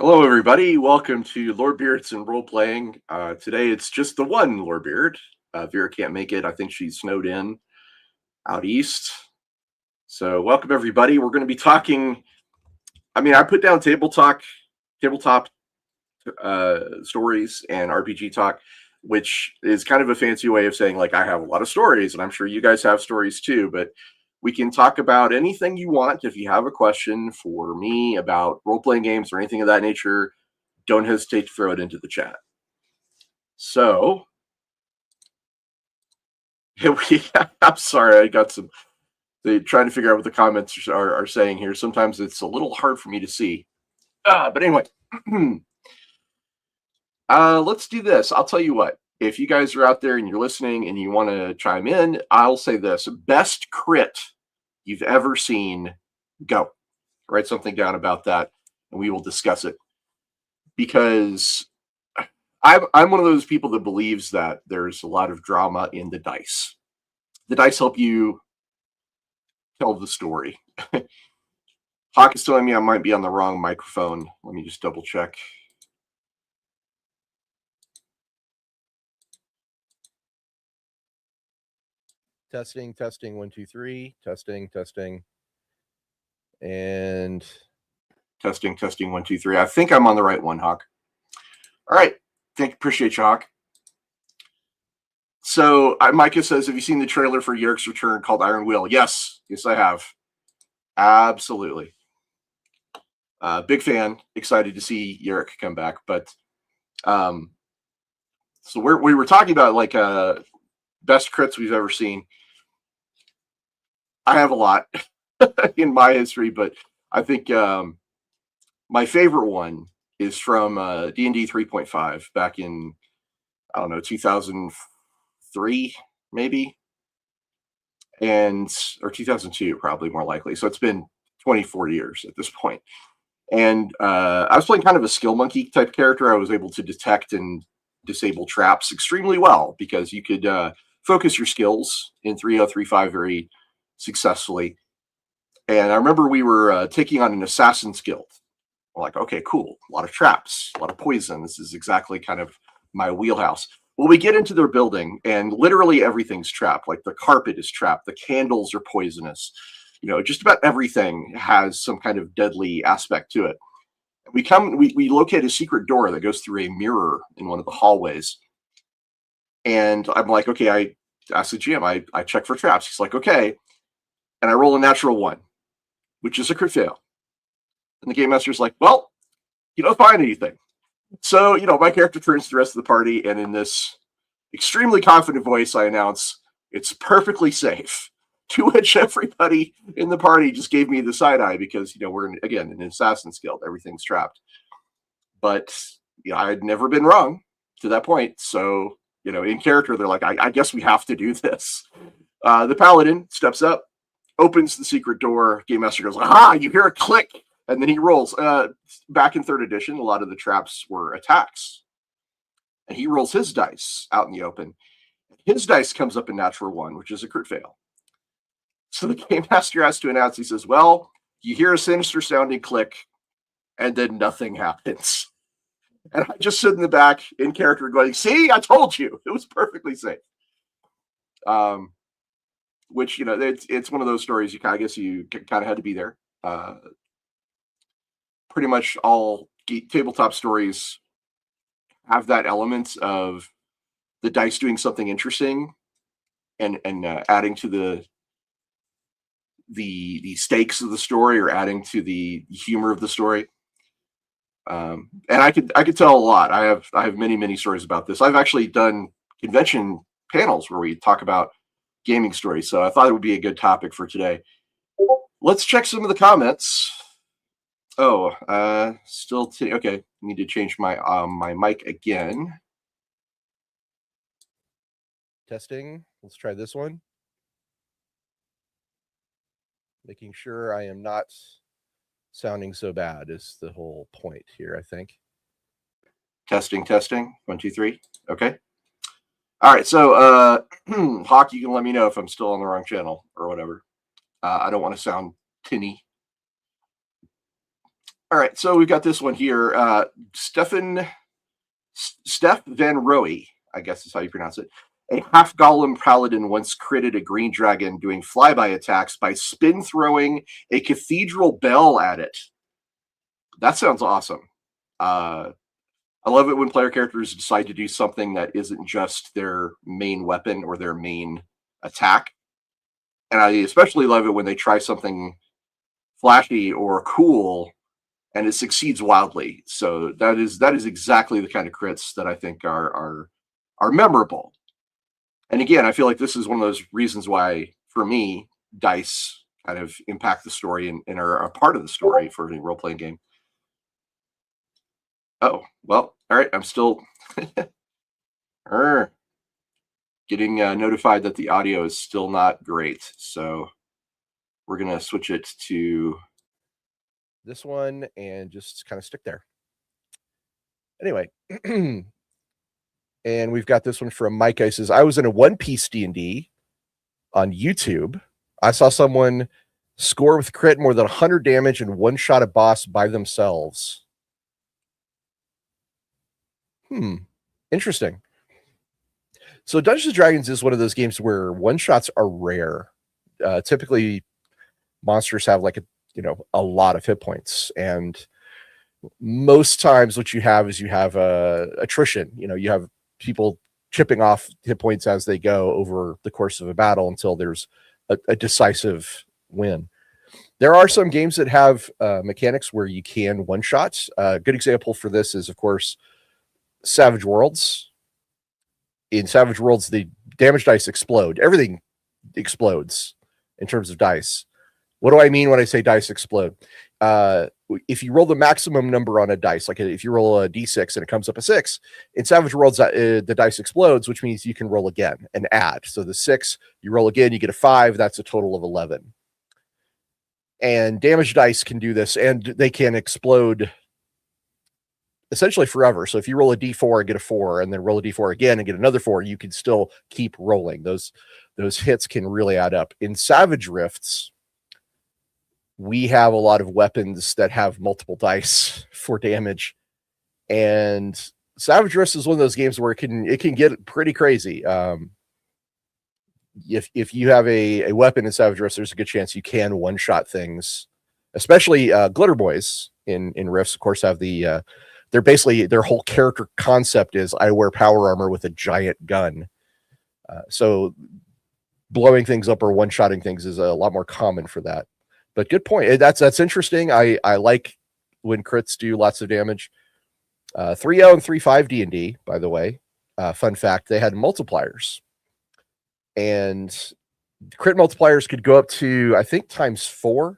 Hello, everybody. Welcome to Lorebeards and Roleplaying. Today it's just the one Lorebeard. Vera can't make it. I think she's snowed in out east. So welcome, everybody. We're going to be talking. I put down tabletop stories and RPG talk, which is kind of a fancy way of saying, like, I have a lot of stories, and I'm sure you guys have stories too, but we can talk about anything you want. If you have a question for me about role-playing games or anything of that nature, don't hesitate to throw it into the chat. So, I'm sorry, I got some. They're trying to figure out what the comments are saying here. Sometimes it's a little hard for me to see. But anyway, let's do this. I'll tell you what. If you guys are out there and you're listening and you want to chime in, I'll say this: best crit you've ever seen. Go write something down about that, and we will discuss it. Because I'm one of those people that believes that there's a lot of drama in the dice. The dice help you tell the story. Hawk is telling me I might be on the wrong microphone. Let me just double check. Testing, 1, 2, 3. Testing. And testing, 1, 2, 3. I think I'm on the right one, Hawk. All right. Appreciate you, Hawk. So Micah says, have you seen the trailer for Yerk's return called Iron Will? Yes, I have. Absolutely. Big fan. Excited to see Yerk come back. But so we were talking about like best crits we've ever seen. I have a lot in my history, but I think my favorite one is from D&D 3.5 back in, 2003 maybe, or 2002 probably more likely. So it's been 24 years at this point. And I was playing kind of a skill monkey type character. I was able to detect and disable traps extremely well because you could focus your skills in 3.035 very successfully. And I remember we were taking on an assassin's guild. We're like, okay, cool. A lot of traps, a lot of poison. This is exactly kind of my wheelhouse. Well, we get into their building and literally everything's trapped. Like the carpet is trapped. The candles are poisonous. Just about everything has some kind of deadly aspect to it. We locate a secret door that goes through a mirror in one of the hallways. And I'm like, okay, I asked the GM, I check for traps. He's like, okay. And I roll a natural 1, which is a crit fail. And the game master's like, well, you don't find anything. So, my character turns to the rest of the party, and in this extremely confident voice, I announce, it's perfectly safe. To which everybody in the party just gave me the side eye because, we're, again, in an assassin's guild. Everything's trapped. But, I had never been wrong to that point. So, in character, they're like, I guess we have to do this. The paladin steps up, opens the secret door. Game master goes, aha, you hear a click. And then he rolls. Back in 3rd edition, a lot of the traps were attacks. And he rolls his dice out in the open. His dice comes up in natural 1, which is a crit fail. So the game master has to announce, he says, well, you hear a sinister sounding click, and then nothing happens. And I just sit in the back in character going, see, I told you. It was perfectly safe. Which, it's one of those stories I guess you kind of had to be there. Pretty much all tabletop stories have that element of the dice doing something interesting and adding to the stakes of the story or adding to the humor of the story. And I could tell a lot. I have many stories about this. I've actually done convention panels where we talk about gaming stories, so I thought it would be a good topic for today. Let's check some of the comments. Oh, okay. Need to change my my mic again. testing. Let's try this one. Making sure I am not sounding so bad is the whole point here, I think. Testing. 1, 2, 3. Okay. All right. So, Hawk, you can let me know if I'm still on the wrong channel or whatever. I don't want to sound tinny. All right, so we've got this one here. Steph Van Rohe, I guess is how you pronounce it. A half golem paladin once critted a green dragon doing flyby attacks by spin throwing a cathedral bell at it. That sounds awesome. I love it when player characters decide to do something that isn't just their main weapon or their main attack. And I especially love it when they try something flashy or cool and it succeeds wildly. So that is exactly the kind of crits that I think are memorable. And again, I feel like this is one of those reasons why, for me, dice kind of impact the story and are a part of the story for any role-playing game. Oh, well, all right. I'm still getting notified that the audio is still not great. So we're going to switch it to this one and just kind of stick there. Anyway. And we've got this one from Mike. He says, I was in a One Piece D&D on YouTube. I saw someone score with crit more than 100 damage and one-shot a boss by themselves. Interesting. So Dungeons & Dragons is one of those games where one-shots are rare. Typically, monsters have like a lot of hit points, and most times what you have is attrition. You have people chipping off hit points as they go over the course of a battle until there's a decisive win. There are some games that have mechanics where you can one-shot. A good example for this is, of course, Savage Worlds. In Savage Worlds, the damage dice explode. Everything explodes in terms of dice. What do I mean when I say dice explode? If you roll the maximum number on a dice, like if you roll a d6 and it comes up a 6, in Savage Worlds, the dice explodes, which means you can roll again and add. So the 6, you roll again, you get a 5, that's a total of 11. And damage dice can do this, and they can explode essentially forever. So if you roll a d4 and get a 4, and then roll a d4 again and get another 4, you can still keep rolling. Those hits can really add up. In Savage Rifts, we have a lot of weapons that have multiple dice for damage, and Savage Rifts is one of those games where it can get pretty crazy. If you have a weapon in Savage Rifts, there's a good chance you can one-shot things, especially Glitter Boys in Rifts, of course, have their whole character concept is I wear power armor with a giant gun. So blowing things up or one-shotting things is a lot more common for that. But good point. That's interesting. I like when crits do lots of damage. 3.0 and 3.5 D&D, by the way. Fun fact, they had multipliers. And crit multipliers could go up to, I think, ×4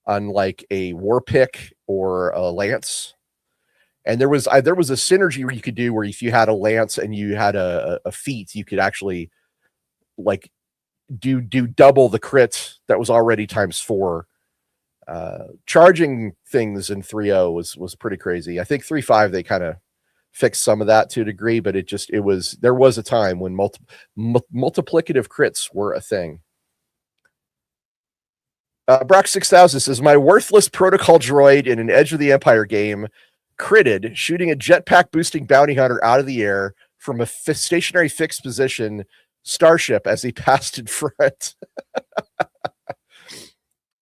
on like a war pick or a lance. And there was a synergy where you could do where if you had a lance and you had a feat, you could actually like do double the crit that was already ×4. Charging things in 3.0 was pretty crazy. I think 3.5 they kind of fixed some of that to a degree, but there was a time when multiplicative crits were a thing. Brock 6000 says, my worthless protocol droid in an Edge of the Empire game critted, shooting a jetpack boosting bounty hunter out of the air from a stationary fixed position starship as he passed in front.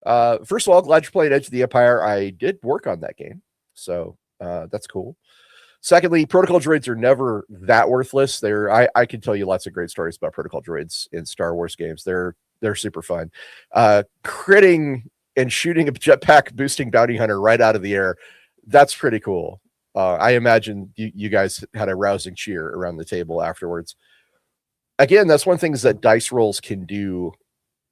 First of all, glad you're playing Edge of the Empire. I did work on that game, so that's cool. Secondly, protocol droids are never that worthless. I can tell you lots of great stories about protocol droids in Star Wars games. They're super fun. Critting and shooting a jetpack boosting bounty hunter right out of the air, that's pretty cool. I imagine you guys had a rousing cheer around the table afterwards. Again, that's one thing that dice rolls can do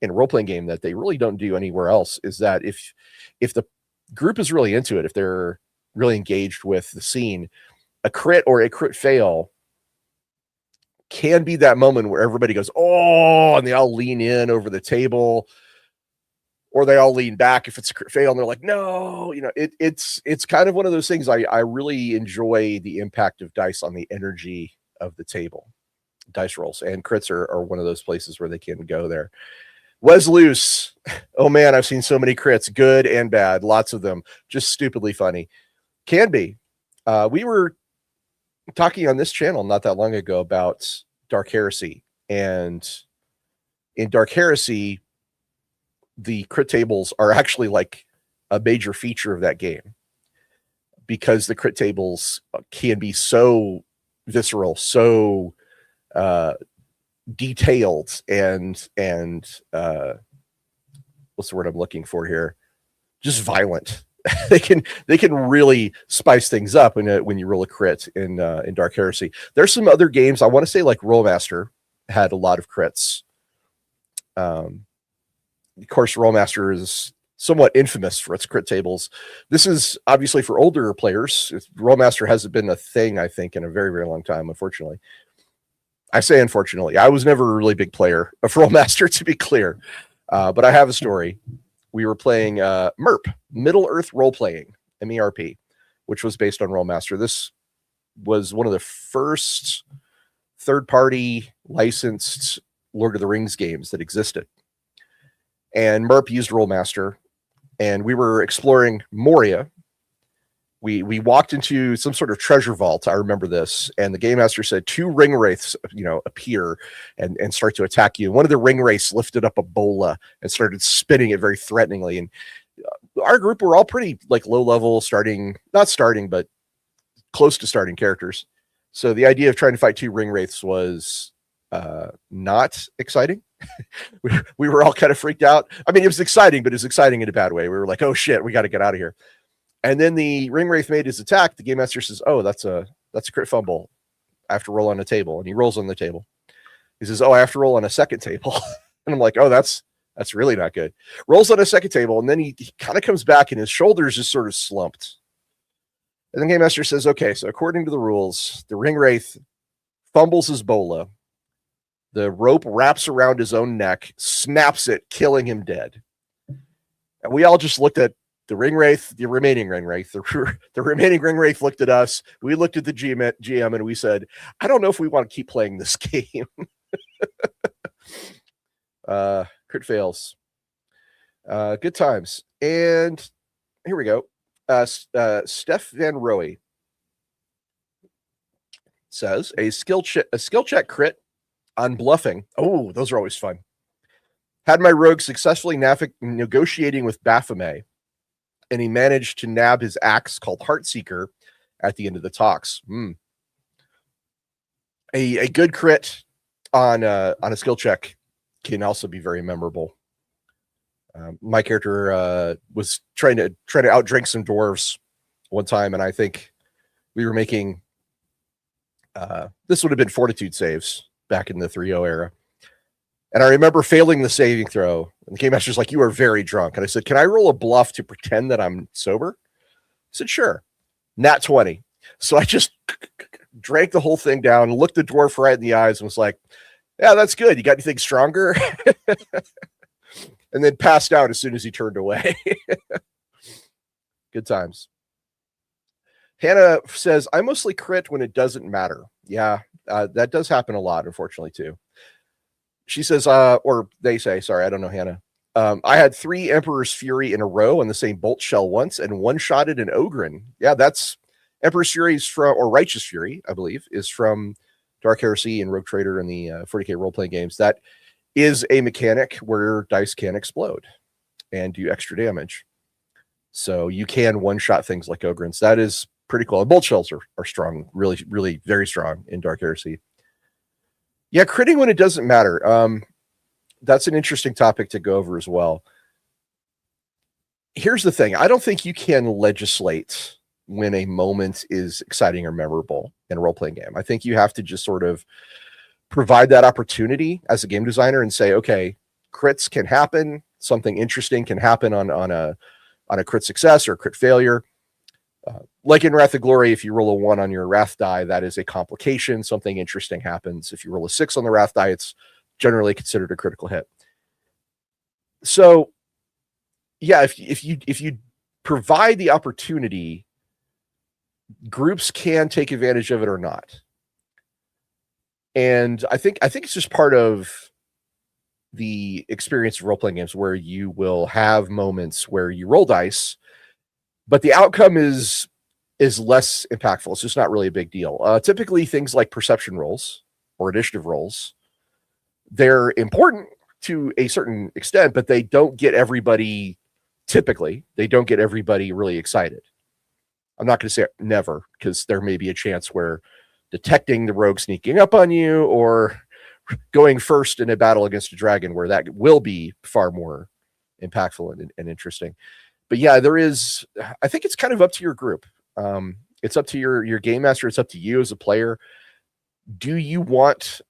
in a role-playing game that they really don't do anywhere else, is that if the group is really into it, if they're really engaged with the scene, a crit or a crit fail can be that moment where everybody goes, oh, and they all lean in over the table, or they all lean back if it's a crit fail, and they're like, no, it's kind of one of those things. I really enjoy the impact of dice on the energy of the table, dice rolls, and crits are one of those places where they can go there. Was loose. Oh man, I've seen so many crits, good and bad, lots of them, just stupidly funny. Can be. We were talking on this channel not that long ago about Dark Heresy, and in Dark Heresy, the crit tables are actually like a major feature of that game, because the crit tables can be so visceral, so detailed, and what's the word I'm looking for here? Just violent. they can really spice things up when you roll a crit in Dark Heresy. There's some other games, I want to say like Rolemaster had a lot of crits. Of course, Rolemaster is somewhat infamous for its crit tables. This is obviously for older players. Rolemaster hasn't been a thing, I think, in a very, very long time, unfortunately. I say unfortunately. I was never a really big player of Rolemaster, to be clear. But I have a story. We were playing MERP, Middle Earth Role-Playing, MERP, which was based on Rolemaster. This was one of the first third-party licensed Lord of the Rings games that existed. And MERP used Rolemaster, and we were exploring Moria. We walked into some sort of treasure vault. I remember this. And the game master said 2 ring wraiths, appear and start to attack you. One of the ring wraiths lifted up a bola and started spinning it very threateningly. And our group were all pretty like low level, not starting, but close to starting characters. So the idea of trying to fight 2 ring wraiths was not exciting. we were all kind of freaked out. I mean, it was exciting, but it was exciting in a bad way. We were like, oh shit, we got to get out of here. And then the ring wraith made his attack. The game master says, oh, that's a crit fumble. I have to roll on a table. And he rolls on the table. He says, oh, I have to roll on a second table. And I'm like, oh, that's really not good. Rolls on a second table. And then he kind of comes back and his shoulders just sort of slumped. And the game master says, okay, so according to the rules, the ring wraith fumbles his bola. The rope wraps around his own neck, snaps it, killing him dead. And we all just looked at the ring wraith, the remaining ring wraith. The remaining ring wraith looked at us. We looked at the GM and we said, I don't know if we want to keep playing this game. Crit fails. Good times. And here we go. Steph Van Roey says a skill check crit on bluffing. Oh, those are always fun. Had my rogue successfully negotiating with Baphomet, and he managed to nab his axe called Heartseeker at the end of the talks. A good crit on a skill check can also be very memorable. My character was trying to outdrink some dwarves one time, and I think we were making this would have been fortitude saves back in the 3.0 era. And I remember failing the saving throw. And the game master's like, you are very drunk. And I said, can I roll a bluff to pretend that I'm sober? He said, sure. Nat 20. So I just drank the whole thing down, looked the dwarf right in the eyes and was like, yeah, that's good. You got anything stronger? And then passed out as soon as he turned away. Good times. Hannah says, I mostly crit when it doesn't matter. Yeah, that does happen a lot, unfortunately, too. She says, or they say, sorry, I don't know, Hannah. I had 3 Emperor's Fury in a row on the same bolt shell once and one-shotted an Ogren. Yeah, that's Emperor's Fury is from, or Righteous Fury, I believe, is from Dark Heresy and Rogue Trader in the 40K role-playing games. That is a mechanic where dice can explode and do extra damage. So you can one-shot things like Ogrens. That is pretty cool. And bolt shells are strong, really, really very strong in Dark Heresy. Yeah, critting when it doesn't matter. That's an interesting topic to go over as well. Here's the thing. I don't think you can legislate when a moment is exciting or memorable in a role-playing game. I think you have to just sort of provide that opportunity as a game designer and say, okay, crits can happen. Something interesting can happen on a crit success or crit failure. Like in Wrath of Glory, if you roll a 1 on your Wrath die, that is a complication. Something interesting happens. If you roll a 6 on the Wrath die, it's generally considered a critical hit. So, yeah, if you provide the opportunity, groups can take advantage of it or not. And I think it's just part of the experience of role-playing games where you will have moments where you roll dice, but the outcome is less impactful. It's just not really a big deal. Typically things like perception rolls or initiative rolls, they're important to a certain extent, but they don't get everybody, typically, they don't get everybody really excited. I'm not going to say never, because there may be a chance where detecting the rogue sneaking up on you or going first in a battle against a dragon, where that will be far more impactful and interesting. But yeah, there is, I think it's kind of up to your group. It's up to your game master. It's up to you as a player. Do you want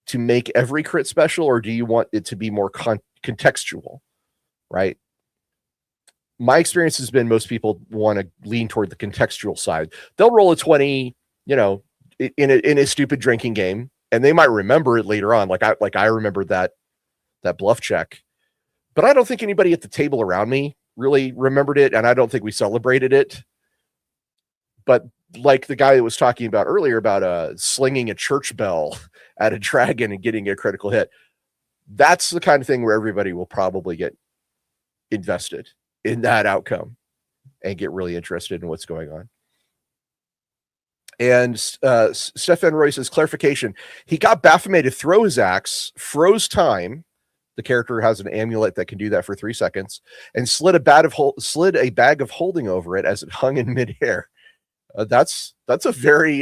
to make every crit special, or do you want it to be more contextual, right? My experience has been most people want to lean toward the contextual side. They'll roll a 20, you know, in a stupid drinking game, and they might remember it later on. Like I remembered that bluff check, but I don't think anybody at the table around me really remembered it, and I don't think we celebrated it. But like the guy that was talking about earlier about slinging a church bell at a dragon and getting a critical hit, that's the kind of thing where everybody will probably get invested in that outcome and get really interested in what's going on. And Stefan Roy says, clarification, he got Baphomet to throw his axe, froze time. The character has an amulet that can do that for 3 seconds, and slid a bag of holding over it as it hung in midair. That's a very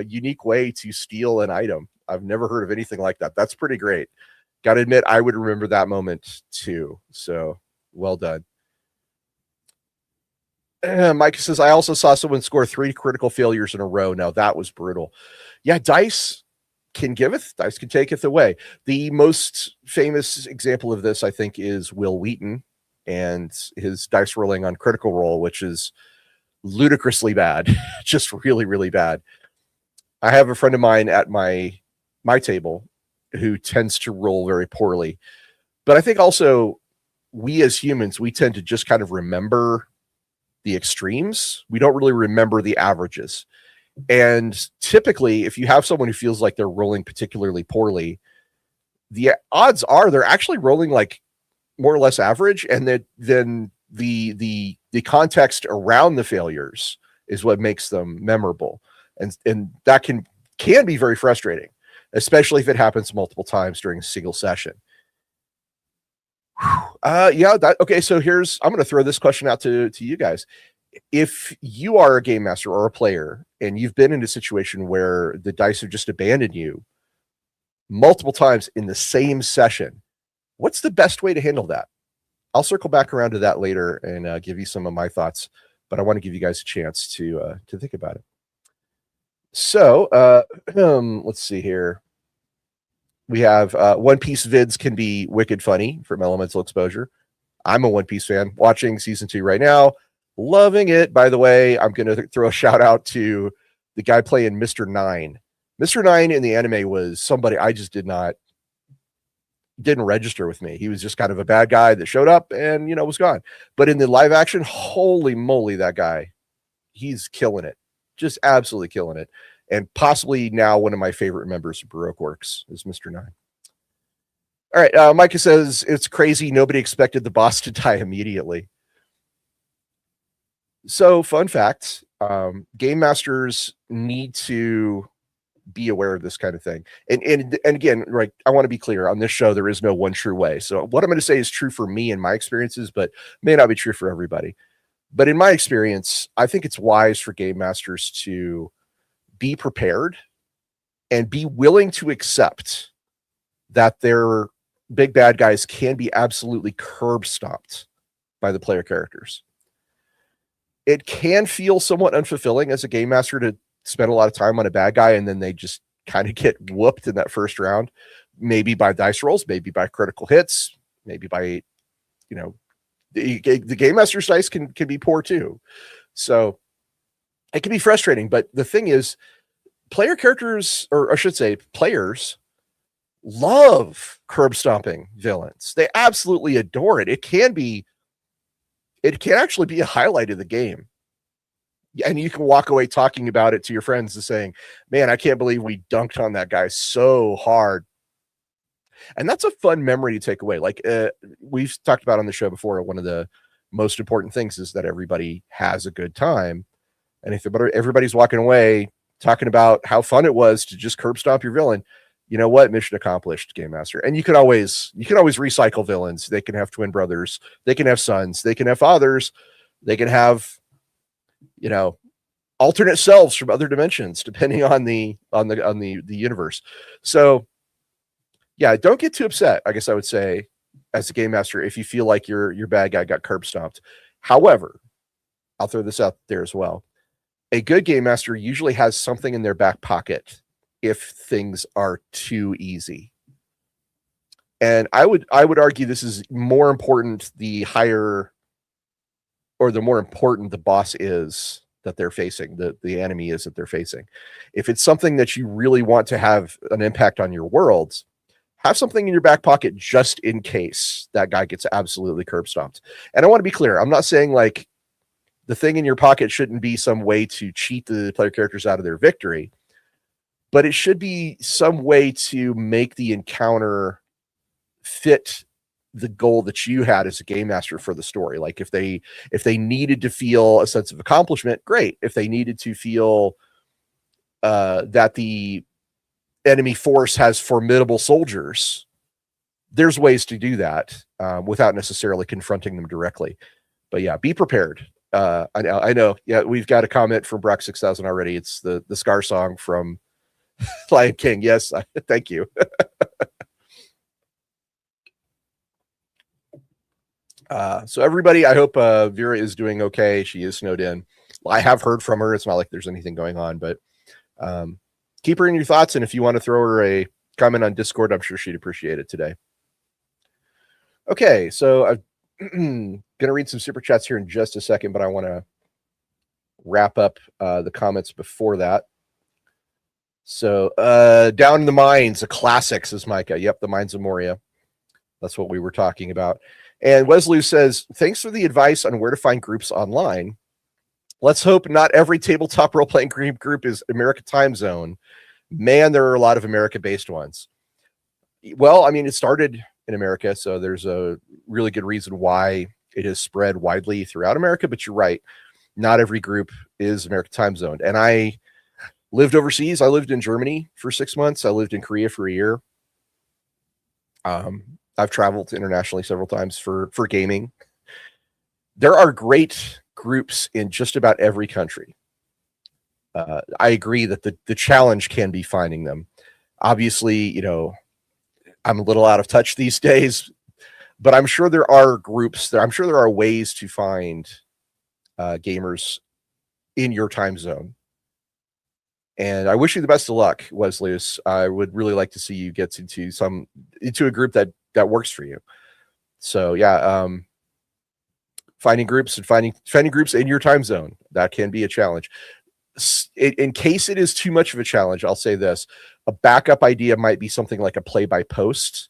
unique way to steal an item. I've never heard of anything like that. That's pretty great. Got to admit, I would remember that moment too. So well done. Mike says, I also saw someone score 3 critical failures in a row. Now that was brutal. Yeah, dice can giveth, dice can taketh away. The most famous example of this, I think, is Will Wheaton and his dice rolling on Critical Role, which is ludicrously bad. Just really, really bad. I have a friend of mine at my table who tends to roll very poorly. But I think also we as humans, we tend to just kind of remember the extremes. We don't really remember the averages. And typically, if you have someone who feels like they're rolling particularly poorly, the odds are they're actually rolling like more or less average, and that then the context around the failures is what makes them memorable. And that can be very frustrating, especially if it happens multiple times during a single session. Okay, so I'm going to throw this question out to you guys. If you are a game master or a player and you've been in a situation where the dice have just abandoned you multiple times in the same session, what's the best way to handle that? I'll circle back around to that later and give you some of my thoughts, but I want to give you guys a chance to think about it. So let's see here. We have One Piece vids can be wicked funny from Elemental Exposure. I'm a One Piece fan, watching season 2 right now. Loving it. By the way, I'm going to throw a shout out to the guy playing Mr. 9. Mr. 9 in the anime was somebody I just didn't register with me. He was just kind of a bad guy that showed up and, was gone. But in the live action, holy moly, that guy, he's killing it. Just absolutely killing it. And possibly now one of my favorite members of Baroque Works is Mr. 9. All right, Micah says, it's crazy. Nobody expected the boss to die immediately. So, fun fact, game masters need to be aware of this kind of thing. And again, right, I want to be clear, on this show, there is no one true way. So what I'm going to say is true for me and my experiences, but may not be true for everybody. But in my experience, I think it's wise for game masters to be prepared and be willing to accept that their big bad guys can be absolutely curb stomped by the player characters. It can feel somewhat unfulfilling as a game master to spend a lot of time on a bad guy and then they just kind of get whooped in that first round, maybe by dice rolls, maybe by critical hits, maybe by, the game master's dice can be poor too. So it can be frustrating, but the thing is, player characters, or I should say players, love curb stomping villains. They absolutely adore it. It can actually be a highlight of the game. And you can walk away talking about it to your friends and saying, man, I can't believe we dunked on that guy so hard. And that's a fun memory to take away. Like we've talked about on the show before, one of the most important things is that everybody has a good time. And if everybody's walking away talking about how fun it was to just curb stomp your villain, you know what? Mission accomplished, Game Master. And you can always recycle villains. They can have twin brothers, they can have sons, they can have fathers, they can have, you know, alternate selves from other dimensions, depending on the universe. So yeah, don't get too upset, I guess I would say, as a game master, if you feel like your bad guy got curb stomped. However, I'll throw this out there as well. A good game master usually has something in their back pocket if things are too easy. And I would argue this is more important the higher, or the more important the boss is that they're facing, the enemy is that they're facing. If it's something that you really want to have an impact on your worlds, have something in your back pocket just in case that guy gets absolutely curb stomped. And I want to be clear, I'm not saying like the thing in your pocket shouldn't be some way to cheat the player characters out of their victory, but it should be some way to make the encounter fit the goal that you had as a game master for the story. Like if they needed to feel a sense of accomplishment, great. If they needed to feel that the enemy force has formidable soldiers, there's ways to do that without necessarily confronting them directly. But yeah, be prepared. I know. Yeah, we've got a comment from Brock 6000 already. It's the Scar song from Lion King. Yes, thank you. So everybody, I hope Vera is doing okay. She is snowed in. I have heard from her. It's not like there's anything going on, but keep her in your thoughts. And if you want to throw her a comment on Discord, I'm sure she'd appreciate it today. Okay, so I'm going to read some super chats here in just a second, but I want to wrap up the comments before that. So Down in the Mines, a classic, says Micah. Yep, the Mines of Moria. That's what we were talking about. And Wesley says, thanks for the advice on where to find groups online. Let's hope not every tabletop role-playing group is America time zone. Man, there are a lot of America-based ones. Well, I mean, it started in America, so there's a really good reason why it has spread widely throughout America, but you're right. Not every group is America time zone. And I lived overseas. I lived in Germany for 6 months. I lived in Korea for a year. I've traveled internationally several times for gaming. There are great groups in just about every country. I agree that the challenge can be finding them. Obviously, you know, I'm a little out of touch these days, but I'm sure there are groups there. I'm sure there are ways to find gamers in your time zone. And I wish you the best of luck, Wesley. I would really like to see you get into a group that works for you. So yeah, finding groups in your time zone, that can be a challenge. In case it is too much of a challenge, I'll say this: a backup idea might be something like a play by post,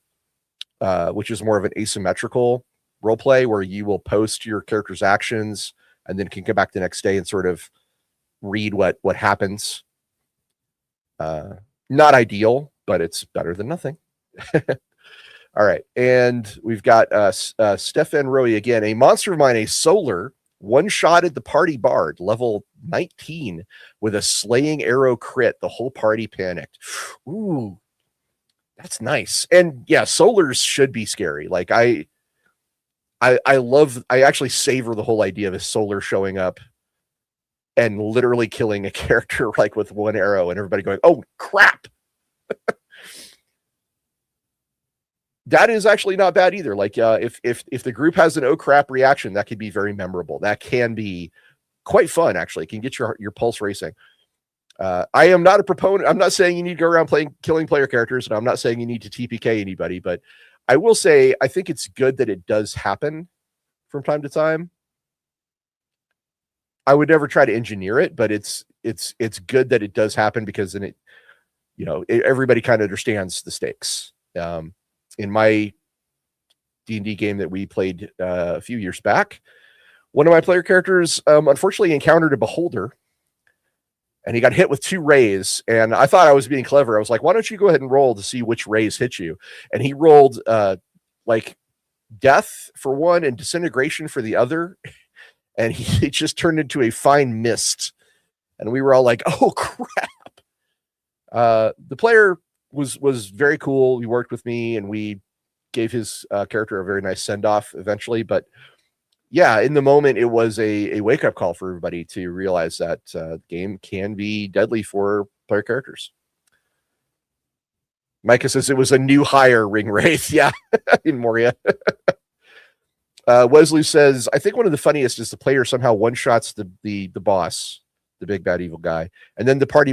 which is more of an asymmetrical role play where you will post your character's actions and then can come back the next day and sort of read what happens. Not ideal, but it's better than nothing. All right. And we've got Stefan Roy again. A monster of mine, a solar, one-shotted the party bard, level 19, with a slaying arrow crit. The whole party panicked. Ooh, that's nice. And yeah, solars should be scary. Like I actually savor the whole idea of a solar showing up and literally killing a character like with one arrow and everybody going, oh crap. That is actually not bad either. Like if the group has an oh crap reaction, that could be very memorable. That can be quite fun, actually. It can get your pulse racing. I am not a proponent. I'm not saying you need to go around killing player characters, and I'm not saying you need to TPK anybody, but I will say I think it's good that it does happen from time to time. I would never try to engineer it, but it's good that it does happen, because then everybody kind of understands the stakes. In my D&D game that we played a few years back, one of my player characters unfortunately encountered a beholder, and he got hit with 2 rays. And I thought I was being clever. I was like, why don't you go ahead and roll to see which rays hit you? And he rolled like death for one and disintegration for the other. And he just turned into a fine mist. And we were all like, oh, crap. The player was very cool. He worked with me, and we gave his character a very nice send-off eventually. But yeah, in the moment, it was a wake-up call for everybody to realize that game can be deadly for player characters. Micah says it was a new hire, Ring Wraith. Yeah, in Moria. Wesley says, I think one of the funniest is the player somehow one-shots the boss, the big bad evil guy, and then the party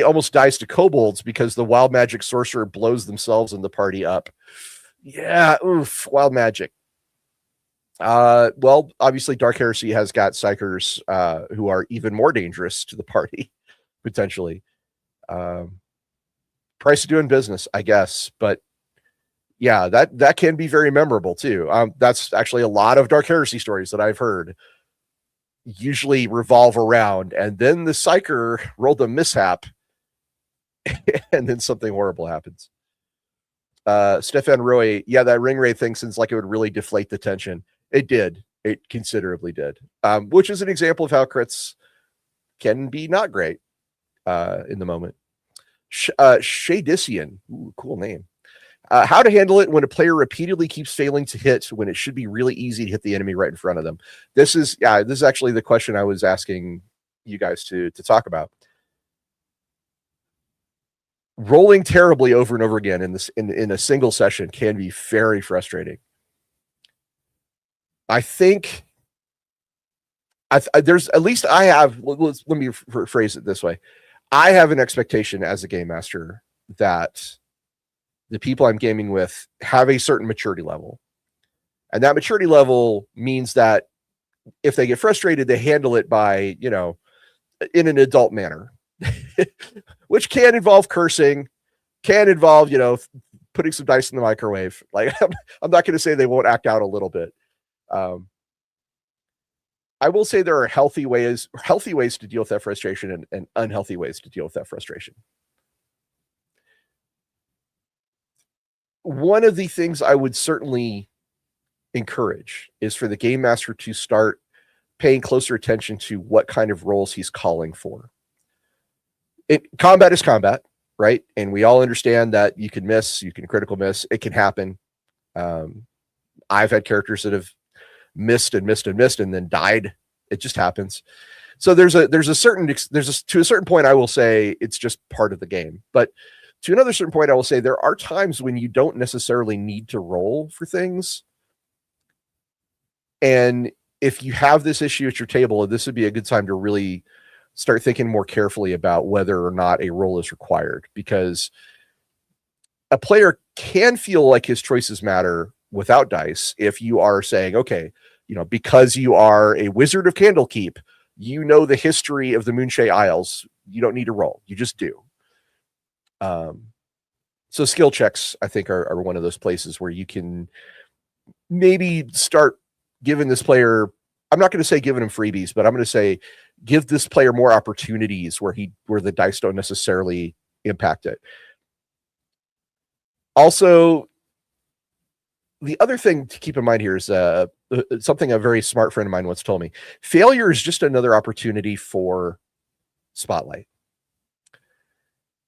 almost dies to kobolds because the wild magic sorcerer blows themselves and the party up. Yeah, oof, wild magic. Well, obviously Dark Heresy has got psychers who are even more dangerous to the party, potentially. Price of doing business, I guess. But yeah, that can be very memorable too. That's actually a lot of Dark Heresy stories that I've heard usually revolve around, and then the psyker rolled a mishap and then something horrible happens. Stefan Roy, yeah, that ring raid thing seems like it would really deflate the tension. It did. It considerably did. Which is an example of how crits can be not great in the moment. Shadisian, cool name. How to handle it when a player repeatedly keeps failing to hit when it should be really easy to hit the enemy right in front of them. This is actually the question I was asking you guys to talk about. Rolling terribly over and over again in a single session can be very frustrating. I think there's, at least I have, let me phrase it this way. I have an expectation as a game master that the people I'm gaming with have a certain maturity level. And that maturity level means that if they get frustrated, they handle it by, in an adult manner, which can involve cursing, can involve, putting some dice in the microwave. Like, I'm not going to say they won't act out a little bit. I will say there are healthy ways to deal with that frustration and unhealthy ways to deal with that frustration. One of the things I would certainly encourage is for the game master to start paying closer attention to what kind of roles he's calling for. Combat is combat, right? And we all understand that you can miss, you can critical miss, it can happen. I've had characters that have missed and then died. It just happens. So to a certain point, I will say it's just part of the game. But to another certain point, I will say there are times when you don't necessarily need to roll for things. And if you have this issue at your table, this would be a good time to really start thinking more carefully about whether or not a roll is required, because a player can feel like his choices matter without dice. If you are saying, okay, because you are a wizard of Candlekeep, the history of the Moonshae Isles, you don't need to roll. You just do. So skill checks, I think, are one of those places where you can maybe start giving this player, I'm not going to say giving him freebies, but I'm going to say give this player more opportunities where the dice don't necessarily impact it. Also, the other thing to keep in mind here is something a very smart friend of mine once told me. Failure is just another opportunity for spotlight.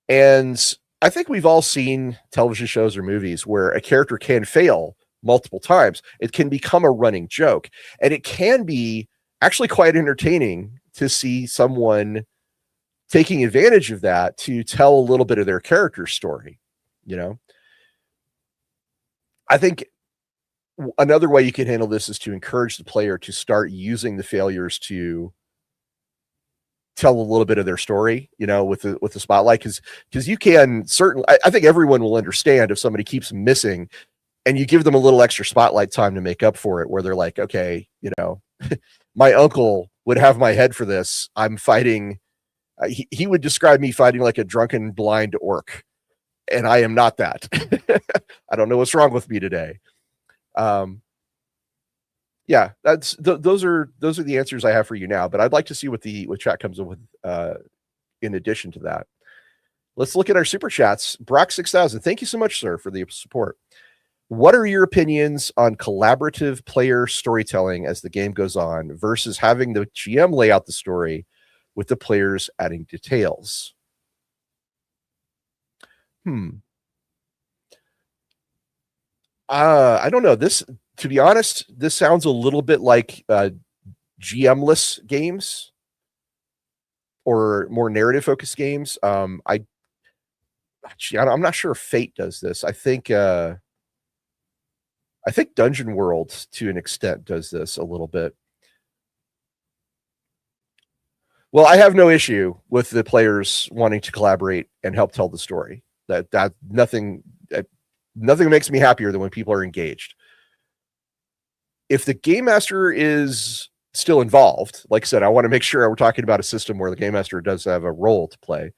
And I think we've all seen television shows or movies where a character can fail multiple times. It can become a running joke. And it can be actually quite entertaining to see someone taking advantage of that to tell a little bit of their character story. I think another way you can handle this is to encourage the player to start using the failures to tell a little bit of their story, with the spotlight. Because you can certainly, I think everyone will understand if somebody keeps missing and you give them a little extra spotlight time to make up for it, where they're like, okay, my uncle would have my head for this. I'm fighting. He would describe me fighting like a drunken blind orc, and I am not that. I don't know what's wrong with me today. yeah, that's those are the answers I have for you now. But I'd like to see what chat comes up with in addition to that. Let's look at our super chats. Brock 6000, thank you so much, sir, for the support. What are your opinions on collaborative player storytelling as the game goes on versus having the GM lay out the story with the players adding details? I don't know. This, to be honest, this sounds a little bit like GM-less games or more narrative-focused games. I'm not sure if Fate does this. I think Dungeon World, to an extent, does this a little bit. Well, I have no issue with the players wanting to collaborate and help tell the story. That nothing makes me happier than when people are engaged. If the game master is still involved, like I said, I want to make sure we're talking about a system where the game master does have a role to play.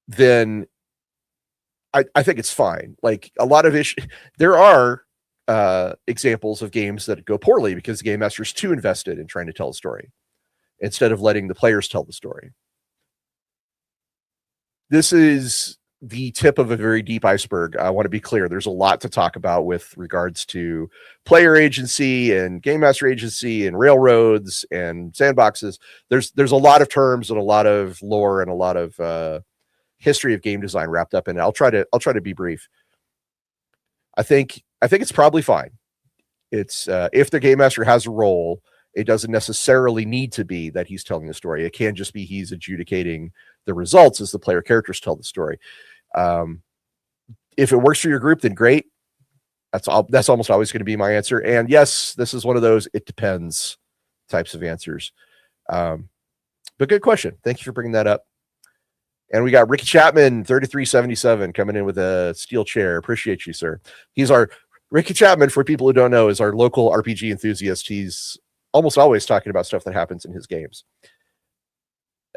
Then I think it's fine. Like a lot of there are examples of games that go poorly because the game master is too invested in trying to tell a story instead of letting the players tell the story. This is the tip of a very deep iceberg. I want to be clear. There's a lot to talk about with regards to player agency and game master agency and railroads and sandboxes. There's a lot of terms and a lot of lore and a lot of history of game design wrapped up in it. I'll try to be brief. I think it's probably fine. It's if the game master has a role, it doesn't necessarily need to be that he's telling the story. It can just be he's adjudicating the results as the player characters tell the story. If it works for your group, then great. That's almost always going to be my answer. And yes, this is one of those it depends types of answers. But good question. Thank you for bringing that up. And we got Ricky Chapman, 3377, coming in with a steel chair. Appreciate you, sir. Ricky Chapman, for people who don't know, is our local RPG enthusiast. He's almost always talking about stuff that happens in his games.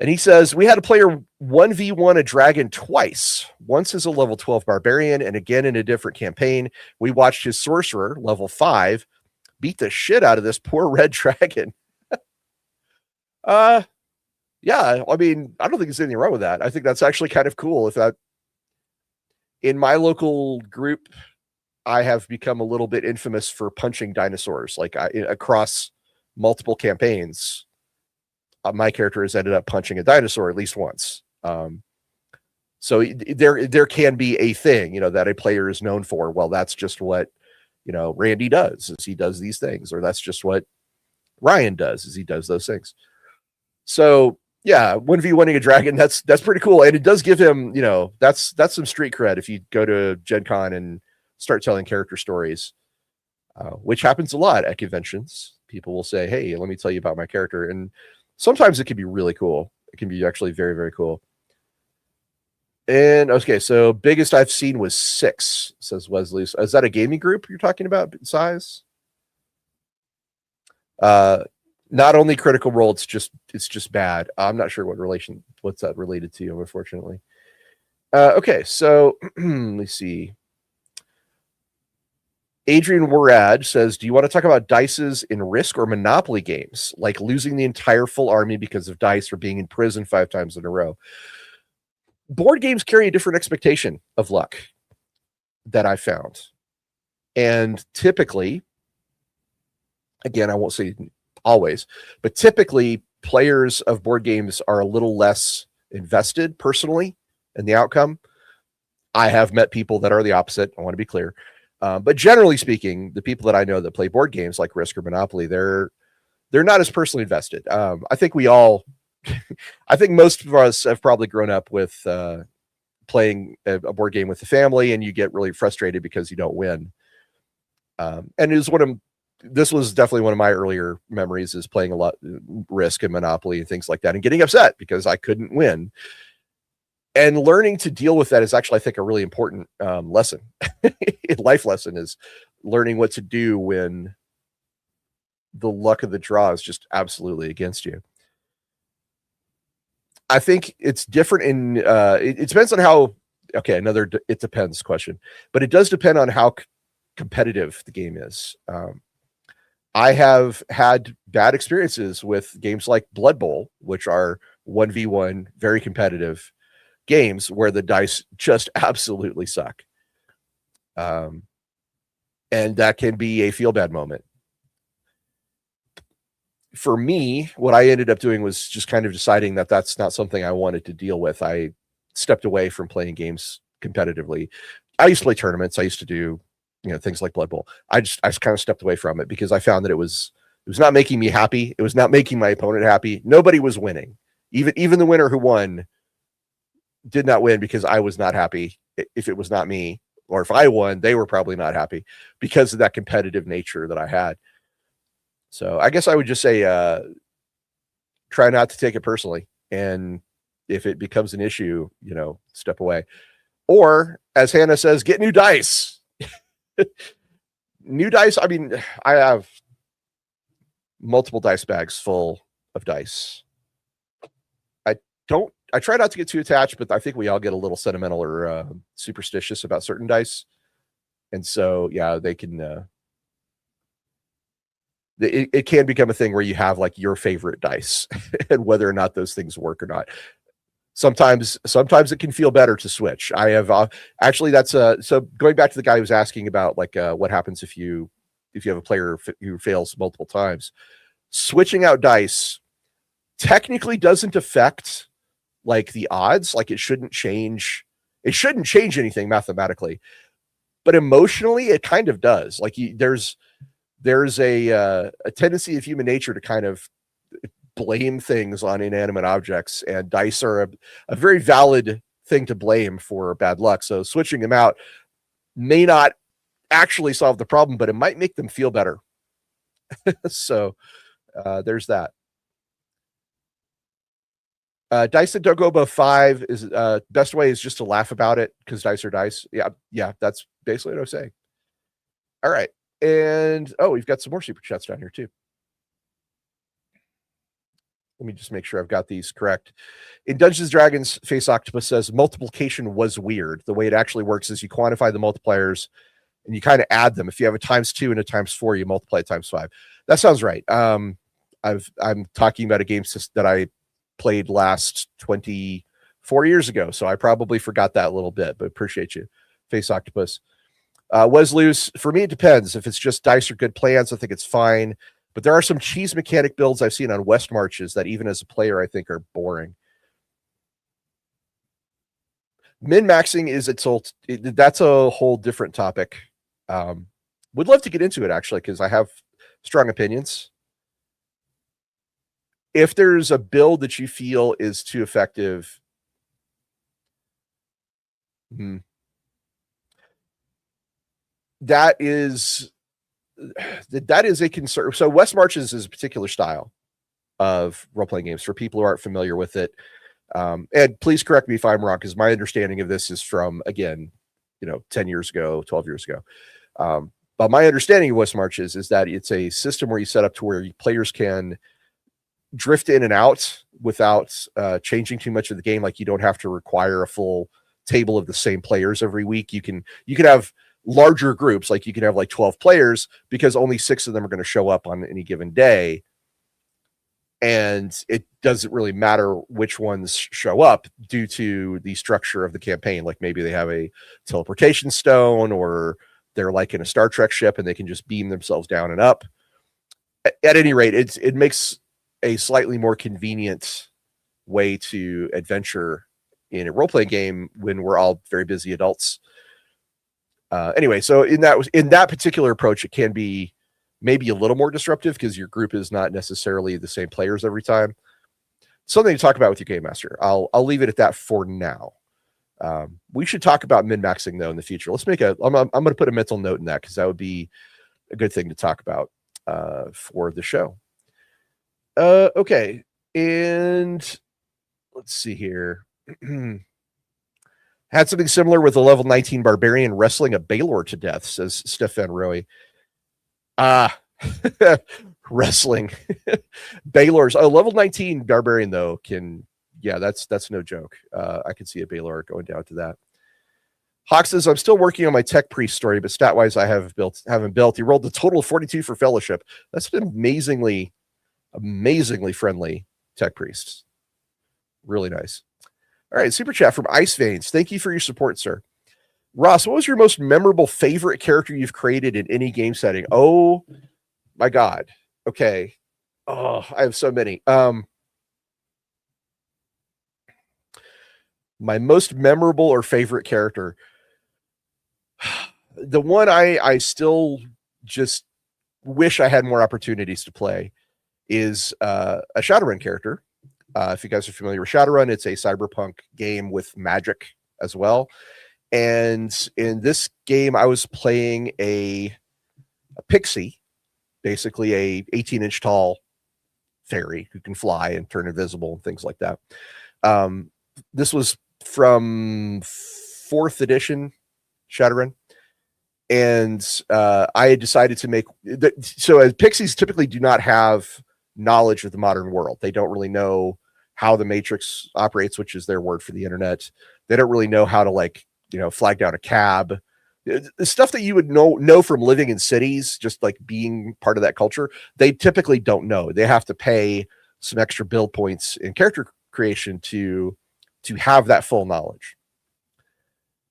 And he says, we had a player 1v1 a dragon twice. Once as a level 12 barbarian and again in a different campaign. We watched his sorcerer, level 5, beat the shit out of this poor red dragon. Yeah, I mean, I don't think there's anything wrong with that. I think that's actually kind of cool. If that, in my local group, I have become a little bit infamous for punching dinosaurs, like across multiple campaigns. My character has ended up punching a dinosaur at least once. So there can be a thing, that a player is known for. Well, that's just what, Randy does, is he does these things, or that's just what Ryan does, is he does those things. So yeah, 1v1ing a dragon, that's pretty cool. And it does give him, that's some street cred if you go to Gen Con and start telling character stories, which happens a lot at conventions. People will say, hey, let me tell you about my character. And sometimes it can be really cool. It can be actually very, very cool. And okay, so biggest I've seen was 6, says Wesley. Is that a gaming group you're talking about, size? Not only Critical Role, it's just bad. I'm not sure what's that related to, unfortunately. Okay, so let's see. Adrian Warad says, do you want to talk about dices in Risk or Monopoly games, like losing the entire full army because of dice or being in prison 5 times in a row? Board games carry a different expectation of luck that I found. And typically, again, I won't say always, but typically players of board games are a little less invested personally in the outcome. I have met people that are the opposite. I want to be clear. But generally speaking, the people that I know that play board games like Risk or Monopoly, they're not as personally invested. I think I think most of us have probably grown up with playing a board game with the family, and you get really frustrated because you don't win. And this was definitely one of my earlier memories, is playing a lot Risk and Monopoly and things like that, and getting upset because I couldn't win. And learning to deal with that is actually, I think, a really important lesson. Life lesson is learning what to do when the luck of the draw is just absolutely against you. I think it's different in, it depends on how, okay, another it depends question, but it does depend on how competitive the game is. I have had bad experiences with games like Blood Bowl, which are 1v1, very competitive games where the dice just absolutely suck. And that can be a feel bad moment. For me, what I ended up doing was just kind of deciding that that's not something I wanted to deal with. I stepped away from playing games competitively. I used to play tournaments. I used to do, things like Blood Bowl. I just kind of stepped away from it because I found that it was not making me happy. It was not making my opponent happy. Nobody was winning. Even the winner who won did not win because I was not happy. If it was not me, or if I won, they were probably not happy because of that competitive nature that I had. So I guess I would just say, try not to take it personally. And if it becomes an issue, step away. Or as Hannah says, get new dice. New dice. I mean, I have multiple dice bags full of dice. I try not to get too attached, but I think we all get a little sentimental or superstitious about certain dice. And so, yeah, they can, it can become a thing where you have like your favorite dice and whether or not those things work or not. Sometimes it can feel better to switch. I have actually so going back to the guy who was asking about like what happens if you have a player who fails multiple times. Switching out dice technically doesn't affect like the odds. Like it shouldn't change anything mathematically, but emotionally it kind of does. Like there's a tendency of human nature to kind of blame things on inanimate objects, and dice are a very valid thing to blame for bad luck. So switching them out may not actually solve the problem, but it might make them feel better. So there's that. Dice that don't go above 5 is best way is just to laugh about it because dice are dice. Yeah, that's basically what I'm saying. All right. And we've got some more super chats down here too. Let me just make sure I've got these correct. In Dungeons & Dragons, Face Octopus says multiplication was weird. The way it actually works is you quantify the multipliers and you kind of add them. If you have a ×2 and a ×4, you multiply it ×5. That sounds right. I'm talking about a game that I played last 24 years ago, so I probably forgot that a little bit, but appreciate you, Face Octopus. Wesloose, for me, it depends. If it's just dice or good plans, I think it's fine. But there are some cheese mechanic builds I've seen on West Marches that even as a player, I think are boring. Min-maxing is that's a whole different topic. Would love to get into it actually, because I have strong opinions. If there's a build that you feel is too effective, that is a concern. So West Marches is a particular style of role-playing games for people who aren't familiar with it. And please correct me if I'm wrong, because my understanding of this is from, again, 10 years ago, 12 years ago. But my understanding of West Marches is that it's a system where you set up to where players can drift in and out without changing too much of the game. Like you don't have to require a full table of the same players every week. You can have larger groups, like you can have like 12 players because only 6 of them are going to show up on any given day. And it doesn't really matter which ones show up due to the structure of the campaign. Like maybe they have a teleportation stone, or they're like in a Star Trek ship and they can just beam themselves down and up. At any rate, it makes a slightly more convenient way to adventure in a role-playing game when we're all very busy adults. Anyway, so in that particular approach, it can be maybe a little more disruptive because your group is not necessarily the same players every time. Something to talk about with your game master. I'll leave it at that for now. We should talk about min-maxing though in the future. Let's make I'm going to put a mental note in that because that would be a good thing to talk about for the show. Okay, and let's see here. Had something similar with a level 19 barbarian wrestling a Baylor to death, says Stefan Roy. Wrestling Baylor's level 19 barbarian though that's no joke. I can see a Baylor going down to that. Hawk says, I'm still working on my tech priest story, but stat-wise, I haven't built. He rolled a total of 42 for fellowship. That's an amazingly friendly tech priest. Really nice. All right, super chat from Ice Veins. Thank you for your support, sir. Ross, what was your most memorable favorite character you've created in any game setting? Oh my God. Okay. Oh, I have so many. My most memorable or favorite character. The one I still just wish I had more opportunities to play is a Shadowrun character. If you guys are familiar with Shadowrun, it's a cyberpunk game with magic as well. And in this game, I was playing a pixie, basically a 18-inch tall fairy who can fly and turn invisible and things like that. This was from 4th edition Shadowrun. And I had decided to make so pixies typically do not have knowledge of the modern world. They don't really know how the matrix operates, which is their word for the internet. They don't really know how to flag down a cab. The stuff that you would know from living in cities, just like being part of that culture, they typically don't know. They have to pay some extra build points in character creation to have that full knowledge.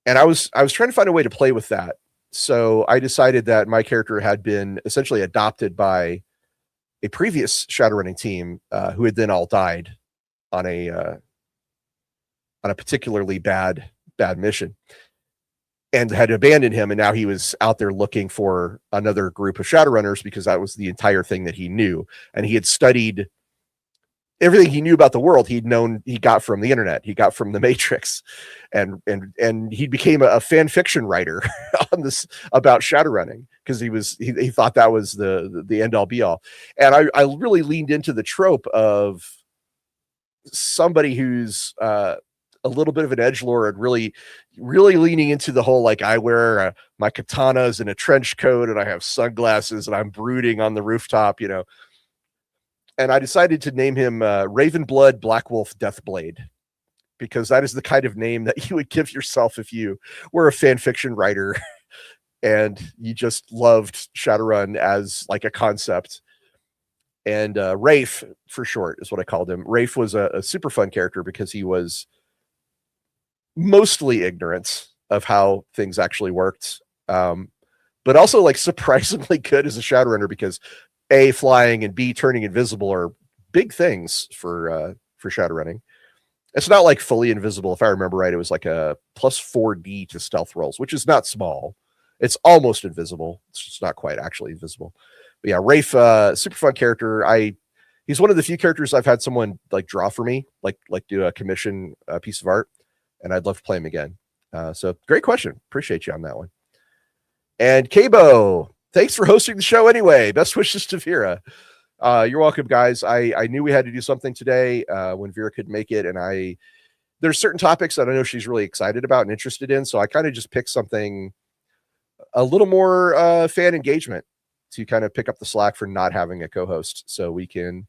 And I was trying to find a way to play with that. So I decided that my character had been essentially adopted by a previous Shadowrunning team who had then all died on a particularly bad mission and had abandoned him. And now he was out there looking for another group of Shadowrunners because that was the entire thing that he knew. And he had studied everything he knew about the world. He got from the internet, he got from the Matrix, and he became a fan fiction writer on this about Shadowrunning because he thought that was the end all be all. And I really leaned into the trope of somebody who's a little bit of an edgelord and really leaning into the whole, like, I wear my katanas and a trench coat and I have sunglasses and I'm brooding on the rooftop, And I decided to name him Ravenblood Blackwolf Deathblade, because that is the kind of name that you would give yourself if you were a fan fiction writer and you just loved Shadowrun as like a concept. And Rafe, for short, is what I called him. Rafe was a super fun character because he was mostly ignorant of how things actually worked, but also like surprisingly good as a Shadowrunner because A, flying, and B, turning invisible are big things for Shadowrunning. It's not like fully invisible. If I remember right, it was like a +4D to stealth rolls, which is not small. It's almost invisible. It's just not quite actually invisible. But yeah, Rafe, super fun character. He's one of the few characters I've had someone like draw for me, like do a commission piece of art, and I'd love to play him again. So great question. Appreciate you on that one. And Kabo, thanks for hosting the show anyway. Best wishes to Vera. You're welcome, guys. I knew we had to do something today when Vera couldn't make it, and there's certain topics that I know she's really excited about and interested in, so I kind of just picked something a little more fan engagement to kind of pick up the slack for not having a co-host, so we can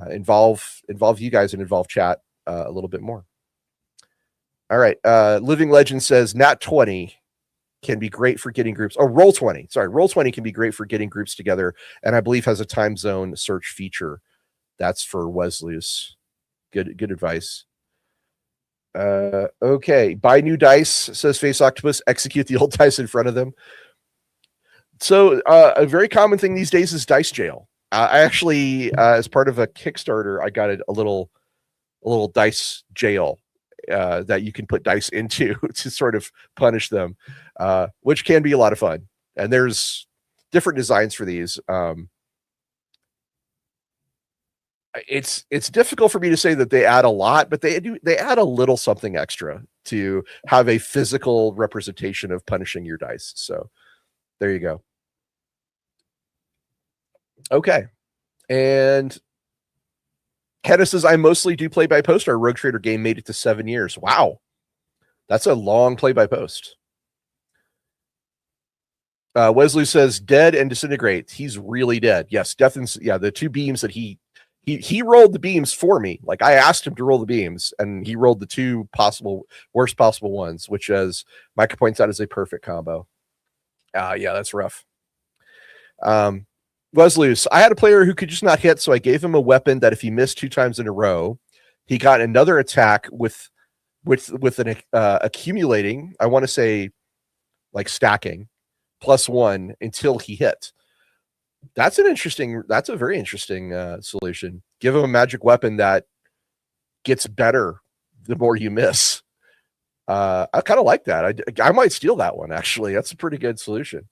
involve you guys and involve chat a little bit more. All right. Living Legend says Nat 20 can be great for getting groups. Oh, Roll20. Sorry, Roll20 can be great for getting groups together, and I believe has a time zone search feature. That's for Wesley's. Good advice. Okay. Buy new dice, says Face Octopus. Execute the old dice in front of them. So a very common thing these days is dice jail. I actually, as part of a Kickstarter, I got a little dice jail that you can put dice into to sort of punish them, which can be a lot of fun. And there's different designs for these. It's difficult for me to say that they add a lot, but they add a little something extra to have a physical representation of punishing your dice. So there you go. Okay. And Kenna says, I mostly do play by post. Our Rogue Trader game made it to 7 years. Wow. That's a long play by post. Wesley says, dead and disintegrate. He's really dead. Yes, death and the two beams that he He rolled the beams for me. Like I asked him to roll the beams, and he rolled the two worst possible ones, which, as Micah points out, is a perfect combo. Yeah, that's rough. Was loose. I had a player who could just not hit, so I gave him a weapon that if he missed 2 times in a row, he got another attack with an accumulating, I want to say like stacking, +1 until he hit. That's a very interesting solution. Give him a magic weapon that gets better the more you miss. I kind of like that. I might steal that one, actually. That's a pretty good solution.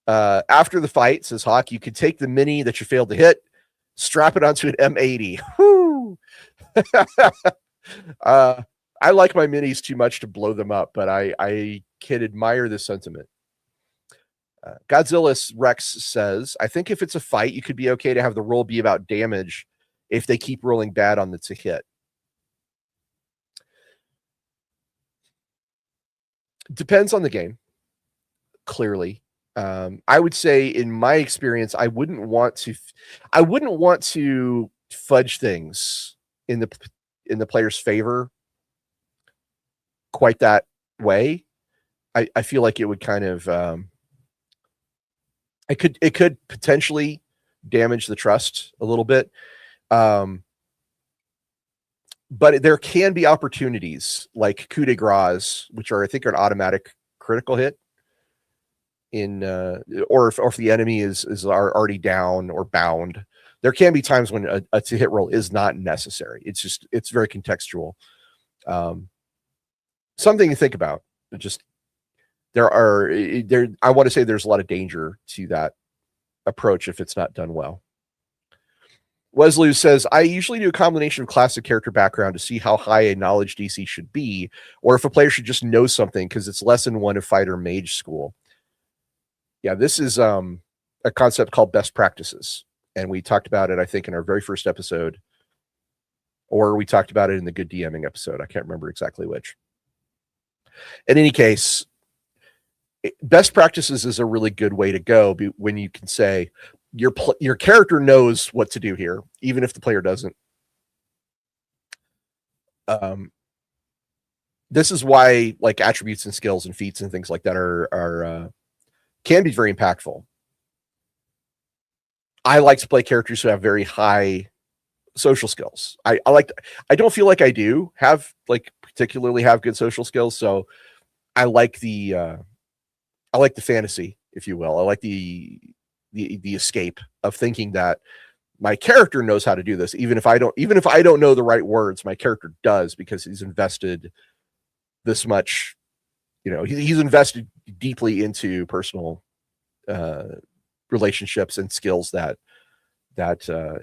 After the fight, says Hawk, you could take the mini that you failed to hit, strap it onto an M80. Whoo! I like my minis too much to blow them up, but I can admire the sentiment. Godzilla Rex says, I think if it's a fight, you could be okay to have the roll be about damage if they keep rolling bad on the to hit. Depends on the game, clearly. I would say, in my experience, I wouldn't want to fudge things in the player's favor quite that way. I feel like it would kind of it could potentially damage the trust a little bit. But there can be opportunities like coup de grace, which are, I think, an automatic critical hit or if the enemy is already down or bound. There can be times when a to hit roll is not necessary. It's very contextual. Something to think about. I want to say there's a lot of danger to that approach if it's not done well. Wesley says, I usually do a combination of classic character background to see how high a knowledge DC should be, or if a player should just know something because it's lesson 1 of fighter mage school. Yeah, this is a concept called best practices. And we talked about it, I think, in our very first episode, or we talked about it in the good DMing episode. I can't remember exactly which. In any case, best practices is a really good way to go when you can say your character knows what to do here, even if the player doesn't. This is why like attributes and skills and feats and things like that are can be very impactful. I like to play characters who have very high social skills. I don't feel like I do have particularly have good social skills, so I like the fantasy, if you will. I like the escape of thinking that my character knows how to do this, even if I don't know the right words, my character does, because he's invested this much. He's invested deeply into personal relationships and skills that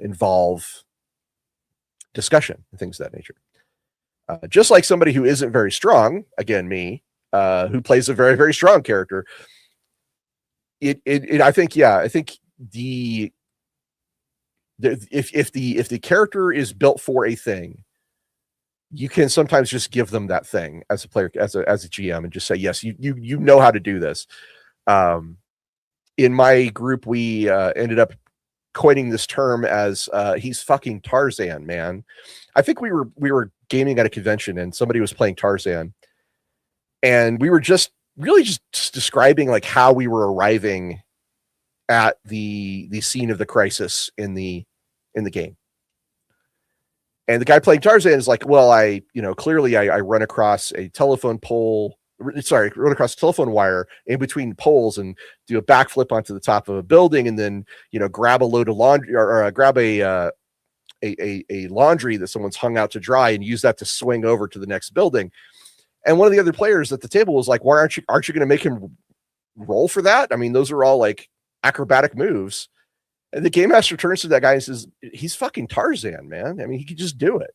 involve discussion and things of that nature. Just like somebody who isn't very strong, again, me, who plays a very, very strong character. I think if the character is built for a thing, you can sometimes just give them that thing as a player, as a GM, and just say, yes, you know how to do this. In my group, we ended up coining this term as he's fucking Tarzan, man. I think we were gaming at a convention and somebody was playing Tarzan, and we were just describing like how we were arriving at the scene of the crisis in the game. And the guy playing Tarzan is like, well, clearly I run across a telephone wire in between poles and do a backflip onto the top of a building, and then, grab a load of laundry or grab a laundry that someone's hung out to dry and use that to swing over to the next building. And one of the other players at the table was like, why aren't you going to make him roll for that? I mean, those are all like acrobatic moves. And the game master turns to that guy and says, he's fucking Tarzan, man. I mean, he could just do it.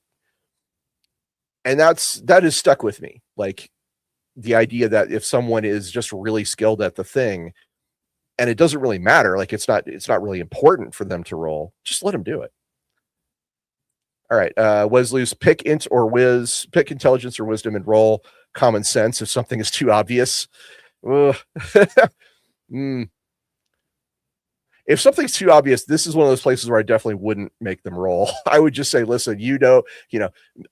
And that has stuck with me. Like the idea that if someone is just really skilled at the thing and it doesn't really matter, like it's not really important for them to roll, just let them do it. All right. Wesley's pick int or whiz, pick intelligence or wisdom and roll common sense if something is too obvious. if something's too obvious, this is one of those places where I definitely wouldn't make them roll. I would just say, listen,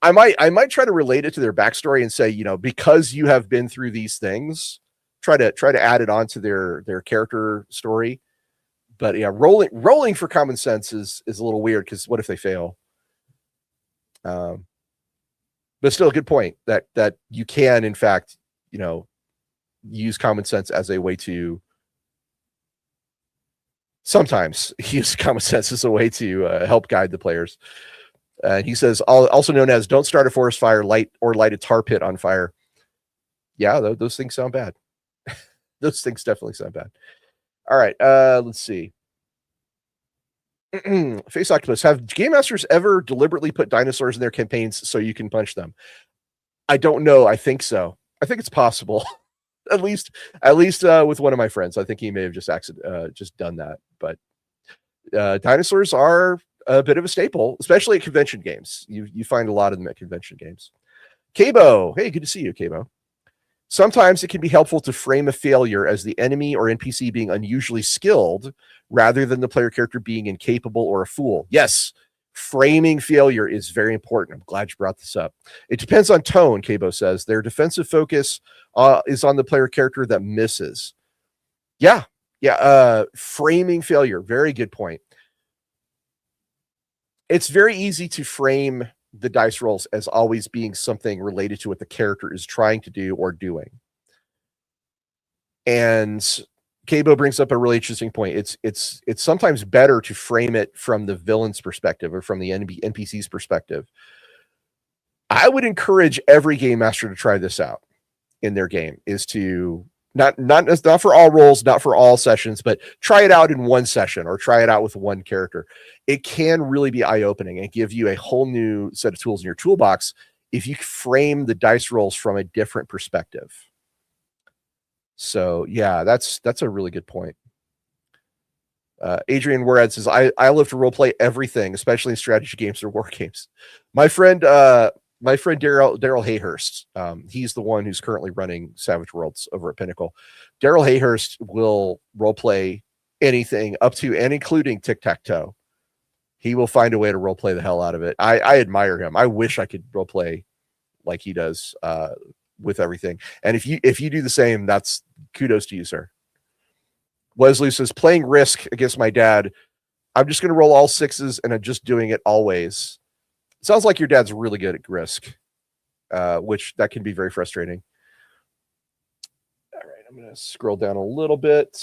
I might try to relate it to their backstory and say, because you have been through these things, try to add it onto their character story. But yeah, rolling for common sense is a little weird, because what if they fail? But still a good point that you can, in fact, use common sense as a way to sometimes use common sense as a way to help guide the players. He says, also known as don't start a forest fire, light a tar pit on fire. Yeah, those things sound bad. Those things definitely sound bad. All right, let's see. Face Octopus, have game masters ever deliberately put dinosaurs in their campaigns so you can punch them? I don't know. I think so. I think it's possible. at least with one of my friends. I think he may have just done that. But dinosaurs are a bit of a staple, especially at convention games. You find a lot of them at convention games. Cabo, hey, good to see you, Cabo. Sometimes it can be helpful to frame a failure as the enemy or NPC being unusually skilled rather than the player character being incapable or a fool. Yes, framing failure is very important. I'm glad you brought this up. It depends on tone, Cabo says. Their defensive focus is on the player character that misses. Yeah. Framing failure, very good point. It's very easy to frame the dice rolls as always being something related to what the character is trying to do or doing. And Cabo brings up a really interesting point. It's sometimes better to frame it from the villain's perspective or from the NPC's perspective. I would encourage every game master to try this out in their game, is to not for all roles, not for all sessions, but try it out in one session or try it out with one character. It can really be eye-opening and give you a whole new set of tools in your toolbox if you frame the dice rolls from a different perspective. So yeah, that's a really good point. Adrian Warad says, I love to roleplay everything, especially in strategy games or war games. My friend Daryl Hayhurst, he's the one who's currently running Savage Worlds over at Pinnacle. Daryl Hayhurst will roleplay anything up to and including tic-tac-toe. He will find a way to roleplay the hell out of it. I admire him. I wish I could roleplay like he does with everything. And if you do the same, that's kudos to you, sir. Wesley says, playing Risk against my dad, I'm just going to roll all sixes and I'm just doing it always. Sounds like your dad's really good at Risk, which that can be very frustrating. All right, I'm going to scroll down a little bit.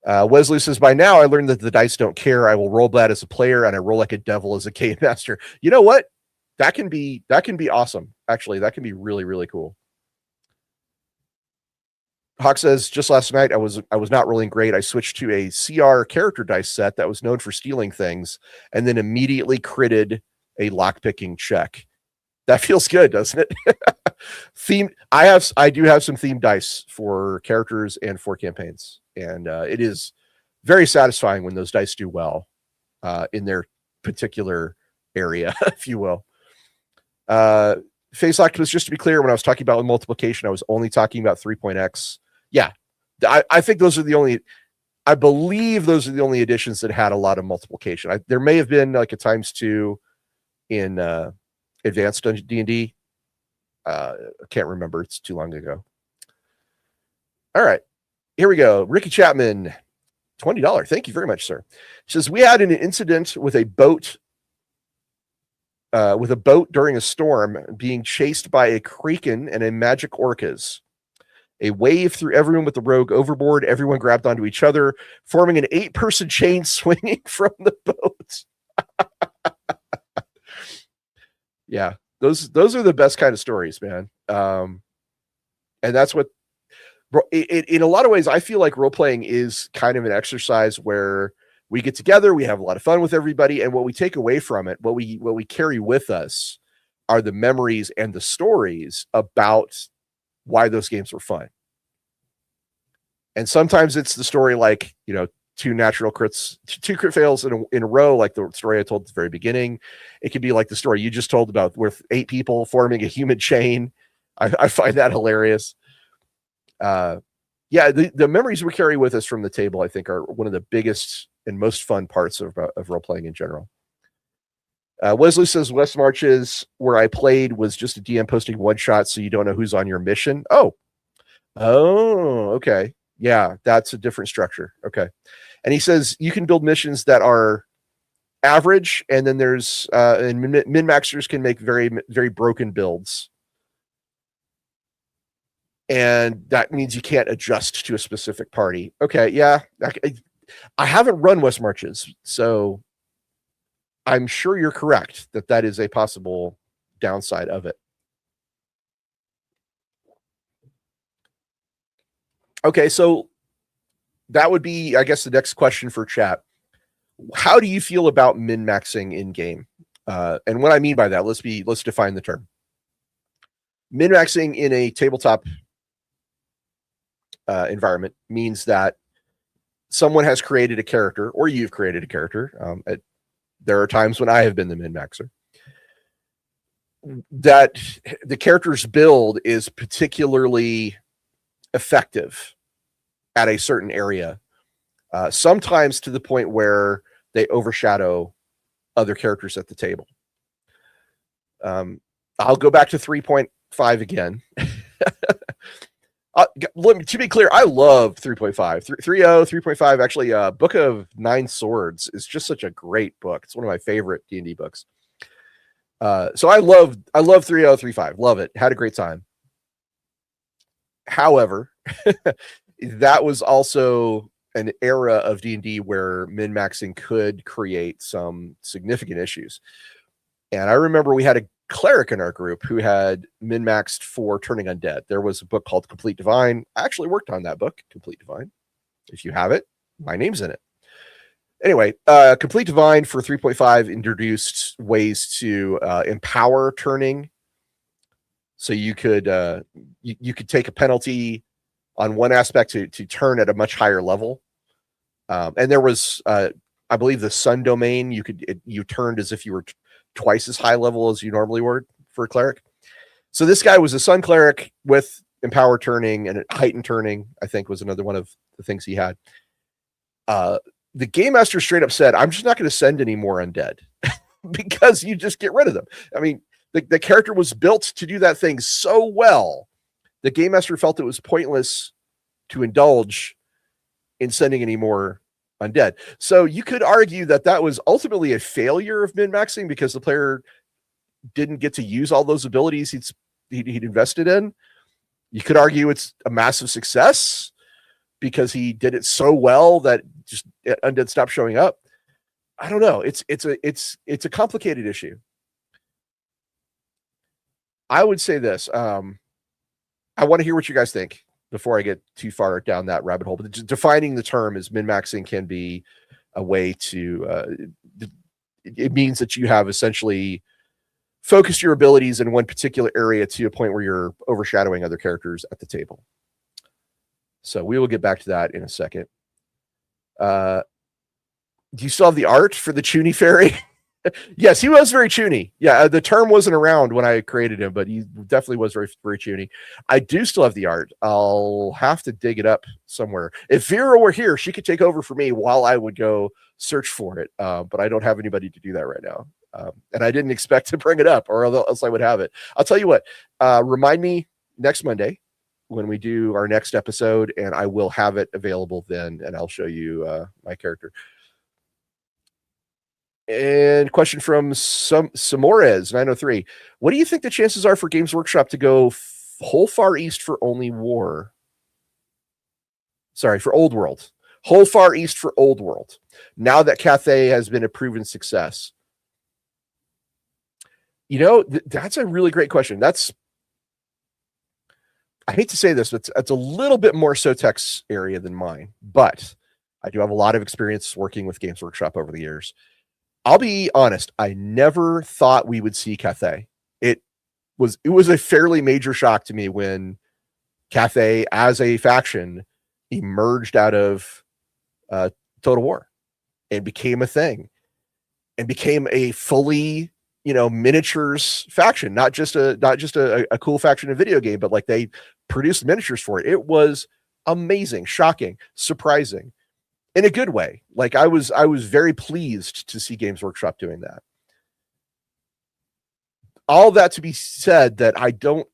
Wesley says, by now I learned that the dice don't care. I will roll bad as a player and I roll like a devil as a game master. You know what? That can be awesome. Actually, that can be really, really cool. Hawk says, just last night I was not rolling great. I switched to a CR character dice set that was known for stealing things and then immediately critted a lockpicking check. That feels good, doesn't it? I do have some themed dice for characters and for campaigns, and it is very satisfying when those dice do well in their particular area, if you will. Face Octopus, just to be clear, when I was talking about multiplication, I was only talking about 3.x. Yeah, I think those are the only, I believe those are the only editions that had a lot of multiplication. There may have been like a ×2 in advanced D&D. I can't remember. It's too long ago. All right, here we go. Ricky Chapman, $20. Thank you very much, sir. Says, we had an incident with a boat during a storm being chased by a kraken and a magic orcas. A wave threw everyone with the rogue overboard. Everyone grabbed onto each other, forming an 8-person chain swinging from the boat. Yeah, those are the best kind of stories, man. And that's what, in a lot of ways, I feel like role-playing is kind of an exercise where we get together, we have a lot of fun with everybody, and what we take away from it, what we carry with us are the memories and the stories about why those games were fun. And sometimes it's the story like, 2 crit fails in a row, like the story I told at the very beginning. It could be like the story you just told about with 8 people forming a human chain. I find that hilarious. Yeah, the memories we carry with us from the table, I think, are one of the biggest and most fun parts of role playing in general. Wesley says West Marches, where I played, was just a DM posting one shot, so you don't know who's on your mission. Oh, okay, yeah, that's a different structure. Okay, and he says you can build missions that are average, and then there's and min-maxers can make very very broken builds, and that means you can't adjust to a specific party. Okay, yeah, I haven't run West Marches, so I'm sure you're correct that is a possible downside of it. Okay, so that would be, I guess, the next question for chat. How do you feel about min-maxing in game? And what I mean by that, let's define the term. Min-maxing in a tabletop environment means that someone has created a character, or you've created a character. There are times when I have been the min-maxer. That the character's build is particularly effective at a certain area, sometimes to the point where they overshadow other characters at the table. I'll go back to 3.5 again. To be clear, I love 3.5. 3.0, 3.5, actually, Book of Nine Swords is just such a great book. It's one of my favorite D&D books. So I love 3.0, 3.5. Love it. Had a great time. However, that was also an era of D&D where min-maxing could create some significant issues. And I remember we had a cleric in our group who had min-maxed for turning undead. There was a book called Complete Divine. I actually worked on that book, Complete Divine. If you have it, my name's in it. Anyway, Complete Divine for 3.5 introduced ways to empower turning. So you could you could take a penalty on one aspect to turn at a much higher level. And there was, I believe, the sun domain. You turned as if you were twice as high level as you normally were for a cleric. So this guy was a sun cleric with empower turning and heightened turning, I think, was another one of the things he had. The game master straight up said, I'm just not going to send any more undead because you just get rid of them. I mean, the character was built to do that thing so well. The game master felt it was pointless to indulge in sending any more undead. So you could argue that was ultimately a failure of min-maxing because the player didn't get to use all those abilities he'd invested in. You could argue it's a massive success because he did it so well that just undead stopped showing up. I don't know. It's a complicated issue. I would say this. I want to hear what you guys think before I get too far down that rabbit hole. But defining the term is min-maxing can be a way to, it means that you have essentially focused your abilities in one particular area to a point where you're overshadowing other characters at the table. So we will get back to that in a second. Do you still have the art for the Chuny fairy? Yes, he was very Chuny. Yeah, the term wasn't around when I created him, but he definitely was very, very Chuny. I do still have the art. I'll have to dig it up somewhere. If Vera were here, she could take over for me while I would go search for it. But I don't have anybody to do that right now. And I didn't expect to bring it up, or else I would have it. I'll tell you what, remind me next Monday when we do our next episode, and I will have it available then, and I'll show you my character. And question from Samores 903. What do you think the chances are for Games Workshop to go whole Far East for only war? Sorry, for Old World. Whole Far East for Old World. Now that Cathay has been a proven success. You know, that's a really great question. I hate to say this, but it's a little bit more Sotek's area than mine, but I do have a lot of experience working with Games Workshop over the years. I'll be honest, I never thought we would see Cathay. It was a fairly major shock to me when Cathay as a faction emerged out of Total War and became a thing and became a fully, miniatures faction, not just a cool faction in a video game, but like they produced miniatures for it. It was amazing, shocking, surprising, in a good way. Like I was very pleased to see Games Workshop doing that. All that to be said, that I don't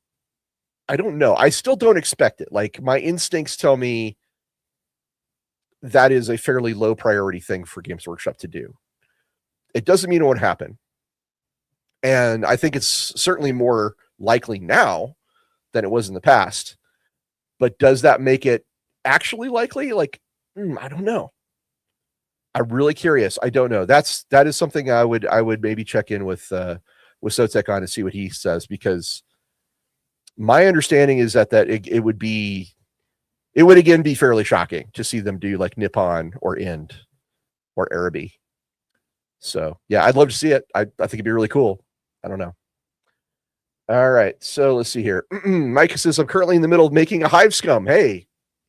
know. I still don't expect it. Like my instincts tell me that is a fairly low priority thing for Games Workshop to do. It doesn't mean it won't happen. And I think it's certainly more likely now than it was in the past. But does that make it actually likely? Like, I don't know. I'm really curious. I don't know. That is something I would maybe check in with Sotek on and see what he says, because my understanding is that it would again be fairly shocking to see them do like Nippon or Ind or Araby. So yeah, I'd love to see it. I think it'd be really cool. I don't know. All right, so let's see here. Mike says, I'm currently in the middle of making a Hive Scum. Hey,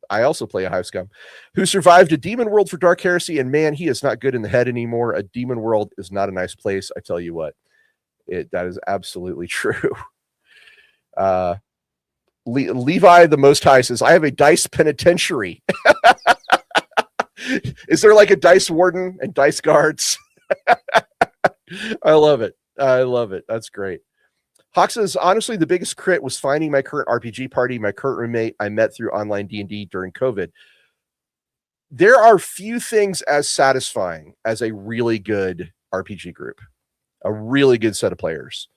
I also play a Hive Scum who survived a demon world for Dark Heresy, and man, he is not good in the head anymore. A demon world is not a nice place. I tell you what, that is absolutely true. Levi the Most High says, I have a dice penitentiary. Is there like a dice warden and dice guards? I love it. That's great. Hawk says, honestly, the biggest crit was finding my current RPG party, my current roommate I met through online D&D during COVID. There are few things as satisfying as a really good RPG group, a really good set of players.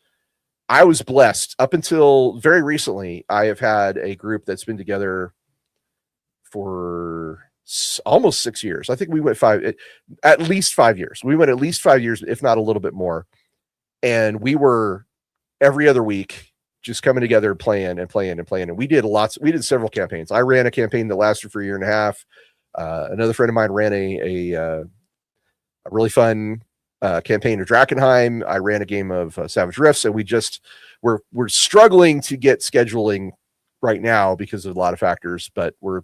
I was blessed. Up until very recently, I have had a group that's been together for almost 6 years. I think we went at least 5 years. We went at least 5 years, if not a little bit more. And we were every other week just coming together, playing. And we did several campaigns. I ran a campaign that lasted for a year and a half. Another friend of mine ran a really fun campaign of Drakkenheim. I ran a game of Savage Rifts, and we're struggling to get scheduling right now because of a lot of factors, but we're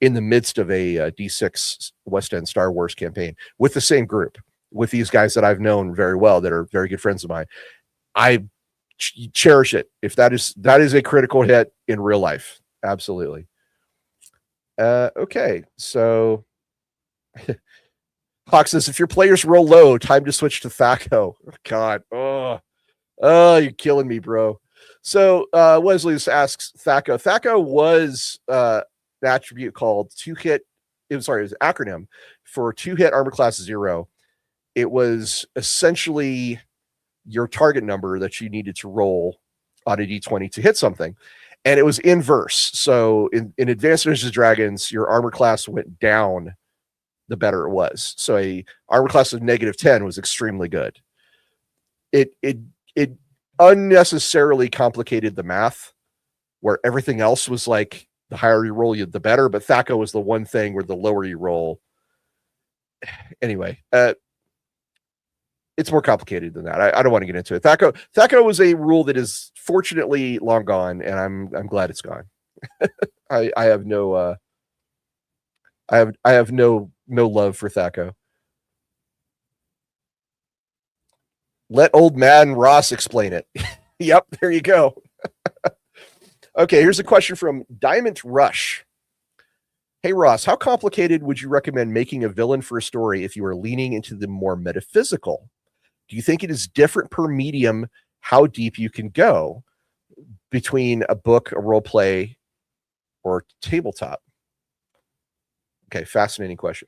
in the midst of a D6 West End Star Wars campaign with the same group, with these guys that I've known very well, that are very good friends of mine. I cherish it. If that is a critical hit in real life. Absolutely. Okay. So Hawk says, if your players roll low, time to switch to Thaco. Oh, God. Oh, you're killing me, bro. So Wesley asks Thaco. Thaco was an attribute called it was an acronym for 2-hit armor class 0. It was essentially your target number that you needed to roll on a d20 to hit something. And it was inverse. So in Advanced Dungeons and Dragons, your armor class went down the better it was. So a armor class of -10 was extremely good. It unnecessarily complicated the math, where everything else was like the higher you roll, the better. But Thaco was the one thing where the lower you roll. Anyway, it's more complicated than that. I don't want to get into it. Thaco was a rule that is fortunately long gone, and I'm glad it's gone. I have no love for Thaco. Let old man Ross explain it. Yep, there you go. Okay, here's a question from Diamond Rush. Hey Ross, how complicated would you recommend making a villain for a story if you are leaning into the more metaphysical? Do you think it is different per medium how deep you can go between a book, a role play, or tabletop? Okay, fascinating question.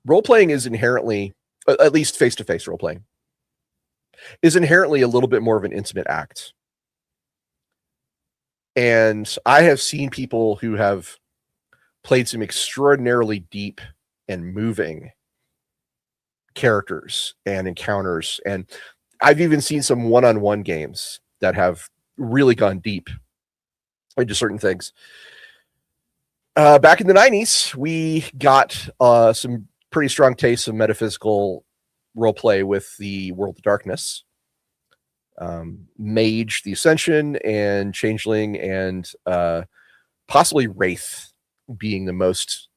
Role-playing is inherently, at least face-to-face role-playing, is inherently a little bit more of an intimate act. And I have seen people who have played some extraordinarily deep and moving characters and encounters. And I've even seen some one-on-one games that have really gone deep into certain things. Back in the 90s, we got some pretty strong tastes of metaphysical role play with the World of Darkness, Mage, the Ascension, and Changeling, and possibly Wraith being the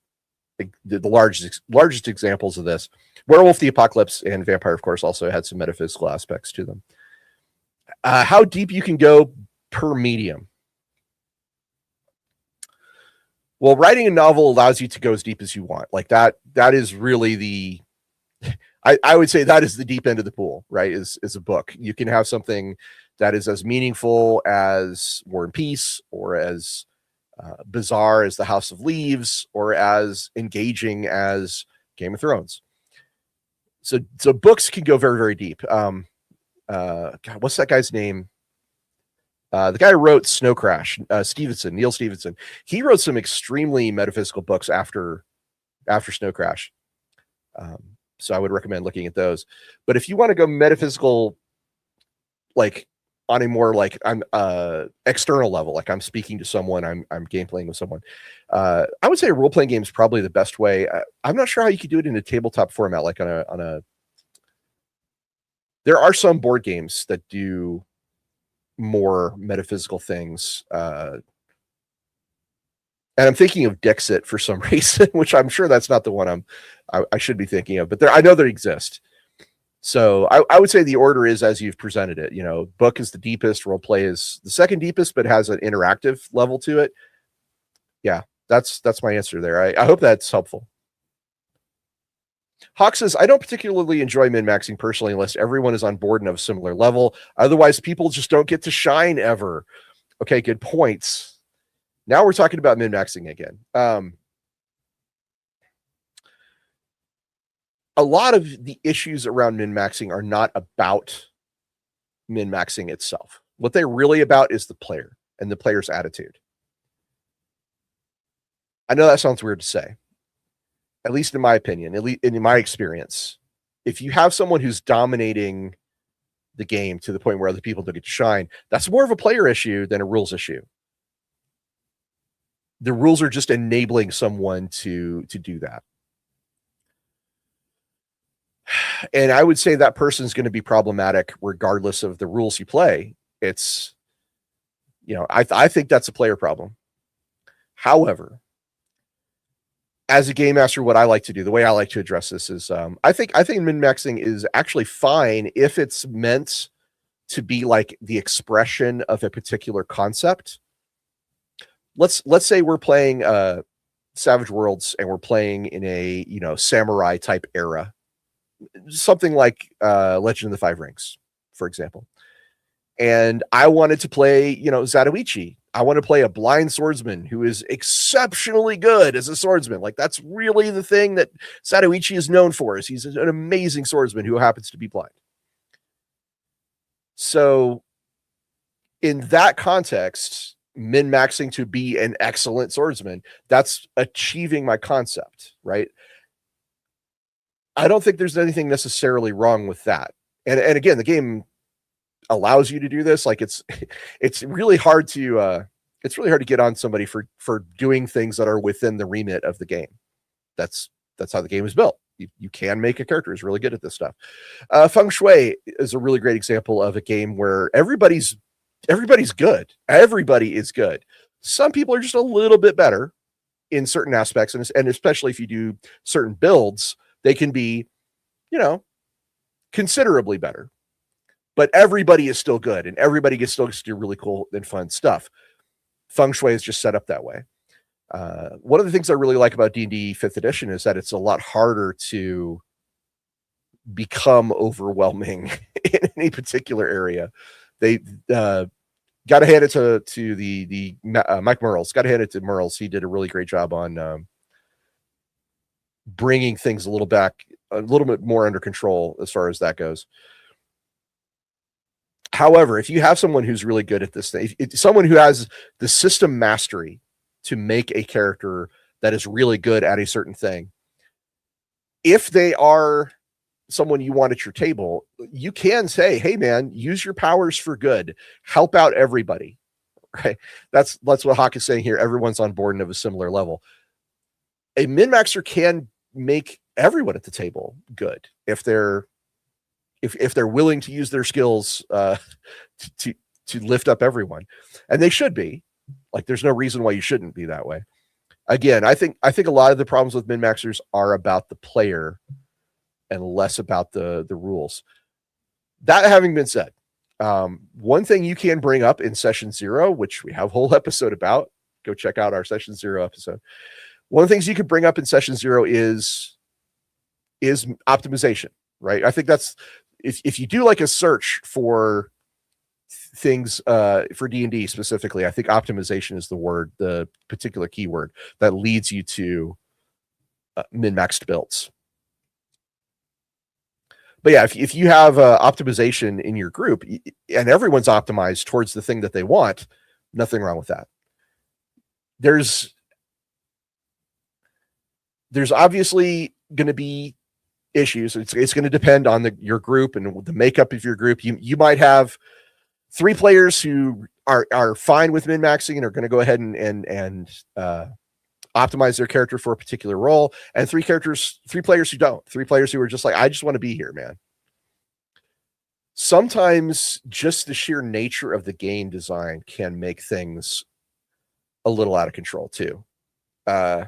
largest examples of this. Werewolf the Apocalypse and Vampire, of course, also had some metaphysical aspects to them. How deep you can go per medium? Well, writing a novel allows you to go as deep as you want. Like that is really the I would say that is the deep end of the pool, right? Is a book. You can have something that is as meaningful as War and Peace, or as bizarre as The House of Leaves, or as engaging as Game of Thrones. So books can go very, very deep. God, what's that guy's name? The guy who wrote Snow Crash, Neil Stevenson. He wrote some extremely metaphysical books after Snow Crash. So I would recommend looking at those. But if you want to go metaphysical, like on a more like I'm external level, like I'm speaking to someone, I'm game playing with someone, I would say a role playing game is probably the best way. I'm not sure how you could do it in a tabletop format, like on a. There are some board games that do more metaphysical things. And I'm thinking of Dixit for some reason, which I'm sure that's not the one I should be thinking of, but I know they exist. So I would say the order is as you've presented it. You know, book is the deepest, role play is the second deepest, but has an interactive level to it. Yeah, that's my answer there. I hope that's helpful. Hawk says, I don't particularly enjoy min-maxing personally unless everyone is on board and of a similar level. Otherwise, people just don't get to shine ever. Okay, good points. Now we're talking about min-maxing again. A lot of the issues around min-maxing are not about min-maxing itself. What they're really about is the player and the player's attitude. I know that sounds weird to say, at least in my opinion, at least in my experience. If you have someone who's dominating the game to the point where other people don't get to shine, that's more of a player issue than a rules issue. The rules are just enabling someone to do that. And I would say that person's going to be problematic regardless of the rules you play. It's, you know, I think that's a player problem. However, as a game master, what I like to do, the way I like to address this is, I think min-maxing is actually fine if it's meant to be like the expression of a particular concept. Let's say we're playing Savage Worlds and we're playing in a, you know, samurai type era, something like Legend of the Five Rings, for example. And I wanted to play, you know, Zatoichi. I want to play a blind swordsman who is exceptionally good as a swordsman. Like, that's really the thing that Zatoichi is known for, is he's an amazing swordsman who happens to be blind. So in that context, min-maxing to be an excellent swordsman, that's achieving my concept, right? I don't think there's anything necessarily wrong with that. And again, the game allows you to do this. Like, it's really hard to get on somebody for doing things that are within the remit of the game. That's how the game is built. You can make a character who's really good at this stuff. Feng Shui is a really great example of a game where everybody's good. Everybody is good. Some people are just a little bit better in certain aspects, and especially if you do certain builds, they can be, you know, considerably better. But everybody is still good, and everybody gets still to do really cool and fun stuff. Feng Shui is just set up that way. One of the things I really like about D&D 5th edition is that it's a lot harder to become overwhelming in any particular area. They got to hand it to the Mike Merles. Got to hand it to Merles. He did a really great job on bringing things a little bit more under control as far as that goes. However, if you have someone who's really good at this thing, someone who has the system mastery to make a character that is really good at a certain thing, if they are someone you want at your table, you can say, hey man, use your powers for good, help out everybody, right? That's what Hawk is saying here. Everyone's on board and of a similar level. A min-maxer can make everyone at the table good if they're willing to use their skills to lift up everyone, and they should be. Like, there's no reason why you shouldn't be that way. Again, I think a lot of the problems with min-maxers are about the player and less about the rules. That having been said, one thing you can bring up in session 0, which we have a whole episode about, go check out our session 0 episode. One of the things you could bring up in session 0 is optimization, right? I think that's, if you do like a search for things for D&D specifically, I think optimization is the particular keyword that leads you to min-maxed builds. But yeah, if you have optimization in your group and everyone's optimized towards the thing that they want, nothing wrong with that. There's obviously going to be issues. It's going to depend on your group and the makeup of your group. You might have 3 players who are fine with min-maxing and are going to go ahead and optimize their character for a particular role, and 3 players who don't. 3 players who are just like, I just want to be here, man. Sometimes just the sheer nature of the game design can make things a little out of control too. So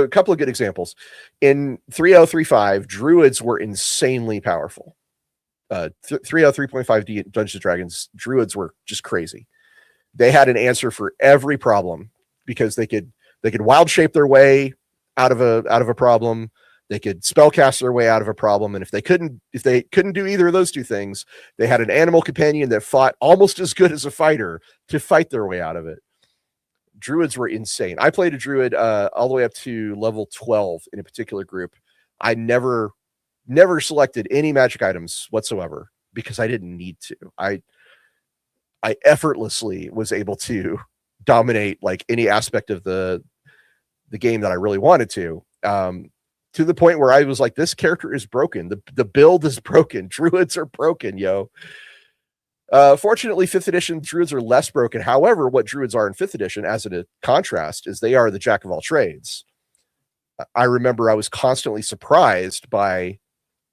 a couple of good examples. In 3.0.3.5, druids were insanely powerful. 3.0.3.5 Dungeons & Dragons, druids were just crazy. They had an answer for every problem because they could wild shape their way out of a problem. They could spellcast their way out of a problem, and if they couldn't do either of those 2 things, they had an animal companion that fought almost as good as a fighter to fight their way out of it. Druids were insane. I played a druid all the way up to level 12 in a particular group. I never selected any magic items whatsoever because I didn't need to. I effortlessly was able to dominate like any aspect of the game that I really wanted to the point where I was like, this character is broken. The build is broken. Druids are broken, yo. Fortunately, 5th edition druids are less broken. However, what druids are in 5th edition, as a contrast, is they are the jack of all trades. I remember I was constantly surprised by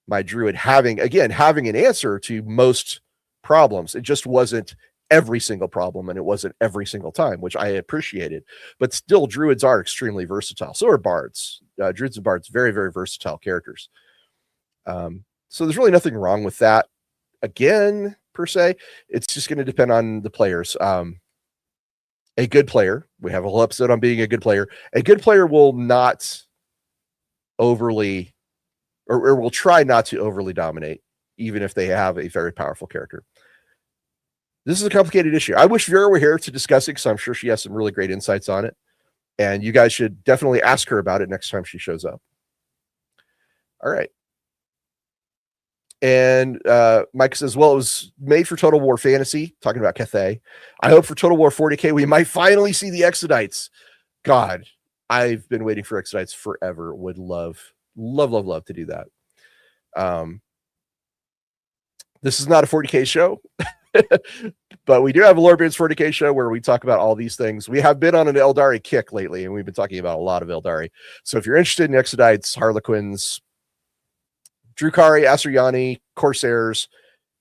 my druid having an answer to most problems. It just wasn't every single problem, and it wasn't every single time, which I appreciated. But still, druids are extremely versatile. So are bards. Druids and bards, very, very versatile characters. So there's really nothing wrong with that. Again, per se, it's just going to depend on the players. A good player, we have a whole episode on being a good player. A good player will not overly, or will try not to overly dominate, even if they have a very powerful character. This is a complicated issue. I wish Vera were here to discuss it, because I'm sure she has some really great insights on it. And you guys should definitely ask her about it next time she shows up. All right. And Mike says, well, it was made for Total War Fantasy, talking about Cathay. I hope for Total War 40K we might finally see the Exodites. God, I've been waiting for Exodites forever. Would love to do that. This is not a 40K show. But we do have a Lorebeards 40K show where we talk about all these things. We have been on an Eldari kick lately, and we've been talking about a lot of Eldari. So if you're interested in Exodites, Harlequins, Drukari, Asuryani, Corsairs,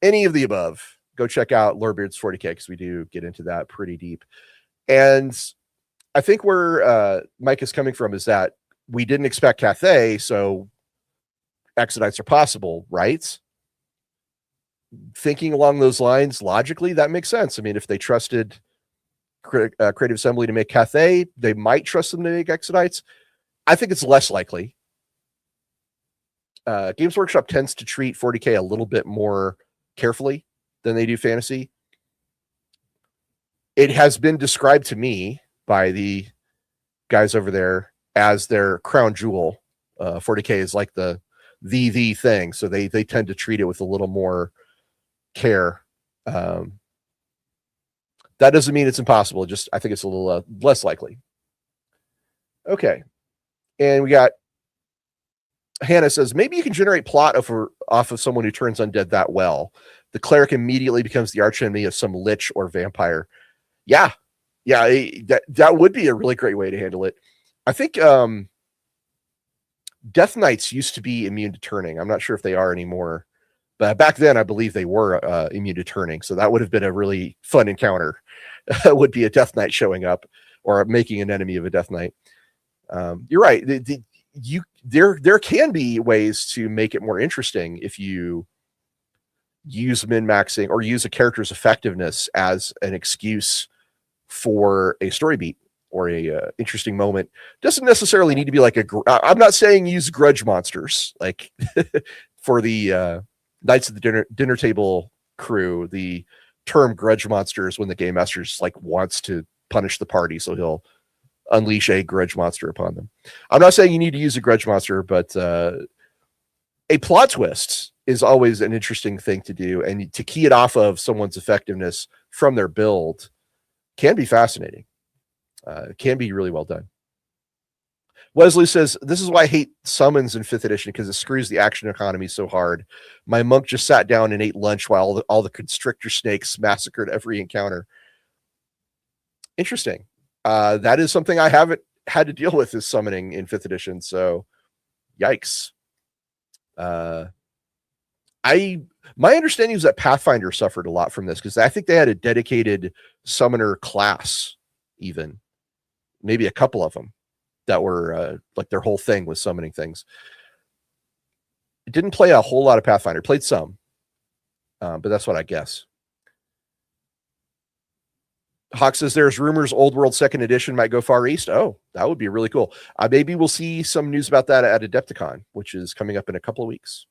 any of the above, go check out Lorebeards 40K, because we do get into that pretty deep. And I think where Mike is coming from is that we didn't expect Cathay, so Exodites are possible, right? Thinking along those lines, logically, that makes sense. I mean, if they trusted Creative Assembly to make Cathay, they might trust them to make Exodites. I think it's less likely. Games Workshop tends to treat 40K a little bit more carefully than they do fantasy. It has been described to me by the guys over there as their crown jewel. 40K is like the thing, so they tend to treat it with a little more care. That doesn't mean it's impossible. Just I think it's a little less likely. Okay, and we got Hannah says, maybe you can generate plot off of someone who turns undead that well. The cleric immediately becomes the archenemy of some lich or vampire. Yeah, that would be a really great way to handle it. I think Death Knights used to be immune to turning. I'm not sure if they are anymore, but back then I believe they were immune to turning. So that would have been a really fun encounter. Would be a Death Knight showing up or making an enemy of a Death Knight. You're right. There can be ways to make it more interesting if you use min-maxing or use a character's effectiveness as an excuse for a story beat or a interesting moment. Doesn't necessarily need to be like I'm not saying use grudge monsters like for the Knights of the dinner table crew. The term grudge monsters when the game master just like wants to punish the party, so he'll unleash a grudge monster upon them. I'm not saying you need to use a grudge monster, but a plot twist is always an interesting thing to do, and to key it off of someone's effectiveness from their build can be fascinating. Can be really well done. Wesley says, this is why I hate summons in 5th edition, because it screws the action economy so hard. My monk just sat down and ate lunch while all the constrictor snakes massacred every encounter. Interesting. That is something I haven't had to deal with, is summoning in 5th edition. So yikes. My understanding is that Pathfinder suffered a lot from this, because I think they had a dedicated summoner class, even maybe a couple of them that were like their whole thing was summoning things. It didn't play a whole lot of Pathfinder, played some, but that's what I guess. Hawk says there's rumors Old World 2nd edition might go Far East. Oh, that would be really cool. Maybe we'll see some news about that at Adepticon, which is coming up in a couple of weeks.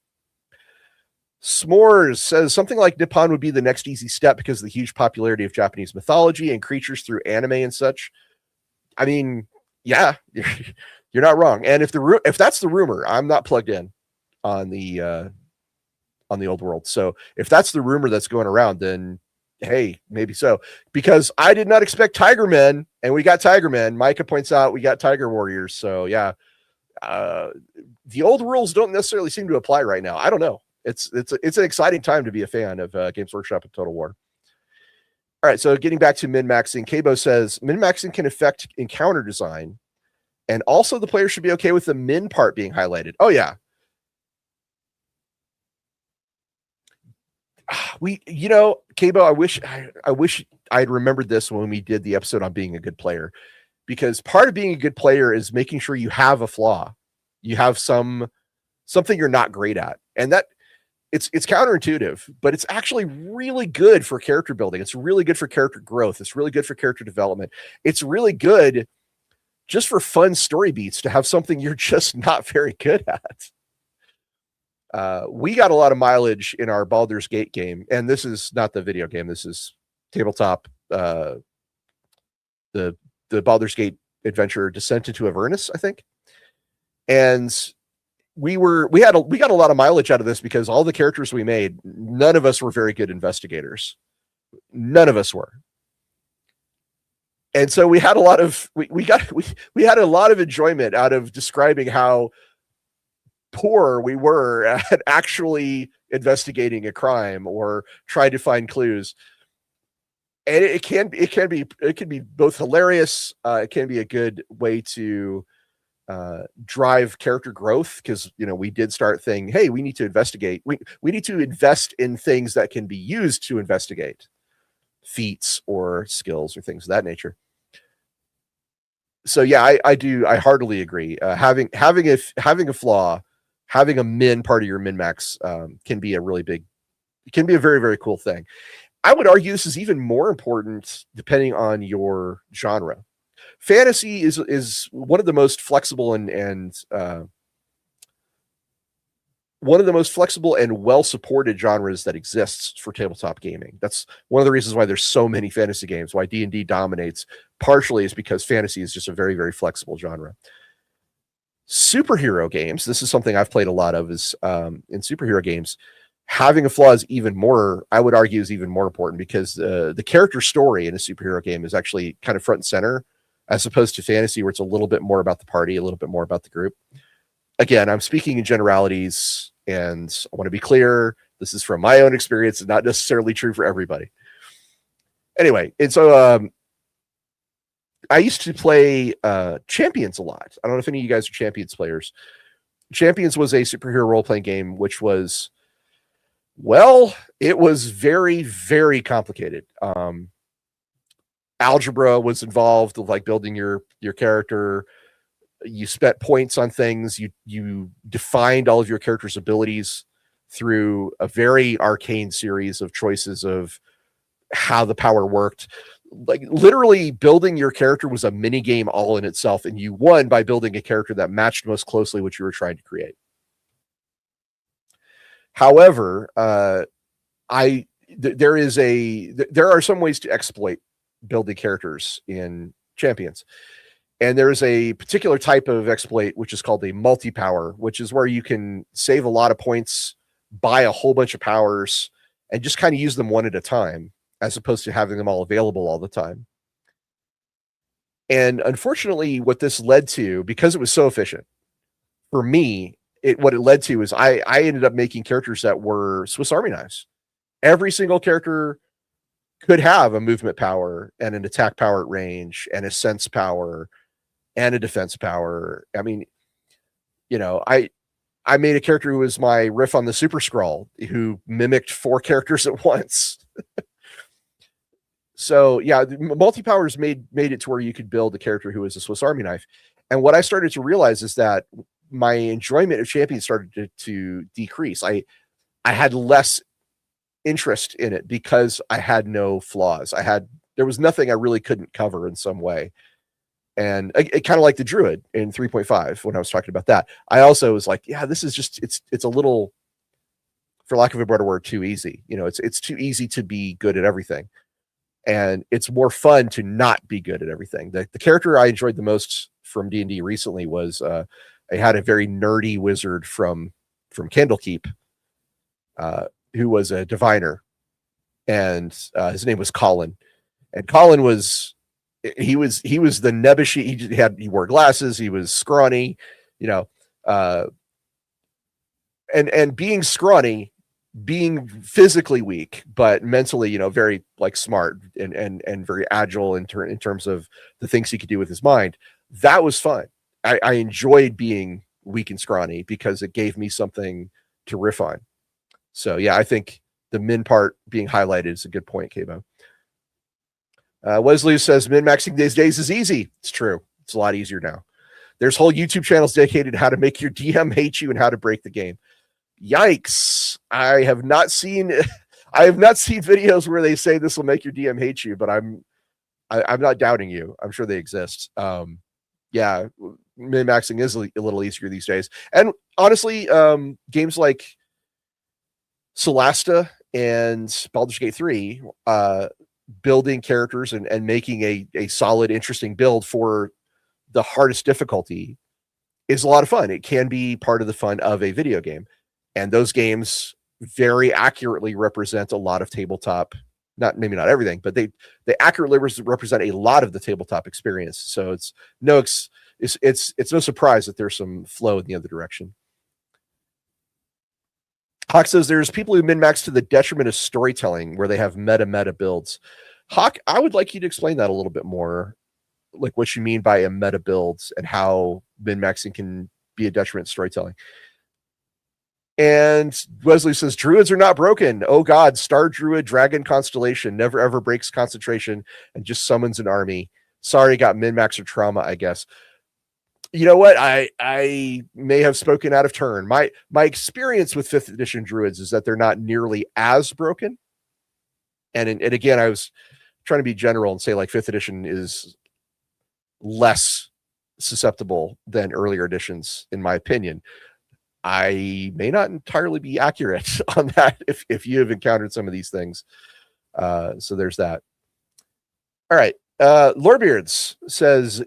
S'mores says something like Nippon would be the next easy step because of the huge popularity of Japanese mythology and creatures through anime and such. I mean, yeah, you're not wrong. And if that's the rumor, I'm not plugged in on the Old World. So if that's the rumor that's going around, then hey, maybe so. Because I did not expect Tiger Men, and we got Tiger Men. Micah points out we got Tiger Warriors. So yeah, the old rules don't necessarily seem to apply right now. I don't know. It's an exciting time to be a fan of Games Workshop and Total War. All right, so getting back to min-maxing, Cabo says min-maxing can affect encounter design, and also the player should be okay with the min part being highlighted. Oh yeah. Cabo, I wish I'd remembered this when we did the episode on being a good player, because part of being a good player is making sure you have a flaw. You have something you're not great at. And that it's counterintuitive, but it's actually really good for character building. It's really good for character growth. It's really good for character development. It's really good just for fun story beats to have something you're just not very good at. We got a lot of mileage in our Baldur's Gate game, and this is not the video game. This is tabletop. The Baldur's Gate adventure, Descent into Avernus, I think. And we got a lot of mileage out of this because all the characters we made, none of us were very good investigators. None of us were. And so we had a lot of we had a lot of enjoyment out of describing how poor we were at actually investigating a crime or trying to find clues. And it can be both hilarious. It can be a good way to drive character growth, because we did start saying, hey, we need to investigate. We need to invest in things that can be used to investigate, feats or skills or things of that nature. So yeah, I heartily agree. Having a flaw, having a min part of your min max can be a very, very cool thing. I would argue this is even more important depending on your genre. Fantasy is one of the most flexible and one of the most flexible and well-supported genres that exists for tabletop gaming. That's one of the reasons why there's so many fantasy games, why D&D dominates, partially is because fantasy is just a very, very flexible genre. Superhero games, this is something I've played a lot of, is in superhero games, having a flaw is even more, I would argue, is even more important, because the character story in a superhero game is actually kind of front and center, as opposed to fantasy, where it's a little bit more about the party, a little bit more about the group. Again, I'm speaking in generalities, and I want to be clear, this is from my own experience and not necessarily true for everybody. Anyway, and so I used to play Champions a lot. I don't know if any of you guys are Champions players. Champions was a superhero role-playing game, which was, well, it was very, very complicated. Algebra was involved, like building your character. You spent points on things. You defined all of your character's abilities through a very arcane series of choices of how the power worked. Like literally building your character was a mini game all in itself, and you won by building a character that matched most closely what you were trying to create. However, there are some ways to exploit building characters in Champions. And there's a particular type of exploit, which is called a multi-power, which is where you can save a lot of points, buy a whole bunch of powers, and just kind of use them one at a time, as opposed to having them all available all the time. And unfortunately, what this led to, because it was so efficient, for me, what it led to is I ended up making characters that were Swiss Army knives. Every single character could have a movement power and an attack power at range and a sense power and a defense power. I mean, you know, I made a character who was my riff on the Super Skrull, who mimicked 4 characters at once. So yeah, multi-powers made it to where you could build a character who was a Swiss Army knife. And what I started to realize is that my enjoyment of Champions started to decrease. I had less interest in it because I had no flaws. There was nothing I really couldn't cover in some way. And it kind of like the Druid in 3.5 when I was talking about that. I also was like, yeah, this is just, it's a little, for lack of a better word, too easy. You know, it's too easy to be good at everything. And it's more fun to not be good at everything. The character I enjoyed the most from D&D recently was I had a very nerdy wizard from Candlekeep who was a diviner, and his name was Colin. And Colin was the nebbishy. He wore glasses. He was scrawny, you know, and being scrawny, being physically weak, but mentally, you know, very like smart and very agile in terms of the things he could do with his mind. That was fun. I enjoyed being weak and scrawny because it gave me something to riff on. So yeah, I think the min part being highlighted is a good point, Cabo. Wesley says min-maxing these days is easy. It's true. It's a lot easier now. There's whole YouTube channels dedicated to how to make your DM hate you and how to break the game. Yikes. I have not seen videos where they say this will make your DM hate you, but I'm not doubting you. I'm sure they exist. Yeah, min-maxing is a little easier these days. And honestly, games like Solasta and Baldur's Gate 3, building characters and making a solid, interesting build for the hardest difficulty is a lot of fun. It can be part of the fun of a video game. And those games very accurately represent a lot of tabletop, maybe not everything, but they accurately represent a lot of the tabletop experience. So it's no surprise that there's some flow in the other direction. Hawk says there's people who min-max to the detriment of storytelling where they have meta builds. Hawk, I would like you to explain that a little bit more, like what you mean by a meta build and how min-maxing can be a detriment to storytelling. And Wesley says, druids are not broken. Oh God, Star Druid Dragon Constellation never ever breaks concentration and just summons an army. Sorry, got min-maxer trauma, I guess. You know what? I may have spoken out of turn. My experience with 5th edition druids is that they're not nearly as broken. And again, I was trying to be general and say like 5th edition is less susceptible than earlier editions, in my opinion. I may not entirely be accurate on that if you have encountered some of these things. So there's that. All right. Lorebeards says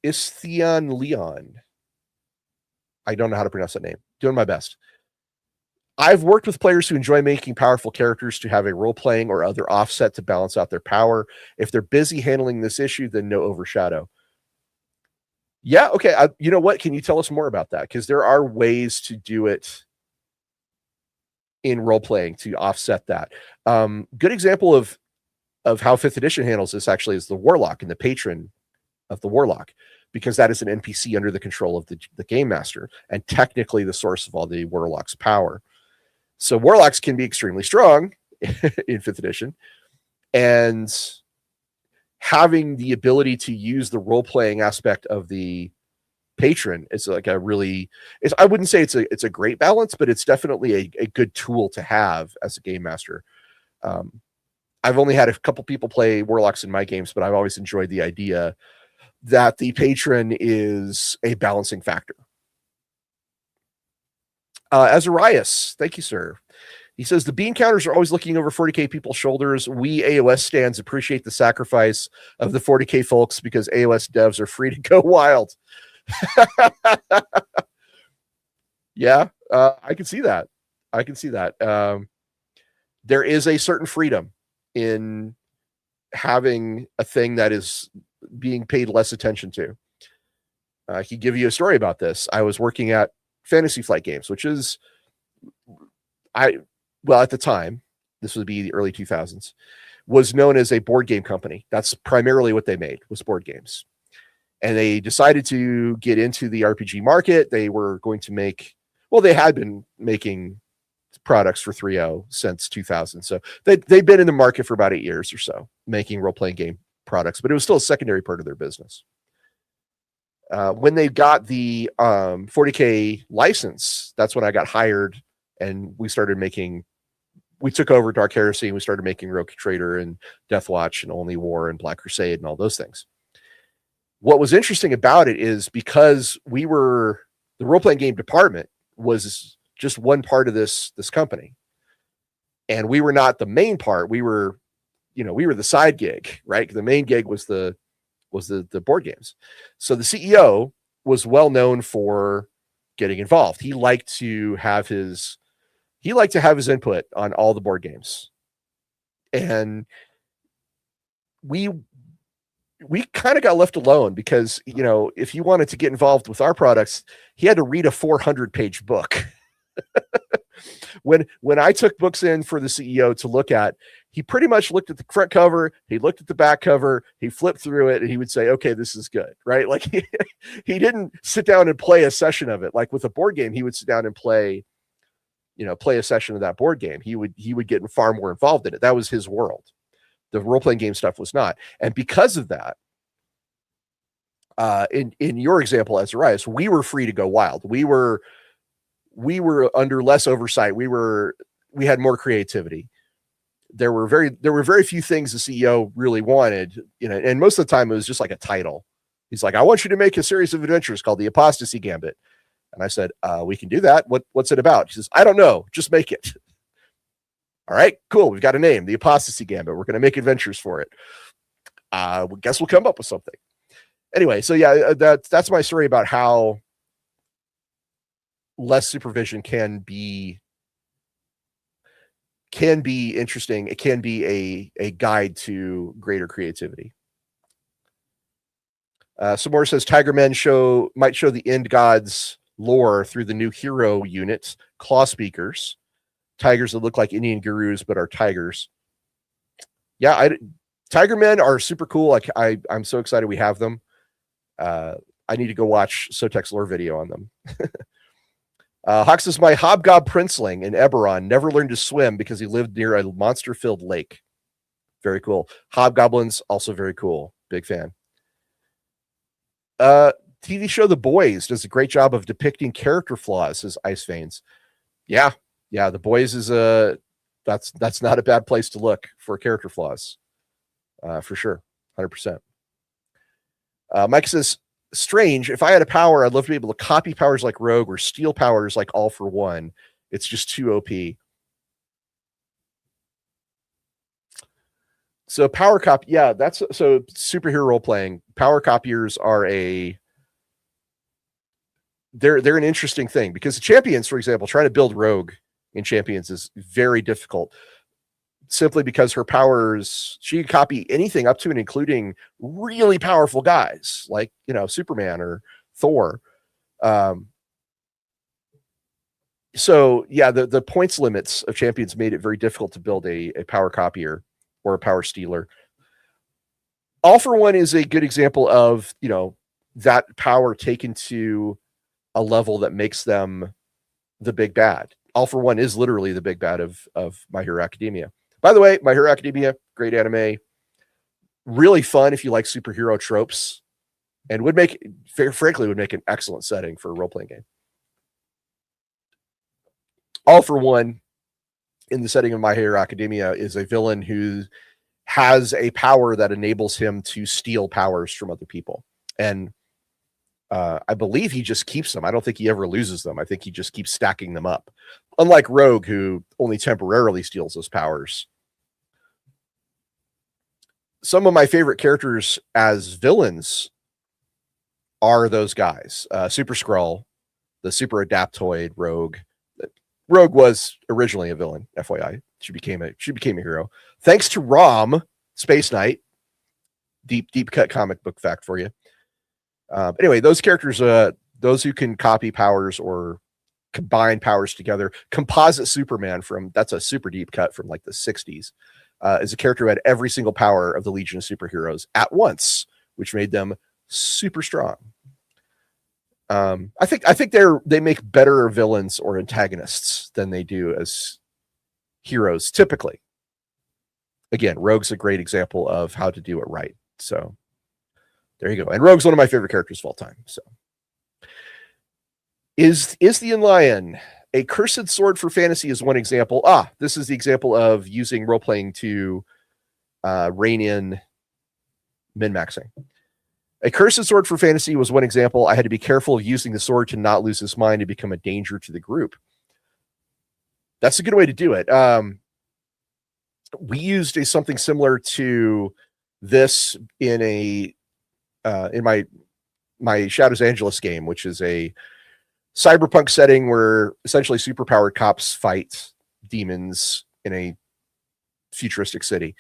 Istheon Leon. I don't know how to pronounce that name. Doing my best. I've worked with players who enjoy making powerful characters to have a role-playing or other offset to balance out their power. If they're busy handling this issue, then no overshadow. Yeah, okay. You know what? Can you tell us more about that? Because there are ways to do it in role-playing to offset that. Good example of how 5th edition handles this actually is the Warlock and the Patron of the Warlock, because that is an NPC under the control of the Game Master and technically the source of all the Warlock's power. So Warlocks can be extremely strong in 5th edition, and having the ability to use the role-playing aspect of the Patron is like a really, I wouldn't say it's a great balance, but it's definitely a good tool to have as a game master. I've only had a couple people play warlocks in my games, but I've always enjoyed the idea that the patron is a balancing factor. Azarias, thank you, sir. He says the bean counters are always looking over 40K people's shoulders. We AOS stands appreciate the sacrifice of the 40K folks because AOS devs are free to go wild. Yeah, I can see that. I can see that. There is a certain freedom in having a thing that is being paid less attention to. I can give you a story about this. I was working at Fantasy Flight Games, which is, at the time, this would be the early 2000s, was known as a board game company. That's primarily what they made, was board games. And they decided to get into the RPG market. They were going to make, they had been making products for 3.0 since 2000. So they've been in the market for about 8 years or so, making role-playing game products, but it was still a secondary part of their business. When they got the 40K license, that's when I got hired, and we took over Dark Heresy, and we started making Rogue Trader and Death Watch and Only War and Black Crusade and all those things. What was interesting about it is because the role-playing game department was just one part of this company, and we were not the main part. We were the side gig, right? The main gig was the board games. So the CEO was well known for getting involved. He liked to have his input on all the board games. And we kind of got left alone because, if he wanted to get involved with our products, he had to read a 400-page book. When I took books in for the CEO to look at, he pretty much looked at the front cover, he looked at the back cover, he flipped through it, and he would say, okay, this is good, right? Like he didn't sit down and play a session of it. Like with a board game, he would sit down and play a session of that board game. He would get far more involved in it. That was his world. The role-playing game stuff was not. And because of that, in your example, Azarias, we were free to go wild. We were under less oversight. We had more creativity. There were very few things the CEO really wanted, and most of the time it was just like a title. He's like, I want you to make a series of adventures called the Apostasy Gambit. And I said, we can do that. What's it about? He says, I don't know. Just make it. All right, cool. We've got a name, the Apostasy Gambit. We're going to make adventures for it. Guess we'll come up with something. Anyway, so yeah, that's my story about how less supervision can be interesting. It can be a guide to greater creativity. Samora says Tiger Men might show the end gods lore through the new hero units, claw speakers, tigers that look like Indian gurus but are tigers. Yeah, Tiger Men are super cool. I'm so excited we have them. I need to go watch Sotek's lore video on them. Hawk says, my hobgob princeling in Eberron never learned to swim because he lived near a monster-filled lake. Very cool. Hobgoblins, also very cool. Big fan. TV show The Boys does a great job of depicting character flaws, says Ice Veins. Yeah, The Boys is that's not a bad place to look for character flaws. For sure. 100%. Mike says, strange. If I had a power, I'd love to be able to copy powers like Rogue or steal powers like All for One. It's just too OP. So power copy, yeah, that's so superhero role playing. Power copiers are they're an interesting thing because the champions, for example, trying to build Rogue in champions is very difficult. Simply because her powers, she can copy anything up to and including really powerful guys like, Superman or Thor. So yeah, the points limits of champions made it very difficult to build a power copier or a power stealer. All for One is a good example of, that power taken to a level that makes them the big bad. All for One is literally the big bad of My Hero Academia. By the way, My Hero Academia, great anime. Really fun if you like superhero tropes. and would make, frankly, would make an excellent setting for a role-playing game. All for One, in the setting of My Hero Academia, is a villain who has a power that enables him to steal powers from other people. And I believe he just keeps them. I don't think he ever loses them. I think he just keeps stacking them up. Unlike Rogue, who only temporarily steals those powers. Some of my favorite characters as villains are those guys. Super Skrull, the super adaptoid Rogue. Rogue was originally a villain, FYI. She became a hero. Thanks to Rom, Space Knight. Deep cut comic book fact for you. Anyway, those characters, those who can copy powers or combine powers together. Composite Superman, that's a super deep cut from like the 60s, is a character who had every single power of the Legion of Superheroes at once, which made them super strong. I think they make better villains or antagonists than they do as heroes typically. Again, Rogue's a great example of how to do it right. So there you go. And Rogue's one of my favorite characters of all time. So is the Lion a cursed sword for fantasy is one example. This is the example of using role-playing to rein in min-maxing. A cursed sword for fantasy was one example. I had to be careful of using the sword to not lose his mind and become a danger to the group. That's a good way to do it. We used something similar to this in my Shadows Angelus game, which is a cyberpunk setting where essentially superpowered cops fight demons in a futuristic city.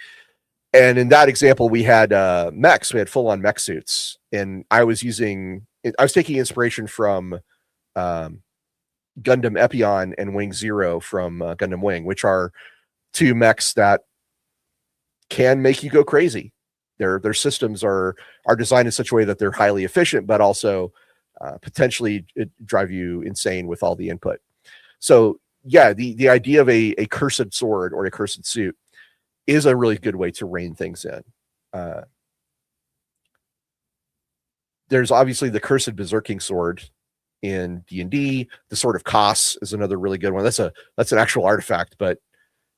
And in that example, we had mechs. We had full-on mech suits, and I was taking inspiration from Gundam Epion and Wing Zero from Gundam Wing, which are two mechs that can make you go crazy. Their systems are designed in such a way that they're highly efficient, but also potentially drive you insane with all the input. So yeah, the idea of a cursed sword or a cursed suit is a really good way to rein things in. There's obviously the cursed berserking sword in D&D. The Sword of Kos is another really good one. That's an actual artifact, but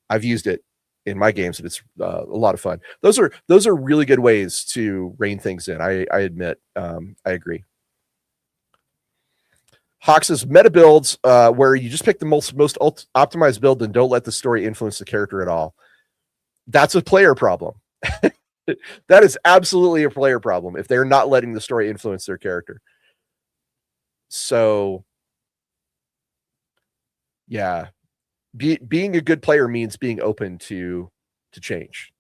I've used it in my games, and it's a lot of fun. Those are really good ways to rein things in. I admit, I agree. Hawks' meta builds, where you just pick the most optimized build and don't let the story influence the character at all. That's a player problem. That is absolutely a player problem if they're not letting the story influence their character. So, yeah, being a good player means being open to change.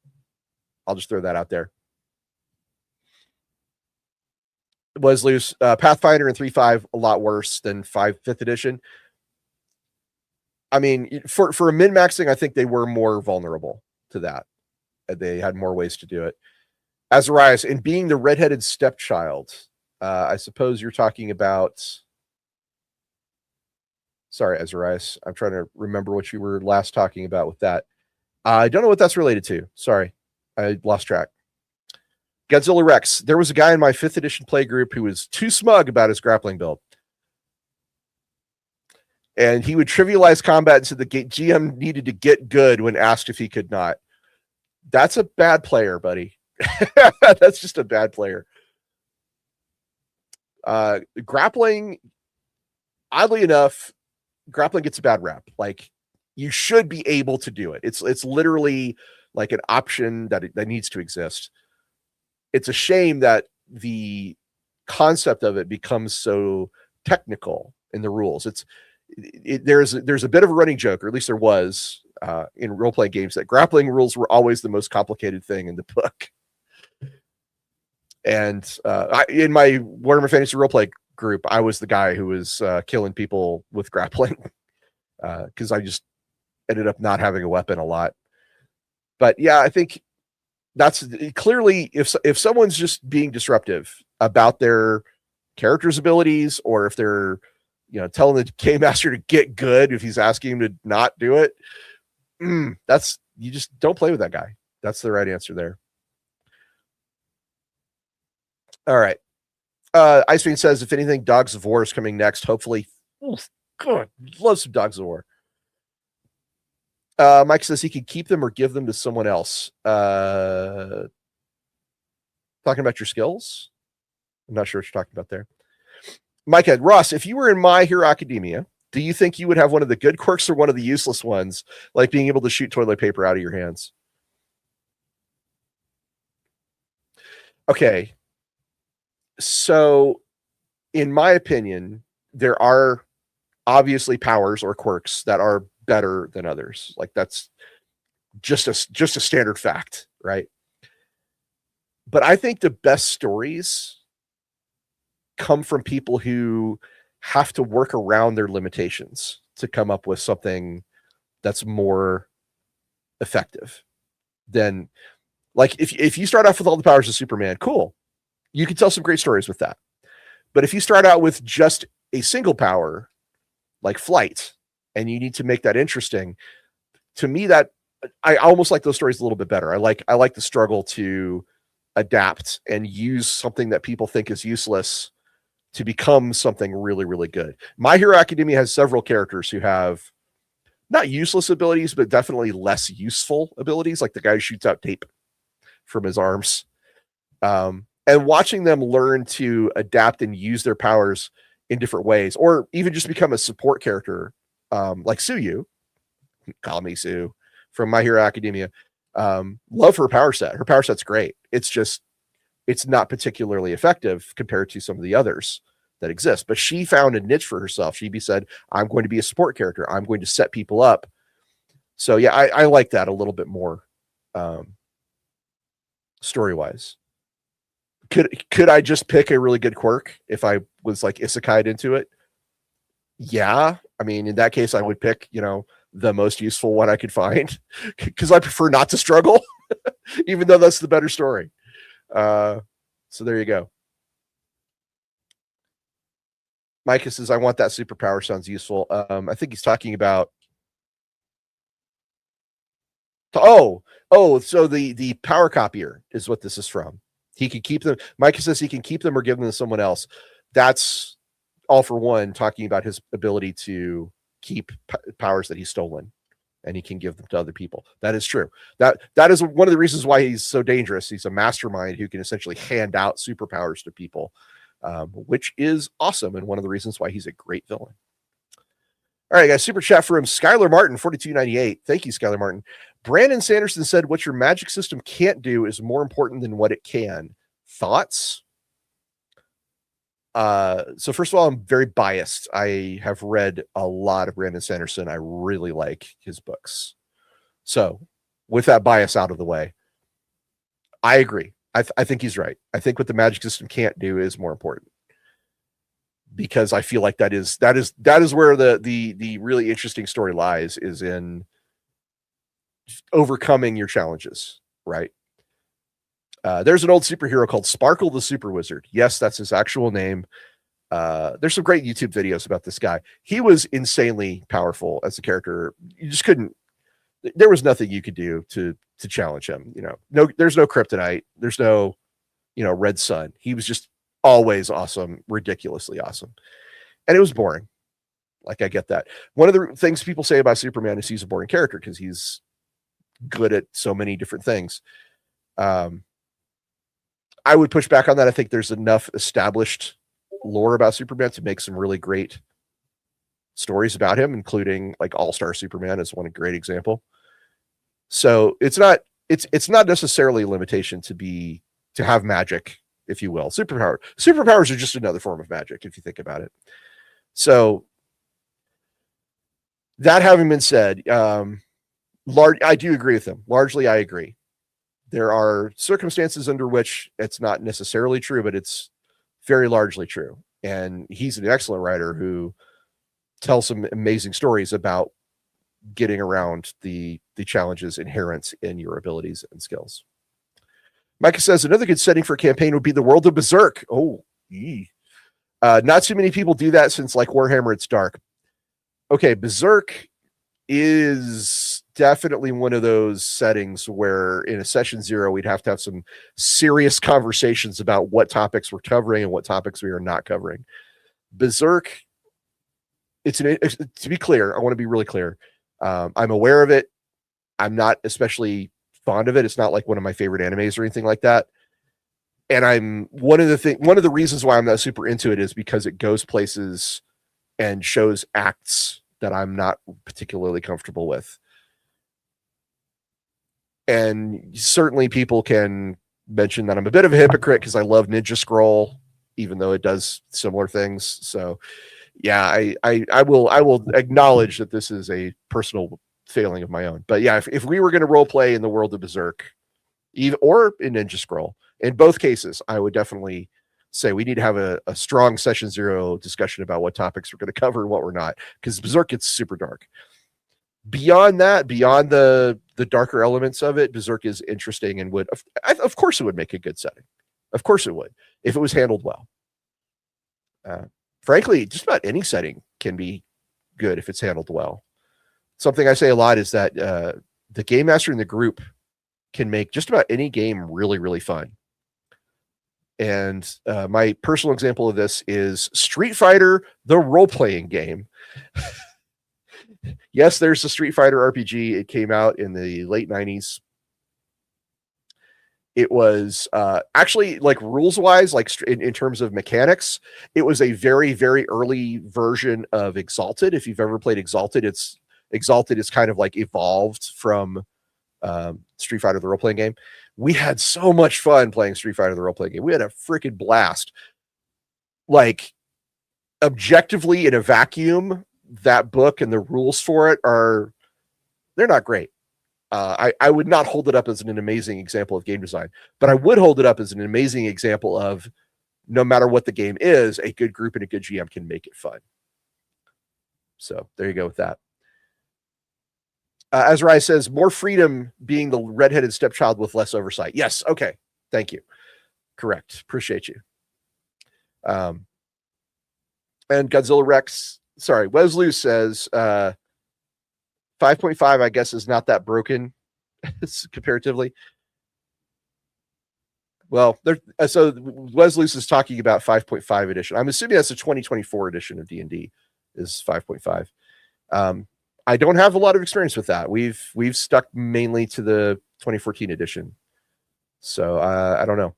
I'll just throw that out there. Was loose. Pathfinder and 3.5 a lot worse than 5th edition. I mean, for a min-maxing, I think they were more vulnerable to that. They had more ways to do it. Azarias, in being the redheaded stepchild, I suppose you're talking about. Sorry, Azarias. I'm trying to remember what you were last talking about with that. I don't know what that's related to. Sorry, I lost track. Godzilla Rex. There was a guy in my 5th edition play group who was too smug about his grappling build. And he would trivialize combat and said the GM needed to get good when asked if he could not. That's a bad player, buddy. That's just a bad player. Grappling, oddly enough, grappling gets a bad rap. Like, you should be able to do it. It's literally like an option that needs to exist. It's a shame that the concept of it becomes so technical in the rules. There's a bit of a running joke, or at least there was in role-playing games, that grappling rules were always the most complicated thing in the book. And in my Warhammer Fantasy Roleplay group, I was the guy who was killing people with grappling because I just ended up not having a weapon a lot. But yeah, I think that's clearly, if someone's just being disruptive about their character's abilities, or if they're telling the game master to get good if he's asking him to not do it, that's, you just don't play with that guy. That's the right answer there. All right. Icebeam says, if anything, Dogs of War is coming next. Hopefully. Oh, God, love some Dogs of War. Mike says he could keep them or give them to someone else. Talking about your skills? I'm not sure what you're talking about there. Mike had Ross, if you were in My Hero Academia, do you think you would have one of the good quirks or one of the useless ones, like being able to shoot toilet paper out of your hands? Okay. So, in my opinion, there are obviously powers or quirks that are better than others. Like that's just a standard fact, right? But I think the best stories come from people who have to work around their limitations to come up with something that's more effective than, like, if you start off with all the powers of Superman, cool. You can tell some great stories with that. But if you start out with just a single power, like flight, and you need to make that interesting, to me, that I almost like those stories a little bit better. I like the struggle to adapt and use something that people think is useless to become something really, really good. My Hero Academia has several characters who have not useless abilities, but definitely less useful abilities, like the guy who shoots out tape from his arms. And watching them learn to adapt and use their powers in different ways, or even just become a support character, like Suyu, call me Sue, from My Hero Academia. Love her power set. Her power set's great. It's not particularly effective compared to some of the others that exist, but she found a niche for herself. She said, I'm going to be a support character. I'm going to set people up. So yeah, I like that a little bit more, story-wise. Could I just pick a really good quirk if I was like isekai'd into it? Yeah. I mean, in that case, I would pick, the most useful one I could find, because I prefer not to struggle, even though that's the better story. So there you go. Micah says, I want that superpower. Sounds useful. I think he's talking about. So the power copier is what this is from. He can keep them. Micah says he can keep them or give them to someone else. That's All For One talking about his ability to keep powers that he's stolen, and he can give them to other people. That is true. That is one of the reasons why he's so dangerous. He's a mastermind who can essentially hand out superpowers to people, which is awesome, and one of the reasons why he's a great villain. All right, guys, super chat from Skylar Martin, 4298. Thank you, Skylar Martin. Brandon Sanderson said, what your magic system can't do is more important than what it can. Thoughts? So first of all, I'm very biased. I have read a lot of Brandon Sanderson. I really like his books. So with that bias out of the way, I agree. I think he's right. I think what the magic system can't do is more important, because I feel like that is where the really interesting story lies, is in overcoming your challenges, right? There's an old superhero called Sparkle the Super Wizard. Yes, that's his actual name. There's some great YouTube videos about this guy. He was insanely powerful as a character. You just couldn't. There was nothing you could do to challenge him. No, there's no kryptonite. There's no, red sun. He was just always awesome, ridiculously awesome, and it was boring. Like, I get that. One of the things people say about Superman is he's a boring character because he's good at so many different things. I would push back on that. I think there's enough established lore about Superman to make some really great stories about him, including like All-Star Superman is one great example. So it's not necessarily a limitation to have magic, if you will. Superpowers are just another form of magic, if you think about it. So that having been said, I do agree with him. Largely, I agree. There are circumstances under which it's not necessarily true, but it's very largely true. And he's an excellent writer who tells some amazing stories about getting around the challenges inherent in your abilities and skills. Micah says another good setting for a campaign would be the world of Berserk. Not too many people do that since like Warhammer, it's dark. Okay, Berserk is definitely one of those settings where in a session 0, we'd have to have some serious conversations about what topics we're covering and what topics we are not covering. Berserk, to be clear, I want to be really clear. I'm aware of it. I'm not especially fond of it. It's not like one of my favorite animes or anything like that. And one of the reasons why I'm not super into it is because it goes places and shows acts that I'm not particularly comfortable with. And certainly people can mention that I'm a bit of a hypocrite because I love Ninja Scroll, even though it does similar things. So yeah, I will acknowledge that this is a personal failing of my own. But yeah, if we were going to role play in the world of Berserk, or in Ninja Scroll, in both cases, I would definitely say we need to have a strong session 0 discussion about what topics we're going to cover and what we're not, because Berserk gets super dark. Beyond that, beyond the darker elements of it, Berserk is interesting and would, of course, it would make a good setting. Of course it would, if it was handled well. Frankly, just about any setting can be good if it's handled well. Something I say a lot is that the game master in the group can make just about any game really, really fun. And my personal example of this is Street Fighter, the role-playing game. Yes, there's the Street Fighter RPG. It came out in the late 90s. It was actually, like, rules-wise, like in terms of mechanics, it was a very, very early version of Exalted. If you've ever played Exalted, Exalted is kind of like evolved from Street Fighter, the role-playing game. We had so much fun playing Street Fighter, the role-playing game. We had a freaking blast. Like, objectively, in a vacuum, that book and the rules for it they're not great. I would not hold it up as an amazing example of game design, but I would hold it up as an amazing example of, no matter what the game is, a good group and a good GM can make it fun. So there you go with that. Azrai says, more freedom being the redheaded stepchild with less oversight. Yes. Okay. Thank you. Correct. Appreciate you. And Godzilla Rex, Wesley says, 5.5, I guess, is not that broken comparatively. Well, so Wesley's is talking about 5.5 edition. I'm assuming that's a 2024 edition of D&D is 5.5. I don't have a lot of experience with that. We've stuck mainly to the 2014 edition. So I don't know.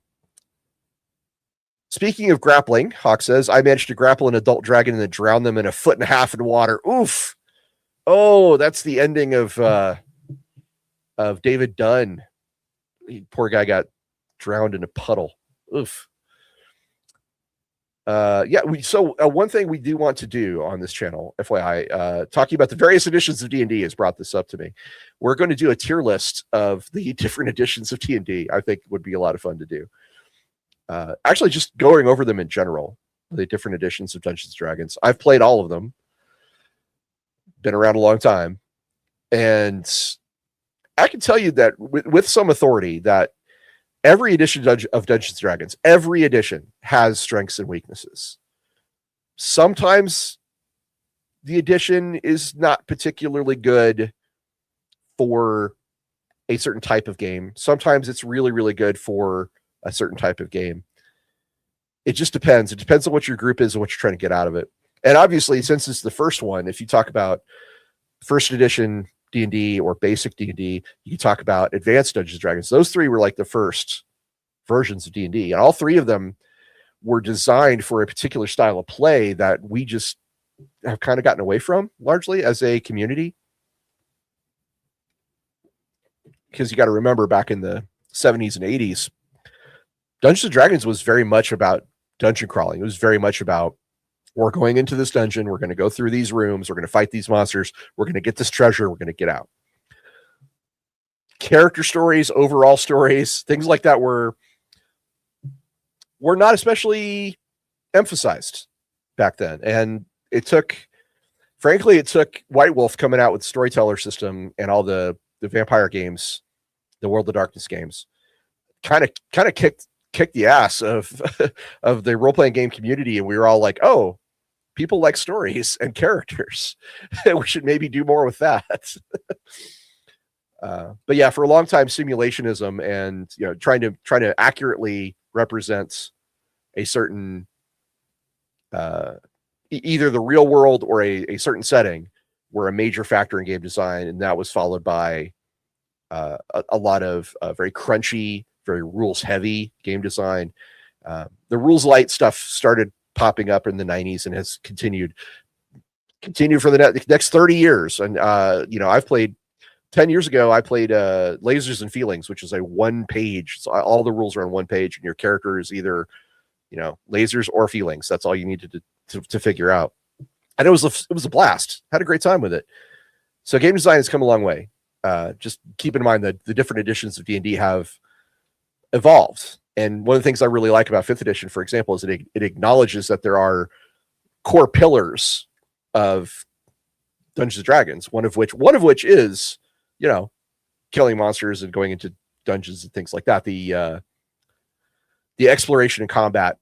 Speaking of grappling, Hawk says, I managed to grapple an adult dragon and then drown them in 1.5 feet in water. Oof. Oh, that's the ending of David Dunn. Poor guy got drowned in a puddle. Oof. One thing we do want to do on this channel, FYI, talking about the various editions of D&D has brought this up to me. We're going to do a tier list of the different editions of D&D. I think would be a lot of fun to do. Actually, just going over them in general, the different editions of Dungeons & Dragons. I've played all of them. Been around a long time. And I can tell you that with some authority that every edition of Dungeons & Dragons, every edition has strengths and weaknesses. Sometimes the edition is not particularly good for a certain type of game. Sometimes it's really, really good for a certain type of game. It just depends. It depends on what your group is and what you're trying to get out of it. And obviously, since it's the first one, if you talk about first edition D&D or basic D&D, you can talk about advanced Dungeons & Dragons. Those three were like the first versions of D&D, and all three of them were designed for a particular style of play that we just have kind of gotten away from largely as a community. Because you got to remember, back in the 70s and 80s, Dungeons & Dragons was very much about dungeon crawling. It was very much about, we're going into this dungeon, we're going to go through these rooms, we're going to fight these monsters, we're going to get this treasure, we're going to get out. Character stories, overall stories, things like that were not especially emphasized back then. And it took White Wolf coming out with Storyteller System and all the vampire games, the World of Darkness games, kind of kicked the ass of of the role-playing game community, and we were all like, oh, people like stories and characters. We should maybe do more with that. But yeah, for a long time, simulationism and trying to accurately represent a certain either the real world or a certain setting were a major factor in game design, and that was followed by a lot of very crunchy, very rules heavy game design. The rules light stuff started popping up in the 90s and has continued for the next 30 years. And I've played 10 years ago, I played Lasers and Feelings, which is a one page. So all the rules are on one page, and your character is either lasers or feelings. That's all you needed to figure out. And it was a blast. Had a great time with it. So game design has come a long way. Just keep in mind that the different editions of D&D have evolved. And one of the things I really like about 5th edition, for example, is it acknowledges that there are core pillars of Dungeons and Dragons, one of which is, killing monsters and going into dungeons and things like that. The exploration and combat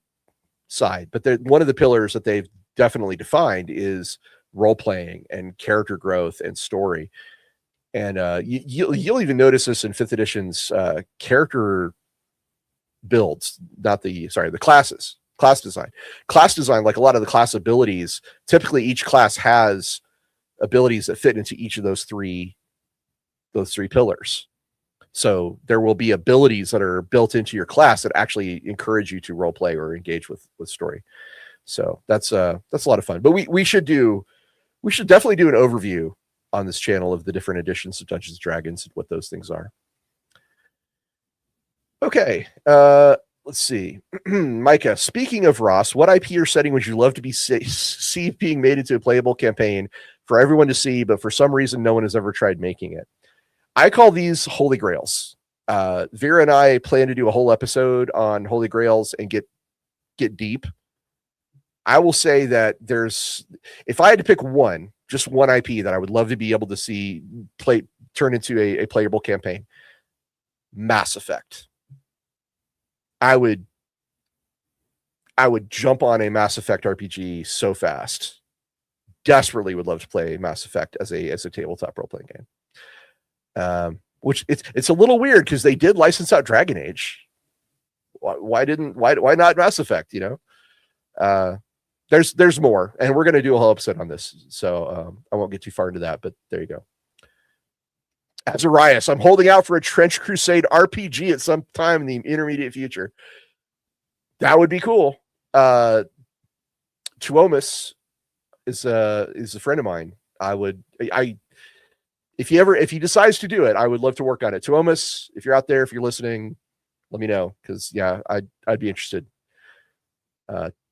side. But one of the pillars that they've definitely defined is role playing and character growth and story. And you'll even notice this in 5th edition's character builds, the classes, class design, like a lot of the class abilities. Typically each class has abilities that fit into each of those three pillars. So there will be abilities that are built into your class that actually encourage you to role play or engage with story. So that's a lot of fun. But we should definitely do an overview on this channel of the different editions of Dungeons and Dragons and what those things are. Okay, let's see. Micah, speaking of Ross, what IP or setting would you love to see being made into a playable campaign for everyone to see, but for some reason no one has ever tried making it? I call these holy grails. Vera and I plan to do a whole episode on holy grails and get deep. I will say that if I had to pick just one IP that I would love to be able to see turn into a playable campaign, Mass Effect. I would jump on a Mass Effect RPG so fast. Desperately would love to play Mass Effect as a tabletop role-playing game. Which it's a little weird because they did license out Dragon Age. Why not Mass Effect? There's more, and we're going to do a whole episode on this, so I won't get too far into that, but there you go. Azarias, I'm holding out for a Trench Crusade RPG at some time in the intermediate future. That would be cool. Tuomas is a friend of mine. If he decides to do it, I would love to work on it. Tuomas, if you're out there, if you're listening, let me know, because yeah, I'd be interested.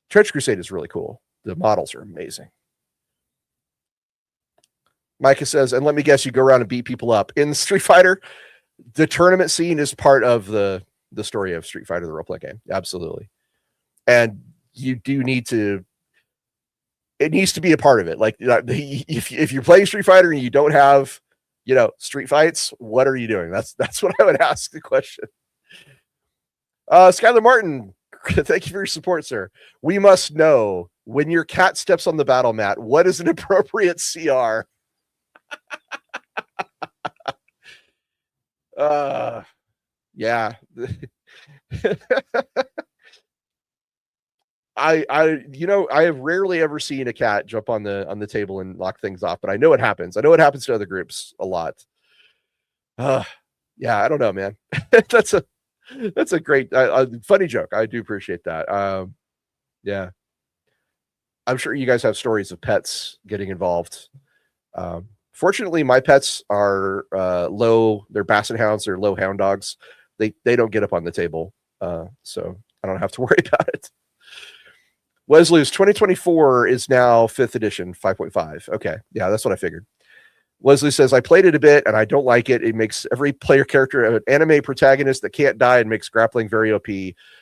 Trench Crusade is really cool. The models are amazing. Micah says, and let me guess, you go around and beat people up. In Street Fighter, the tournament scene is part of the story of Street Fighter, the role-play game. Absolutely. And you do need to, it needs to be a part of it. Like, if you're playing Street Fighter and you don't have, street fights, what are you doing? That's what I would ask the question. Skylar Martin, thank you for your support, sir. We must know, when your cat steps on the battle mat, what is an appropriate CR? Yeah. I have rarely ever seen a cat jump on the table and lock things off, but I know it happens. I know it happens to other groups a lot. Yeah, I don't know, man. That's a great funny joke. I do appreciate that. Yeah. I'm sure you guys have stories of pets getting involved. Fortunately, my pets are low. They're basset hounds. They're low hound dogs. They don't get up on the table, so I don't have to worry about it. Wesley's 2024 is now 5th edition, 5.5. Okay, yeah, that's what I figured. Wesley says, I played it a bit and I don't like it. It makes every player character an anime protagonist that can't die and makes grappling very OP.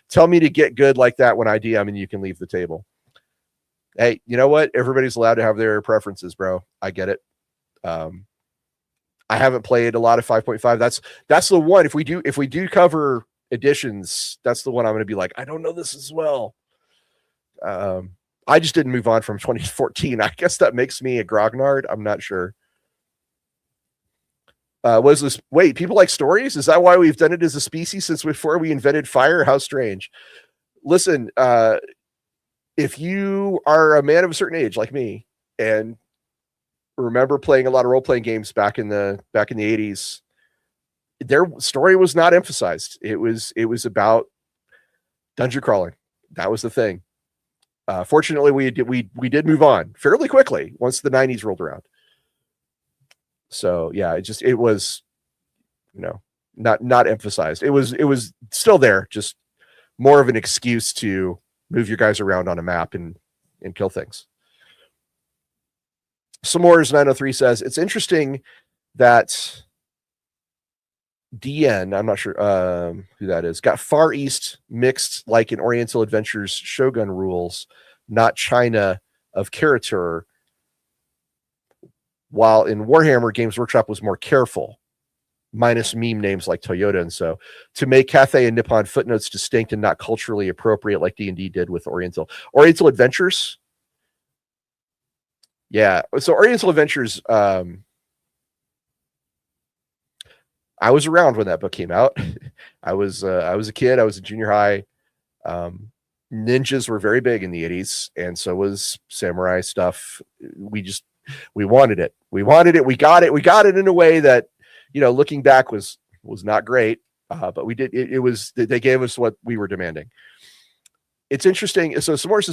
Tell me to get good like that when I DM and you can leave the table. Hey, you know what? Everybody's allowed to have their preferences, bro. I get it. I haven't played a lot of 5.5. That's the one. If we do cover editions, that's the one I'm going to be like, I don't know this as well. I just didn't move on from 2014. I guess that makes me a grognard. I'm not sure. Was this, wait, people like stories? Is that why we've done it as a species since before we invented fire? How strange. Listen, if you are a man of a certain age like me and remember playing a lot of role-playing games back in the 80s, their story was not emphasized. It was about dungeon crawling. That was the thing. Fortunately, we did move on fairly quickly once the 90s rolled around. So yeah, it was, not emphasized. It was still there, just more of an excuse to move your guys around on a map and kill things. S'mores 903 says it's interesting that DN, I'm not sure who that is, got Far East mixed like in Oriental Adventures Shogun rules, not China of character, while in Warhammer Games Workshop was more careful, minus meme names like Toyota and so, to make Cathay and Nippon footnotes distinct and not culturally appropriate like D&D did with Oriental Adventures. Yeah, so Oriental Adventures, I was around when that book came out. I was a kid. I was in junior high. Ninjas were very big in the 80s, and so was samurai stuff. We wanted it. We got it. We got it in a way that, looking back was not great. But we did. They gave us what we were demanding. It's interesting. So S'mores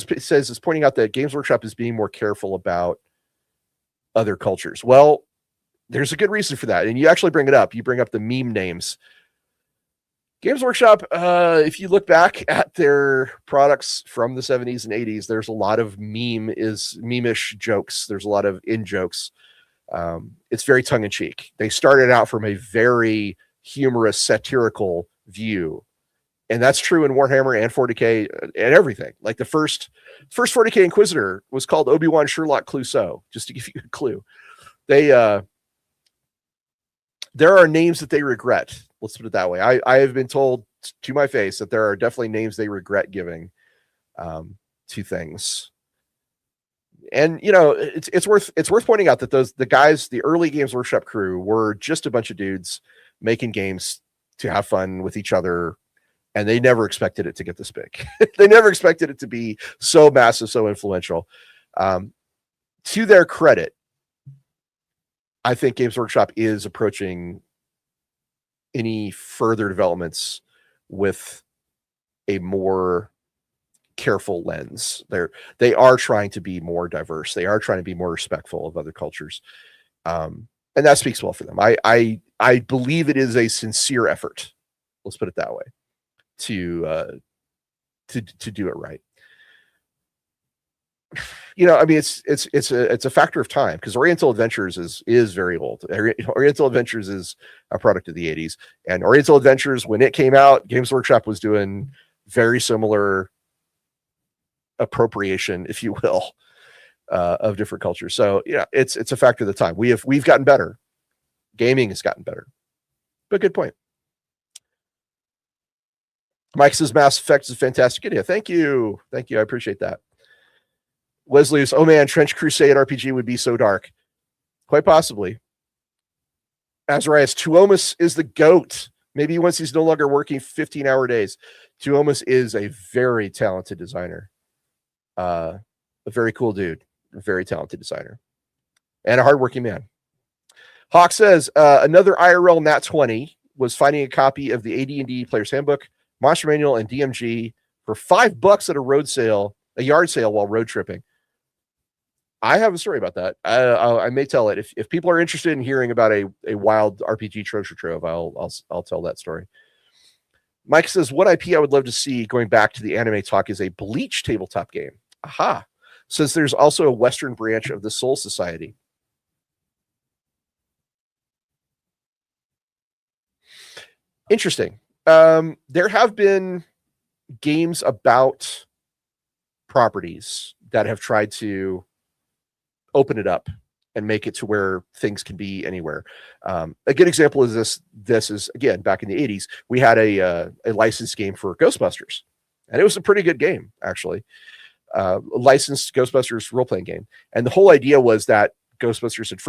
is pointing out that Games Workshop is being more careful about other cultures. Well, there's a good reason for that. And you actually bring it up. You bring up the meme names. Games Workshop, if you look back at their products from the 70s and 80s, there's a lot of meme-ish jokes. There's a lot of in-jokes. It's very tongue-in-cheek. They started out from a very humorous, satirical view. And that's true in Warhammer and 40K and everything. Like the first 40K Inquisitor was called Obi-Wan Sherlock Clouseau, just to give you a clue. There are names that they regret. Let's put it that way. I have been told to my face that there are definitely names they regret giving to things. And it's worth pointing out that the early Games Workshop crew were just a bunch of dudes making games to have fun with each other, and they never expected it to get this big. They never expected it to be so massive, so influential. To their credit, I think Games Workshop is approaching any further developments with a more careful lens. They are trying to be more diverse. They are trying to be more respectful of other cultures. And that speaks well for them. I believe it is a sincere effort. Let's put it that way, to do it right. It's a factor of time, because Oriental Adventures is very old. Oriental Adventures is a product of the 80s, and Oriental Adventures, when it came out, Games Workshop was doing very similar appropriation, if you will, of different cultures. So it's a factor of the time. We've gotten better. Gaming has gotten better. But good point. Mike says Mass Effect is a fantastic idea. Thank you. I appreciate that. Wesley's, oh man, Trench Crusade RPG would be so dark. Quite possibly. Azarias, Tuomas is the GOAT. Maybe once he's no longer working 15-hour days. Tuomas is a very talented designer. A very cool dude. A very talented designer. And a hardworking man. Hawk says, another IRL Nat 20 was finding a copy of the AD&D Player's Handbook, Monster Manual, and DMG for $5 at a yard sale while road tripping. I have a story about that. I may tell it if people are interested in hearing about a wild RPG treasure trove. I'll tell that story. Mike says, what IP I would love to see, going back to the anime talk, is a Bleach tabletop game. Aha! Says there's also a Western branch of the Soul Society. Interesting. There have been games about properties that have tried to open it up and make it to where things can be anywhere. A good example is this is, again, back in the 80s, we had a licensed game for Ghostbusters, and it was a pretty good game, actually. A licensed Ghostbusters role-playing game. And the whole idea was that Ghostbusters had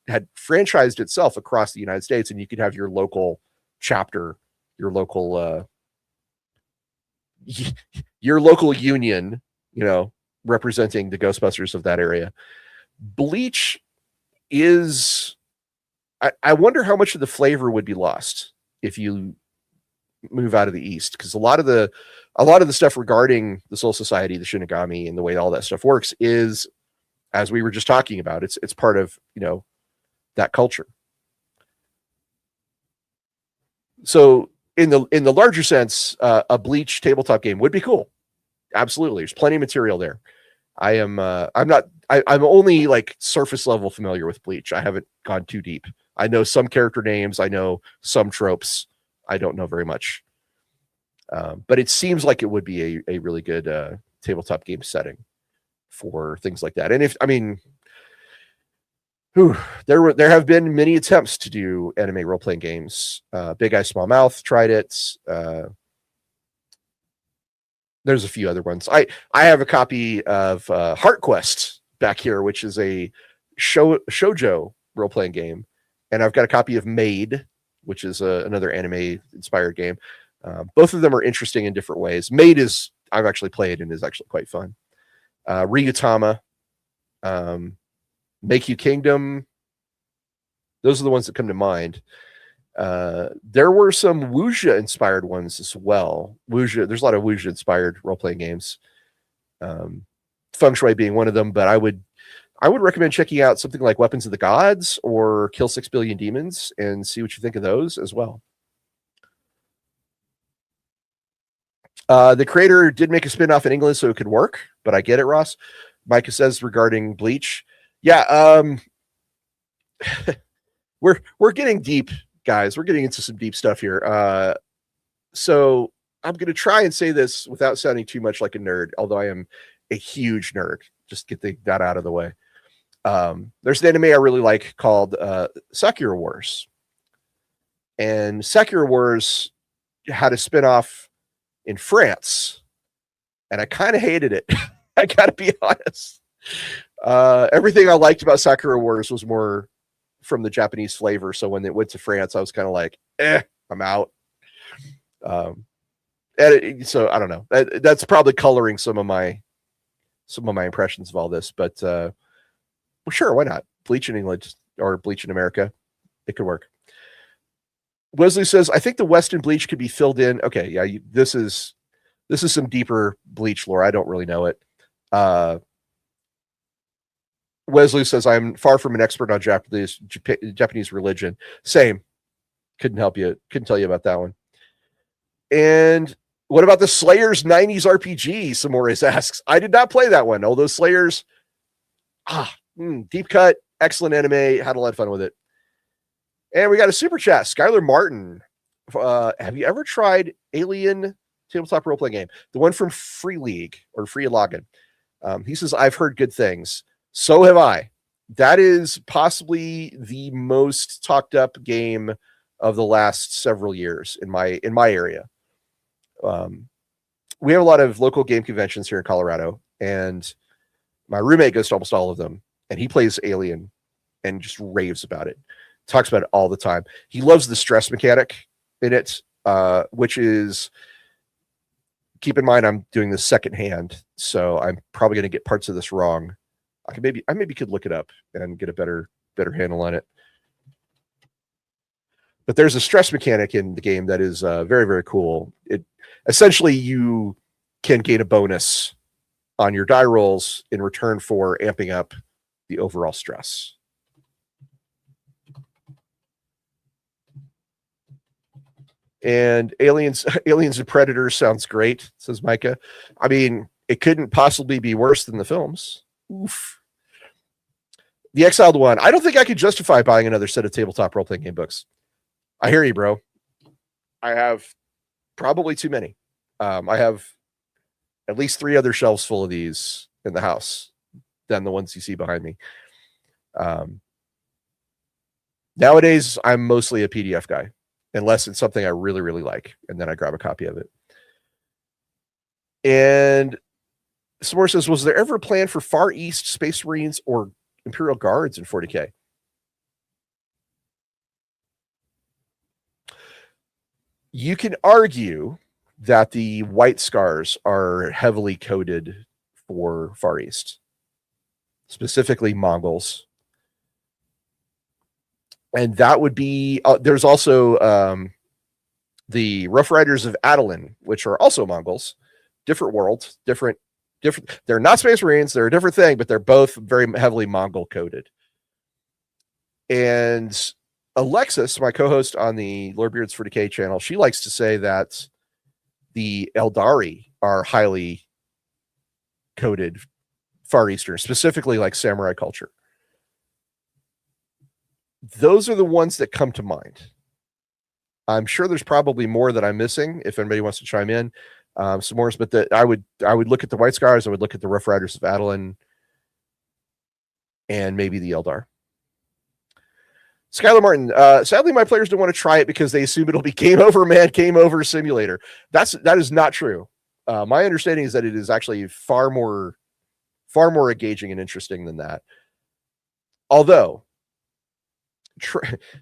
had franchised itself across the United States, and you could have your local chapter, your local union, representing the Ghostbusters of that area. Bleach is, I wonder how much of the flavor would be lost if you move out of the East, because a lot of the stuff regarding the Soul Society, the Shinigami, and the way all that stuff works is, as we were just talking about, it's part of that culture. So in the larger sense, a Bleach tabletop game would be cool. Absolutely, there's plenty of material there. I'm only like surface level familiar with Bleach. I haven't gone too deep. I know some character names. I know some tropes. I don't know very much. But it seems like it would be a really good tabletop game setting for things like that. And there have been many attempts to do anime role-playing games. Big Eye Small Mouth tried it. There's a few other ones. I have a copy of Heart Quest back here, which is a shoujo role-playing game. And I've got a copy of Maid, which is another anime-inspired game. Both of them are interesting in different ways. Maid I've actually played and is actually quite fun. Ryutama, Make You Kingdom. Those are the ones that come to mind. There were some wuxia-inspired ones as well. There's a lot of wuxia-inspired role-playing games. Feng Shui being one of them, but I would recommend checking out something like Weapons of the Gods or Kill 6 Billion Demons and see what you think of those as well. The creator did make a spin-off in England so it could work, but I get it, Ross. Micah says regarding Bleach. Yeah, we're getting deep, guys. We're getting into some deep stuff here. So I'm going to try and say this without sounding too much like a nerd, although I am a huge nerd. Just get that out of the way. There's an anime I really like called Sakura Wars. And Sakura Wars had a spin-off in France, and I kind of hated it. I gotta be honest. Everything I liked about Sakura Wars was more from the Japanese flavor. So when it went to France, I was kind of like, I'm out. So I don't know. That's probably coloring some of my impressions of all this, but well, sure, why not? Bleach in England or Bleach in America, it could work. Wesley says, I think the Weston Bleach could be filled in. Okay, yeah, this is some deeper Bleach lore. I don't really know it. Wesley says, I'm far from an expert on Japanese religion. Same. Couldn't help you. Couldn't tell you about that one. And what about the Slayers 90s RPG? Samores asks. I did not play that one. Although Slayers, deep cut, excellent anime. Had a lot of fun with it. And we got a super chat. Skylar Martin. Have you ever tried Alien tabletop role-playing game? The one from Free League or Free Login. He says, I've heard good things. So have I. That is possibly the most talked up game of the last several years in my area. We have a lot of local game conventions here in Colorado, and my roommate goes to almost all of them, and he plays Alien and just raves about it. Talks about it all the time. He loves the stress mechanic in it, which is, keep in mind, I'm doing this secondhand, so I'm probably going to get parts of this wrong. I maybe could look it up and get a better handle on it. But there's a stress mechanic in the game that is very, very cool. It essentially, you can gain a bonus on your die rolls in return for amping up the overall stress. And Aliens and Predators sounds great, says Micah. I mean, it couldn't possibly be worse than the films. Oof. The Exiled one. I don't think I could justify buying another set of tabletop role-playing game books. I hear you, bro. I have probably too many. I have at least 3 other shelves full of these in the house than the ones you see behind me. Nowadays, I'm mostly a PDF guy, unless it's something I really, really like, and then I grab a copy of it. And S'more says, was there ever a plan for Far East Space Marines or Imperial Guards in 40K? You can argue that the white scars are heavily coded for Far East, specifically Mongols. And that would be, there's also the Rough Riders of Adalin, which are also Mongols, different world, different. They're not Space Marines, they're a different thing, but they're both very heavily Mongol coded. And Alexis, my co-host on the Lorebeards for Decay channel, she likes to say that the Eldari are highly coded Far Eastern, specifically like samurai culture. Those are the ones that come to mind. I'm sure there's probably more that I'm missing. If anybody wants to chime in, some more, but I would look at the White Scars. I would look at the Rough Riders of Adalin, and maybe the Eldar. Skylar Martin, sadly, my players don't want to try it because they assume it'll be game over, man, game over simulator. That is not true. My understanding is that it is actually far more engaging and interesting than that. Although,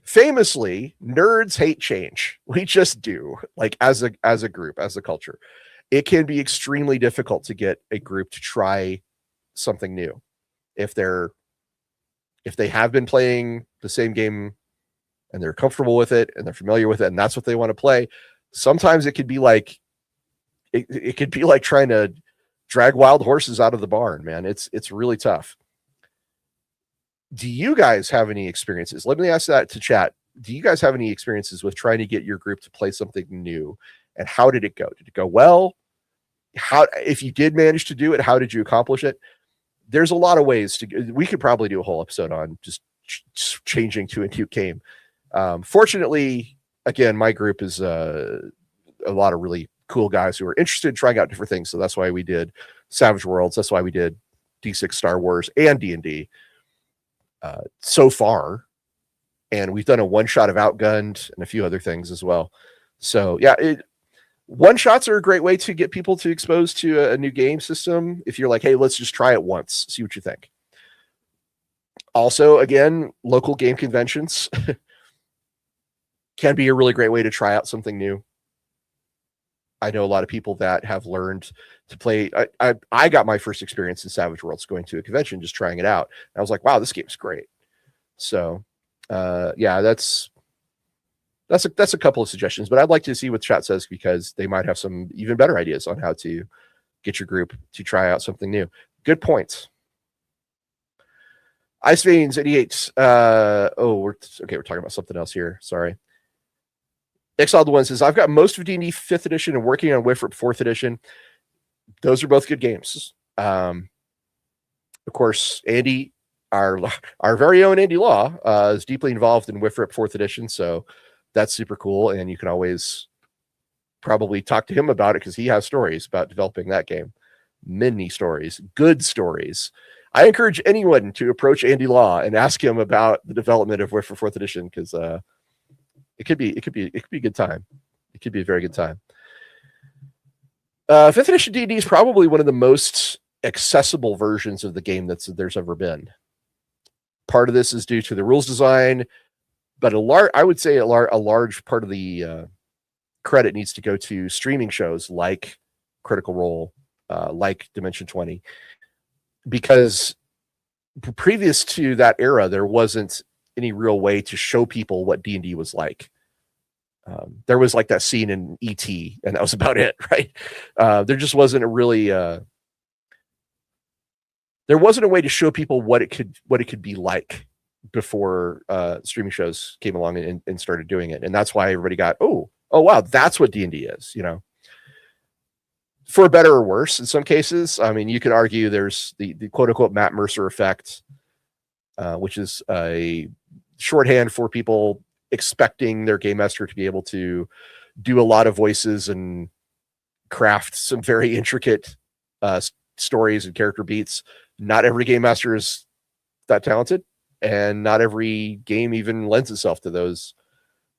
famously, nerds hate change. We just do. Like as a group, as a culture, it can be extremely difficult to get a group to try something new if they have been playing the same game and they're comfortable with it and they're familiar with it and that's what they want to play. Sometimes it could be like it could be like trying to drag wild horses out of the barn, man. It's really tough. Do you guys have any experiences? Let me ask that to chat. Do you guys have any experiences with trying to get your group to play something new? And how did it go? Did it go well? If you did manage to do it, how did you accomplish it? There's a lot of ways we could probably do a whole episode on just changing to a new game. Fortunately, again, my group is a lot of really cool guys who are interested in trying out different things. So that's why we did Savage Worlds. That's why we did D6 Star Wars and D&D so far. And we've done a one-shot of Outgunned and a few other things as well. So yeah, one-shots are a great way to get people to expose to a new game system. If you're like, hey, let's just try it once, see what you think. Also, again, local game conventions can be a really great way to try out something new. I know a lot of people that have learned to play. I got my first experience in Savage Worlds going to a convention, just trying it out. And I was like, wow, this game's great. So, yeah, that's a couple of suggestions, but I'd like to see what chat says because they might have some even better ideas on how to get your group to try out something new. Good points. Ice Veins 88. We're talking about something else here. Sorry. Exiled One says, I've got most of D&D 5th edition and working on WIFRP 4th edition. Those are both good games. Of course, Andy, our very own Andy Law, is deeply involved in WIFRP 4th edition, so that's super cool, and you can always probably talk to him about it because he has stories about developing that game. Many stories, good stories. I encourage anyone to approach Andy Law and ask him about the development of WIFRP 4th edition because it could be a good time. It could be a very good time. 5th edition D&D is probably one of the most accessible versions of the game there's ever been. Part of this is due to the rules design, but I would say a large part of the credit needs to go to streaming shows like Critical Role, like Dimension 20, because previous to that era, there wasn't any real way to show people what D&D was like. There was like that scene in E.T., and that was about it, right? There just wasn't a really there wasn't a way to show people what it could be like before streaming shows came along and started doing it. And that's why everybody got, oh wow, that's what D&D is, you know. For better or worse, in some cases. I mean, you could argue there's the quote unquote Matt Mercer effect, which is a shorthand for people expecting their game master to be able to do a lot of voices and craft some very intricate stories and character beats. Not every game master is that talented, and not every game even lends itself to those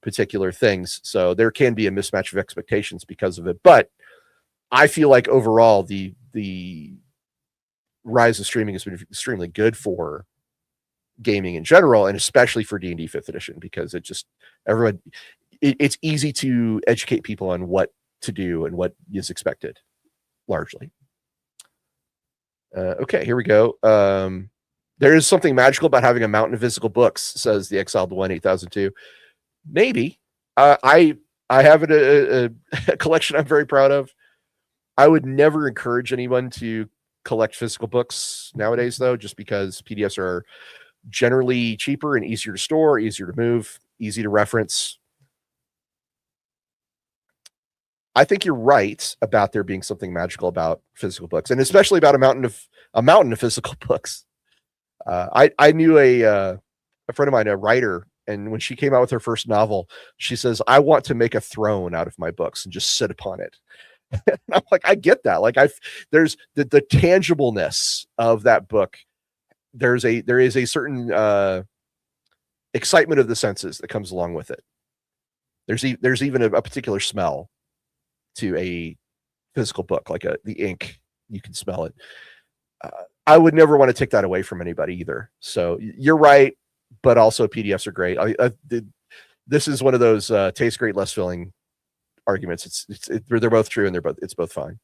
particular things. So there can be a mismatch of expectations because of it. But I feel like overall the rise of streaming has been extremely good for gaming in general, and especially for D&D 5th edition, because it just everyone it's easy to educate people on what to do and what is expected, largely. Okay, here we go. There is something magical about having a mountain of physical books, says the Exiled One 8002. Maybe. I have a collection I'm very proud of. I would never encourage anyone to collect physical books nowadays, though, just because PDFs are generally cheaper and easier to store, easier to move, easy to reference. I think you're right about there being something magical about physical books, and especially about a mountain of physical books. I knew a friend of mine, a writer, and when she came out with her first novel, she says, "I want to make a throne out of my books and just sit upon it." And I'm like, I get that. Like, there's the tangibleness of that book. There is a certain excitement of the senses that comes along with it. There's even a particular smell to a physical book, like the ink. You can smell it. I would never want to take that away from anybody either. So you're right, but also PDFs are great. This is one of those taste great, less filling arguments. They're both true, and it's both fine.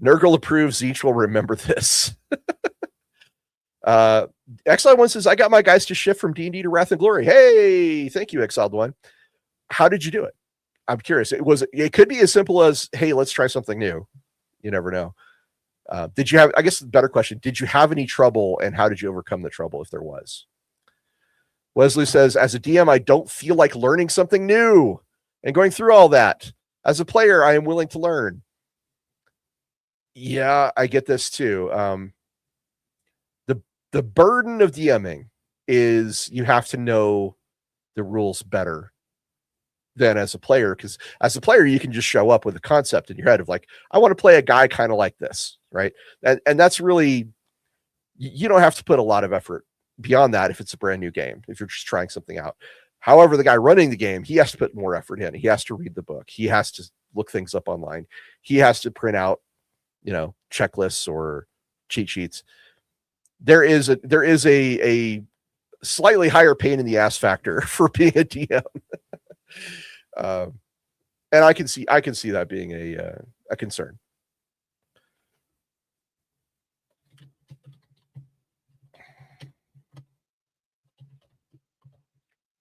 Nurgle approves. Each will remember this. Exiled One says, "I got my guys to shift from D&D to Wrath and Glory." Hey, thank you, Exiled One. How did you do it? I'm curious. It could be as simple as, "Hey, let's try something new." You never know. Did you have, I guess the better question, did you have any trouble, and how did you overcome the trouble if there was? Wesley says, "As a DM, I don't feel like learning something new and going through all that. As a player, I am willing to learn." Yeah, I get this too. The burden of DMing is you have to know the rules better than as a player, because as a player, you can just show up with a concept in your head of like, I want to play a guy kind of like this, right? And that's really, you don't have to put a lot of effort beyond that if it's a brand new game, if you're just trying something out. However, the guy running the game, he has to put more effort in. He has to read the book. He has to look things up online. He has to print out, checklists or cheat sheets. There is a slightly higher pain in the ass factor for being a DM. And I can see that being a concern.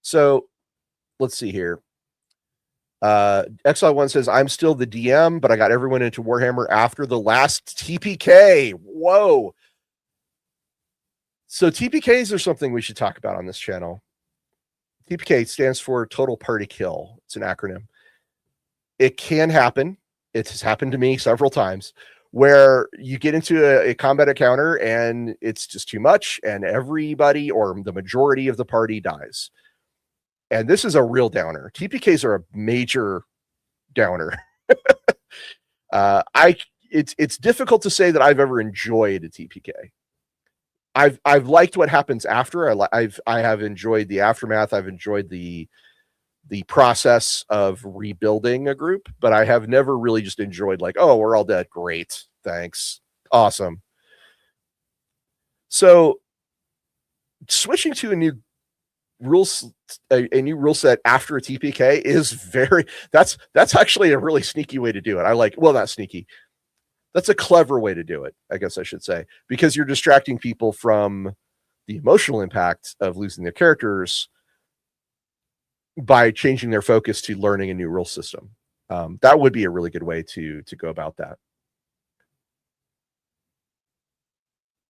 So let's see here. Exile One says, "I'm still the DM, but I got everyone into Warhammer after the last TPK." Whoa. So TPKs are something we should talk about on this channel. TPK stands for Total Party Kill. It's an acronym. It can happen. It has happened to me several times where you get into a combat encounter and it's just too much and everybody or the majority of the party dies. And this is a real downer. TPKs are a major downer. It's difficult to say that I've ever enjoyed a TPK. I've liked what happens after. I have enjoyed the aftermath. I've enjoyed the process of rebuilding a group, but I have never really just enjoyed like, "Oh, we're all dead. Great. Thanks. Awesome." So switching to a new rule set after a TPK is that's actually a really sneaky way to do it. Not sneaky. That's a clever way to do it, I guess I should say, because you're distracting people from the emotional impact of losing their characters by changing their focus to learning a new rule system. That would be a really good way to go about that.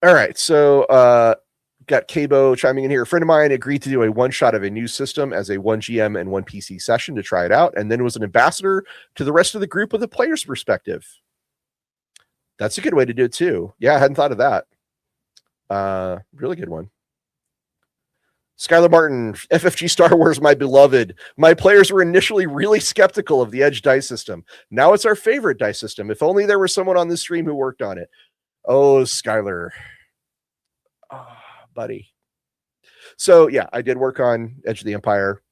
All right, so got Cabo chiming in here. A friend of mine agreed to do a one-shot of a new system as a 1 GM and 1 PC session to try it out, and then was an ambassador to the rest of the group with a player's perspective. That's a good way to do it too. Yeah, I hadn't thought of that. Really good one. Skylar Martin, FFG Star Wars, my beloved. My players were initially really skeptical of the Edge dice system. Now it's our favorite dice system. If only there was someone on this stream who worked on it. Oh, Skylar. Oh, buddy. So yeah, I did work on Edge of the Empire.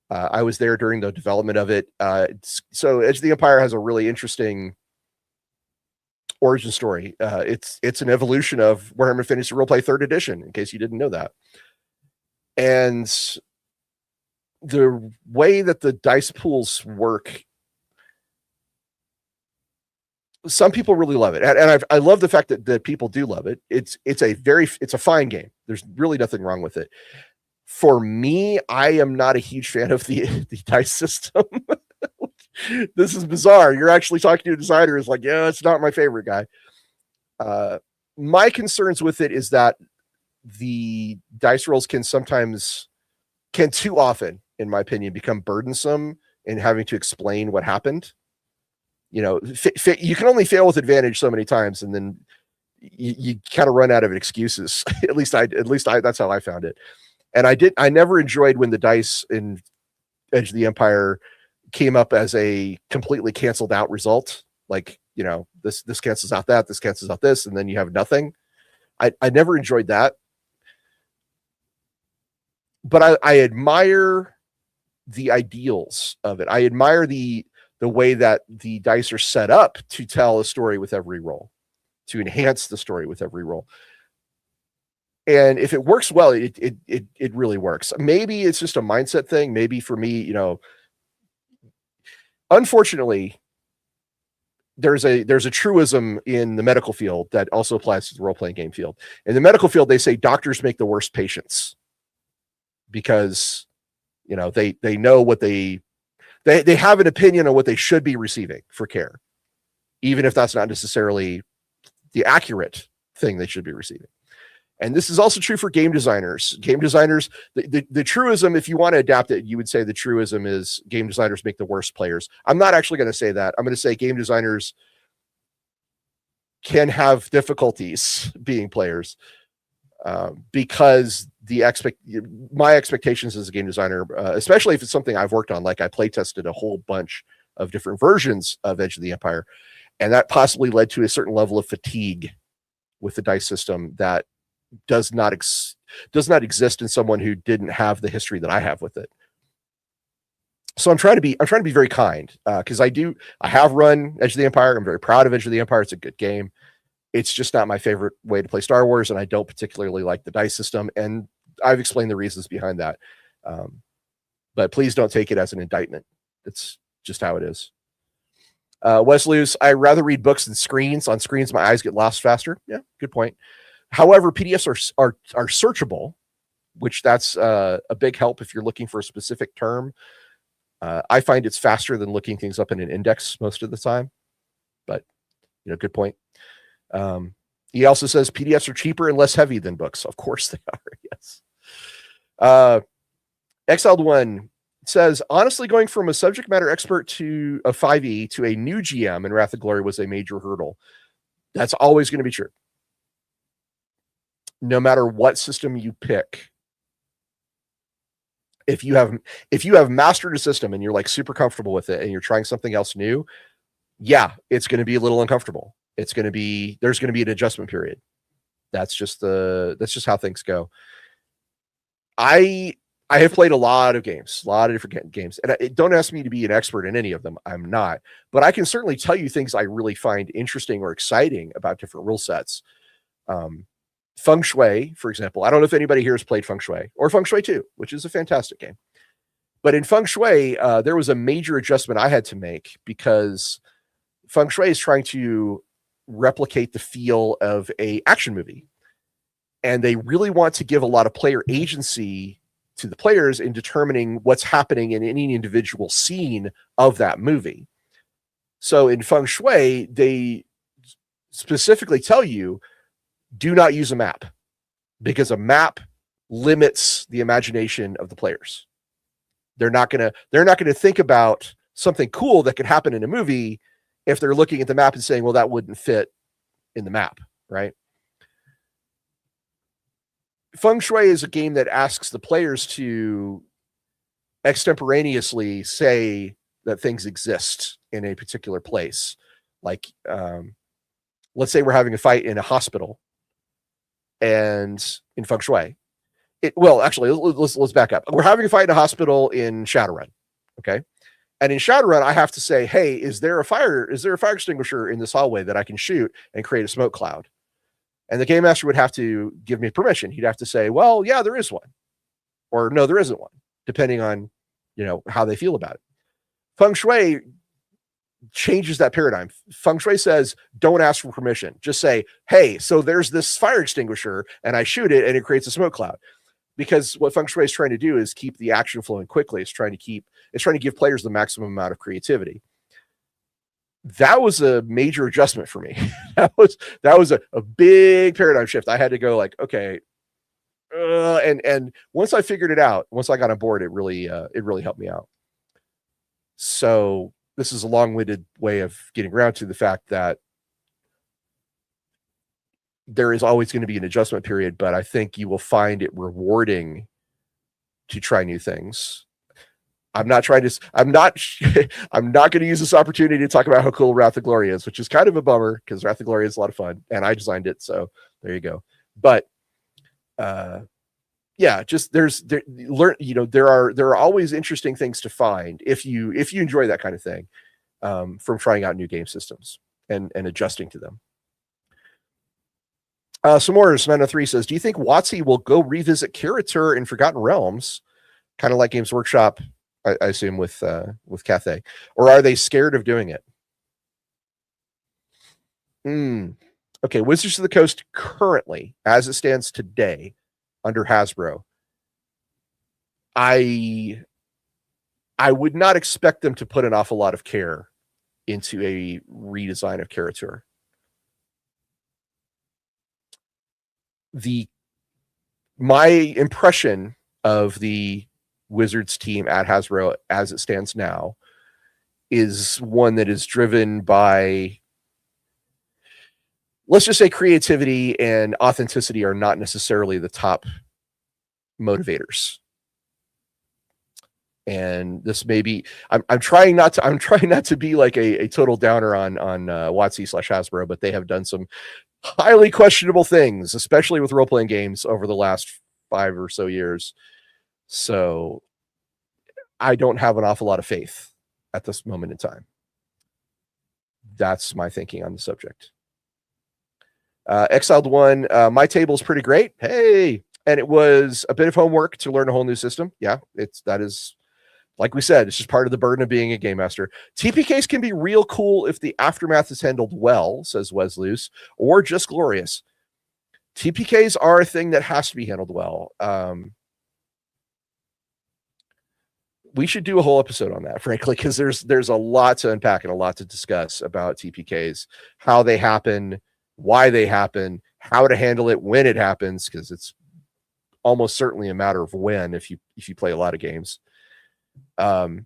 I was there during the development of it. So Edge of the Empire has a really interesting origin story. It's an evolution of Warhammer Fantasy Roleplay 3rd edition, in case you didn't know that. And the way that the dice pools work, some people really love it, and I love the fact that people do love it. It's a fine game. There's really nothing wrong with it. For me, I am not a huge fan of the dice system. This is bizarre. You're actually talking to a designer who's like, yeah, it's not my favorite guy. My concerns with it is that the dice rolls can too often, in my opinion, become burdensome in having to explain what happened. You know, you can only fail with advantage so many times, and then you kind of run out of excuses. At least that's how I found it. And I never enjoyed when the dice in Edge of the Empire came up as a completely canceled out result. Like, you know, this cancels out that, this cancels out this, and then you have nothing. I never enjoyed that. But I admire the ideals of it. I admire the way that the dice are set up to tell a story with every roll, to enhance the story with every roll. And if it works well, it really works. Maybe it's just a mindset thing. Maybe for me, you know, unfortunately, there's a truism in the medical field that also applies to the role-playing game field. In the medical field, they say doctors make the worst patients because, you know, they know what they have an opinion on what they should be receiving for care, even if that's not necessarily the accurate thing they should be receiving. And this is also true for game designers. Game designers, the truism, if you want to adapt it, you would say the truism is game designers make the worst players. I'm not actually going to say that. I'm going to say game designers can have difficulties being players because my expectations as a game designer, especially if it's something I've worked on, like I play tested a whole bunch of different versions of Edge of the Empire, and that possibly led to a certain level of fatigue with the dice system that does not exist in someone who didn't have the history that I have with it. So I'm trying to be very kind, because I have run Edge of the Empire. I'm very proud of Edge of the Empire. It's a good game. It's just not my favorite way to play Star Wars, and I don't particularly like the dice system, and I've explained the reasons behind that. But please don't take it as an indictment. It's just how it is. Wes Luce, I rather read books than screens. On screens, my eyes get lost faster. Yeah, good point. However, PDFs are searchable, which that's a big help if you're looking for a specific term. I find it's faster than looking things up in an index most of the time, but you know, good point. He also says PDFs are cheaper and less heavy than books. Of course they are. Yes. Exiled One says, honestly, going from a subject matter expert to a 5e to a new GM in Wrath of Glory was a major hurdle. That's always going to be true. No matter what system you pick, if you have mastered a system and you're like super comfortable with it and you're trying something else new, yeah, it's going to be a little uncomfortable. There's going to be an adjustment period. That's just how things go. I have played a lot of games, a lot of different games, and don't ask me to be an expert in any of them. I'm not, but I can certainly tell you things I really find interesting or exciting about different rule sets. Feng Shui, for example. I don't know if anybody here has played Feng Shui or Feng Shui 2, which is a fantastic game. But in Feng Shui, there was a major adjustment I had to make because Feng Shui is trying to replicate the feel of an action movie. And they really want to give a lot of player agency to the players in determining what's happening in any individual scene of that movie. So in Feng Shui, they specifically tell you, do not use a map, because a map limits the imagination of the players. They're not going to think about something cool that could happen in a movie if they're looking at the map and saying, well, that wouldn't fit in the map, right? Feng Shui is a game that asks the players to extemporaneously say that things exist in a particular place. Like, let's say we're having a fight in a hospital, and in Feng Shui, actually, let's back up. We're having a fight in a hospital in Shadowrun, okay? And in Shadowrun, I have to say, hey, is there a fire extinguisher in this hallway that I can shoot and create a smoke cloud? And the game master would have to give me permission. He'd have to say, well, yeah, there is one. Or no, there isn't one, depending on how they feel about it. Feng Shui changes that paradigm. Feng Shui says, don't ask for permission. Just say, hey, so there's this fire extinguisher and I shoot it and it creates a smoke cloud. Because what Feng Shui is trying to do is keep the action flowing quickly. It's trying to give players the maximum amount of creativity. That was a major adjustment for me. that was a big paradigm shift. I had to go like, okay. And once I figured it out, once I got on board, it really helped me out. So this is a long-winded way of getting around to the fact that there is always going to be an adjustment period, but I think you will find it rewarding to try new things. I'm not going to use this opportunity to talk about how cool Wrath of Glory is, which is kind of a bummer because Wrath of Glory is a lot of fun and I designed it. So there you go. But, yeah, just there are always interesting things to find if you enjoy that kind of thing, from trying out new game systems and adjusting to them. Some more. Samantha 3 says, do you think WotC will go revisit Curator in Forgotten Realms, kind of like Games Workshop, I assume with Cathay, or are they scared of doing it? Okay, Wizards of the Coast currently, as it stands today, under Hasbro, I would not expect them to put an awful lot of care into a redesign of Curator. My impression of the Wizards team at Hasbro as it stands now is one that is driven by, let's just say, creativity and authenticity are not necessarily the top motivators. And this may be, I'm trying not to be like a total downer on WotC/Hasbro, but they have done some highly questionable things, especially with role-playing games over the last 5 or so years. So I don't have an awful lot of faith at this moment in time. That's my thinking on the subject. Exiled One, my table is pretty great. Hey, and it was a bit of homework to learn a whole new system. Yeah, that is, like we said, it's just part of the burden of being a game master. TPKs can be real cool if the aftermath is handled well, says Wes Luce, or just glorious. TPKs are a thing that has to be handled well. We should do a whole episode on that, frankly, because there's a lot to unpack and a lot to discuss about TPKs, how they happen, why they happen, how to handle it when it happens, because it's almost certainly a matter of when if you play a lot of games. And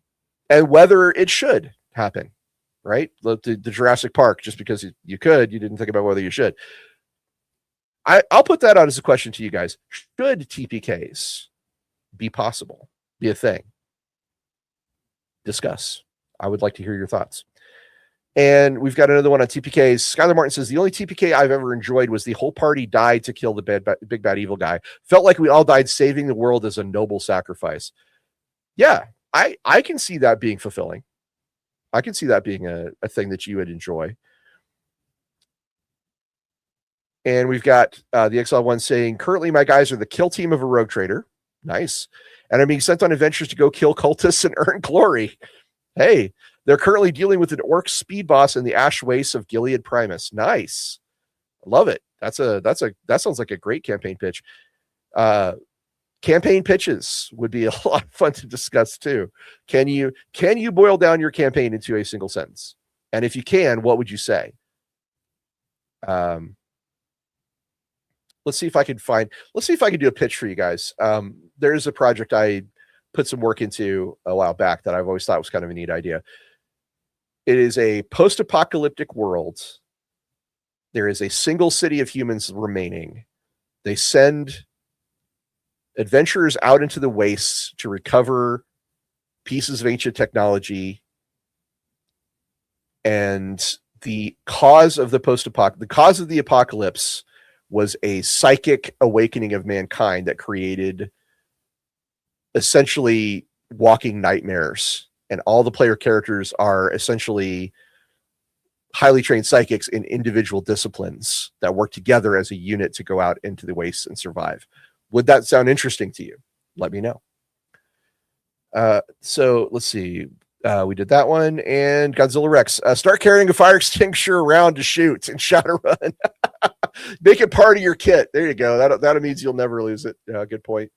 whether it should happen, right? The Jurassic Park, just because you could, you didn't think about whether you should. I'll put that out as a question to you guys. Should TPKs be possible, be a thing? Discuss. I would like to hear your thoughts. And we've got another one on TPKs. Skylar Martin says, the only TPK I've ever enjoyed was the whole party died to kill the big bad evil guy. Felt like we all died saving the world as a noble sacrifice. Yeah, I can see that being fulfilling. I can see that being a thing that you would enjoy. And we've got the XL1 saying, currently my guys are the kill team of a rogue trader. Nice. And I'm being sent on adventures to go kill cultists and earn glory. Hey, they're currently dealing with an orc speed boss in the ash wastes of Gilead Primus. Nice. Love it. That sounds like a great campaign pitch. Campaign pitches would be a lot of fun to discuss too. Can you boil down your campaign into a single sentence? And if you can, what would you say? Let's see if I can do a pitch for you guys. There's a project I put some work into a while back that I've always thought was kind of a neat idea. It is a post-apocalyptic world. There is a single city of humans remaining. They send adventurers out into the wastes to recover pieces of ancient technology. And the cause of the apocalypse was a psychic awakening of mankind that created essentially walking nightmares. And all the player characters are essentially highly trained psychics in individual disciplines that work together as a unit to go out into the wastes and survive. Would that sound interesting to you? Let me know. So let's see. We did that one, and Godzilla Rex. Start carrying a fire extinguisher around to shoot and Shadowrun. Make it part of your kit. There you go. That means you'll never lose it. Good point.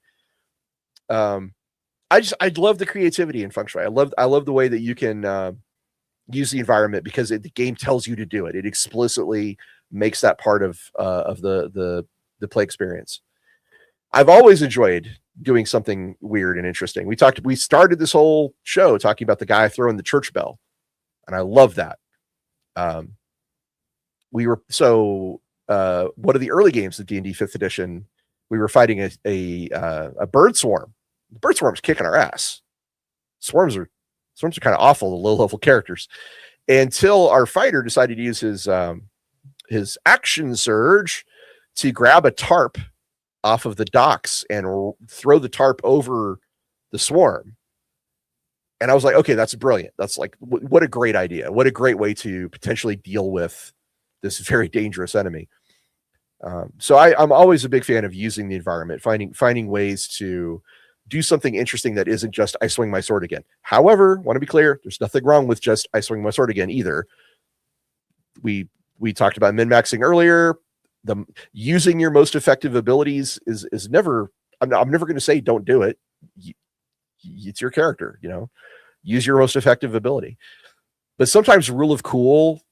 I love the creativity in Feng Shui. I love the way that you can use the environment because the game tells you to do it. It explicitly makes that part of the play experience. I've always enjoyed doing something weird and interesting. We started this whole show talking about the guy throwing the church bell, and I love that. One of the early games of D&D 5th edition, we were fighting a bird swarm. The bird swarm's kicking our ass. Swarms are kind of awful, the low level characters, until our fighter decided to use his action surge to grab a tarp off of the docks and throw the tarp over the swarm. And I was like, okay, that's brilliant. That's like, what a great idea. What a great way to potentially deal with this very dangerous enemy. So I'm always a big fan of using the environment, finding ways to do something interesting that isn't just I swing my sword again. However, want to be clear, there's nothing wrong with just I swing my sword again either. We talked about min-maxing earlier. Using your most effective abilities is never. I'm never going to say don't do it. It's your character, use your most effective ability. But sometimes rule of cool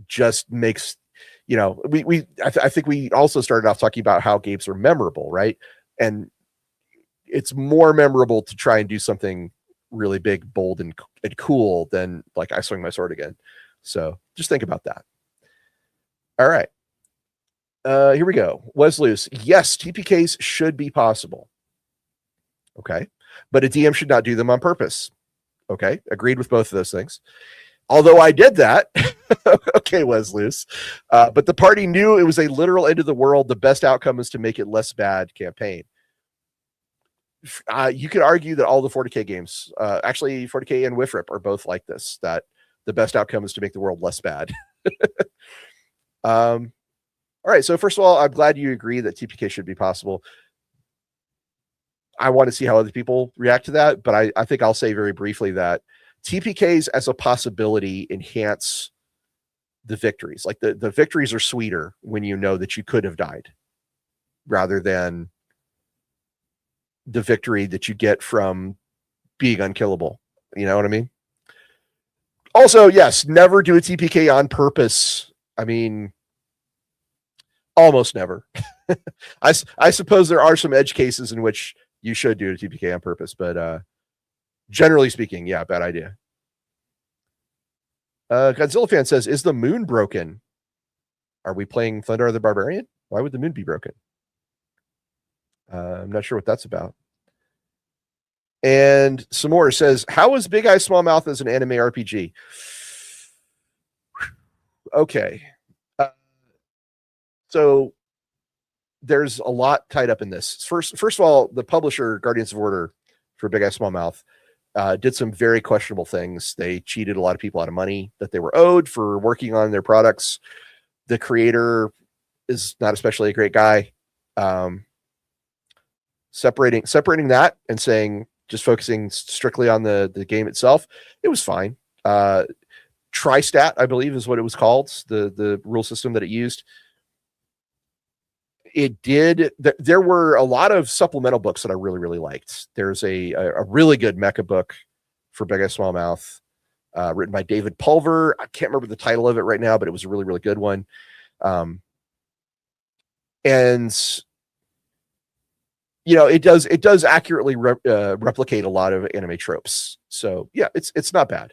just makes, I think we also started off talking about how games are memorable, right? And it's more memorable to try and do something really big, bold, and cool than like I swing my sword again. So just think about that. All right. Here we go. Wesloose. Yes, TPKs should be possible. Okay. But a DM should not do them on purpose. Okay. Agreed with both of those things. Although I did that. Okay, Wesloose. But the party knew it was a literal end of the world. The best outcome is to make it less bad campaign. You could argue that all the 40K games, actually 40K and WIFRIP are both like this, that the best outcome is to make the world less bad. All right. So first of all, I'm glad you agree that TPK should be possible. I want to see how other people react to that, but I think I'll say very briefly that TPKs as a possibility enhance the victories. Like the victories are sweeter when you know that you could have died rather than the victory that you get from being unkillable. You know what I mean? Also, yes, never do a TPK on purpose. I mean, almost never. I suppose there are some edge cases in which you should do a TPK on purpose, but generally speaking, yeah, bad idea. Godzilla fan says, is the moon broken? Are we playing Thunder the Barbarian? Why would the moon be broken? I'm not sure what that's about. And some more says, how is Big Eye Small Mouth as an anime RPG? Okay. So there's a lot tied up in this. First of all, the publisher, Guardians of Order, for Big Eye Small Mouth, did some very questionable things. They cheated a lot of people out of money that they were owed for working on their products. The creator is not especially a great guy. Separating that and saying just focusing strictly on the game itself, it was fine. Tristat, I believe, is what it was called, the rule system that it used. It did. There were a lot of supplemental books that I really, really liked. There's a really good mecha book for Big Eye Small Mouth, written by David Pulver. I can't remember the title of it right now, but it was a really, really good one. And it does accurately replicate a lot of anime tropes. So yeah, it's not bad.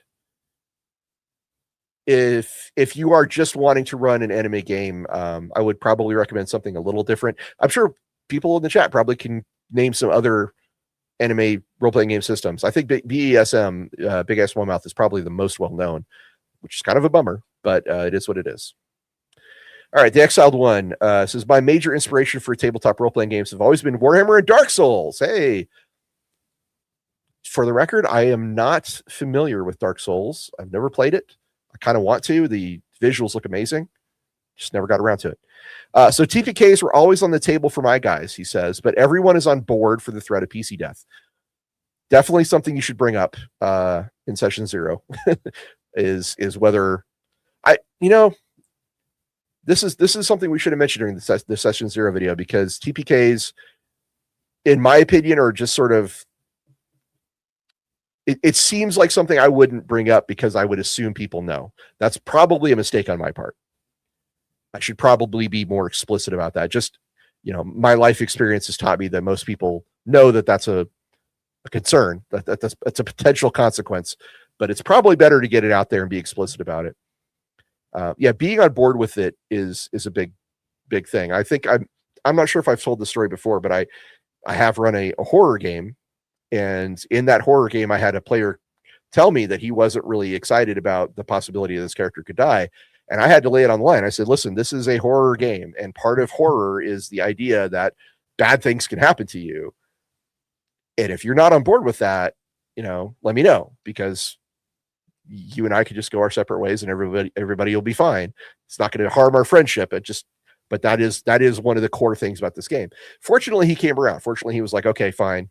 If you are just wanting to run an anime game, I would probably recommend something a little different. I'm sure people in the chat probably can name some other anime role-playing game systems. I think BESM, Big Eye Small Mouth, is probably the most well-known, which is kind of a bummer, but it is what it is. All right, the Exiled One says, my major inspiration for tabletop role-playing games have always been Warhammer and Dark Souls. Hey, for the record, I am not familiar with Dark Souls. I've never played it. I kind of want to. The visuals look amazing. Just never got around to it. So TPKs were always on the table for my guys, he says, but everyone is on board for the threat of PC death. definitely something you should bring up in session 0 is whether this is something we should have mentioned during the session 0 video, because TPKs, in my opinion, are just sort of, it seems like something I wouldn't bring up because I would assume people know. That's probably a mistake on my part. I should probably be more explicit about that. Just, my life experience has taught me that most people know that that's a concern, that's a potential consequence, but it's probably better to get it out there and be explicit about it. Being on board with it is a big thing. I think I'm not sure if I've told the story before, but I have run a horror game, and in that horror game, I had a player tell me that he wasn't really excited about the possibility that this character could die. And I had to lay it on the line. I said, listen, this is a horror game, and part of horror is the idea that bad things can happen to you. And if you're not on board with that, let me know, because you and I could just go our separate ways and everybody will be fine. It's not going to harm our friendship. But that is one of the core things about this game. Fortunately, he came around. Fortunately, he was like, okay, fine.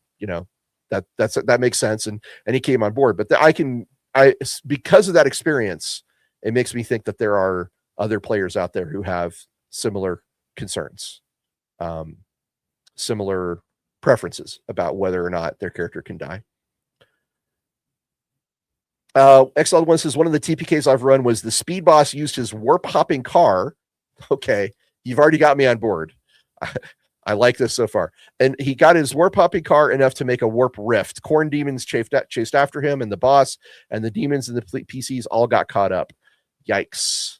That makes sense. And he came on board, but because of that experience, it makes me think that there are other players out there who have similar concerns, similar preferences about whether or not their character can die. Exiled One says, one of the TPKs I've run was the speed boss used his warp hopping car. Okay, you've already got me on board. I like this so far. And he got his warp hopping car enough to make a warp rift. Corn demons chased after him, and the boss and the demons and the PCs all got caught up. Yikes.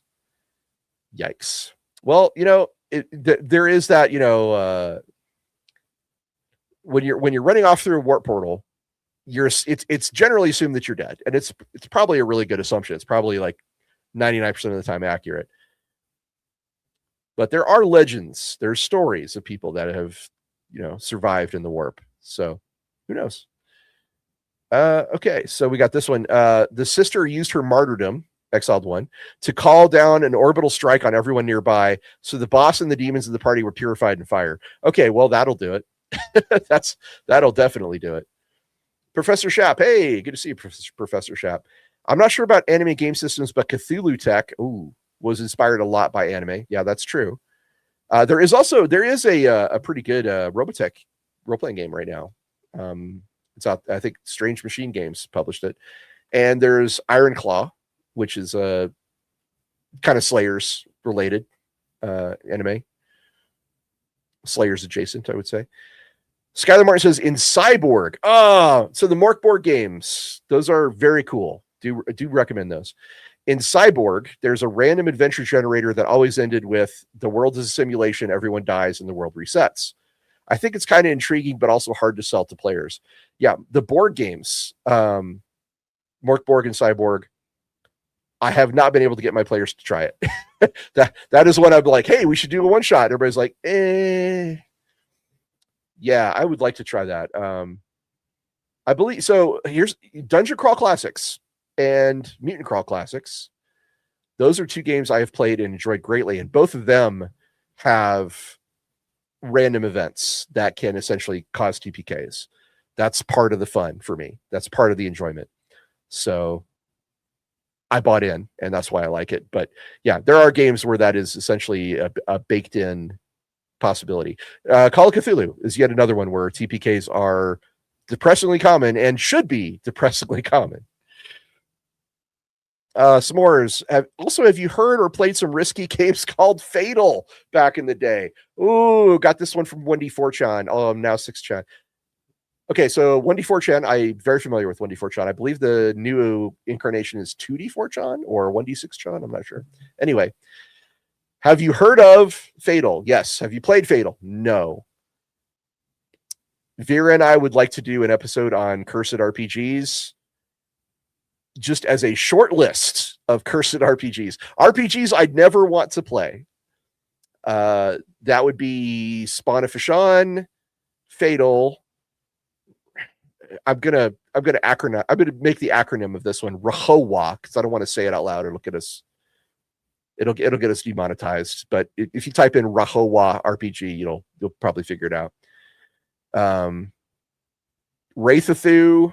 Well, there is that, when you're running off through a warp portal, it's generally assumed that you're dead, and it's probably a really good assumption. It's probably like 99% of the time accurate. But there are legends, there's stories of people that have, survived in the warp. So who knows? Okay, so we got this one. The sister used her martyrdom, Exiled One, to call down an orbital strike on everyone nearby, so the boss and the demons of the party were purified in fire. Okay, well, that'll do it. That'll definitely do it. Professor Shapp, hey, good to see you, Professor Shapp. I'm not sure about anime game systems, but Cthulhu Tech, was inspired a lot by anime. Yeah, that's true. There is a pretty good Robotech role-playing game right now. It's out. I think Strange Machine Games published it, and there's Iron Claw, which is a kind of Slayers related anime, Slayers adjacent, I would say. Skylar Martin says, in Cyborg. So the Mork board games, those are very cool. Do recommend those. In Cyborg, there's a random adventure generator that always ended with the world is a simulation, everyone dies, and the world resets. I think it's kind of intriguing, but also hard to sell to players. Yeah, the board games, Mork Borg and Cyborg, I have not been able to get my players to try it. that is when I'm like, hey, we should do a one shot. Everybody's like, yeah, I would like to try that. I believe so. Here's Dungeon Crawl Classics and Mutant Crawl Classics. Those are two games I have played and enjoyed greatly, and both of them have random events that can essentially cause TPKs. That's part of the fun for me. That's part of the enjoyment. So I bought in, and that's why I like it. But yeah, there are games where that is essentially a baked in possibility. Call of Cthulhu is yet another one where TPKs are depressingly common and should be depressingly common. S'mores, have you heard or played some risky games called Fatal back in the day? Ooh, got this one from 1D4chan. Now 6chan. Okay, so 1D4chan, I'm very familiar with 1D4chan. I believe the new incarnation is 2D4chan or 1D6chan. I'm not sure. Anyway, have you heard of Fatal? Yes. Have you played Fatal? No. Vera and I would like to do an episode on cursed RPGs, just as a short list of cursed RPGs I'd never want to play. That would be Spawn of Fashan, Fatal. I'm gonna make the acronym of this one RAHOWA, because I don't want to say it out loud. It'll get us demonetized. But if you type in RAHOWA RPG, you'll probably figure it out. Wraithathu,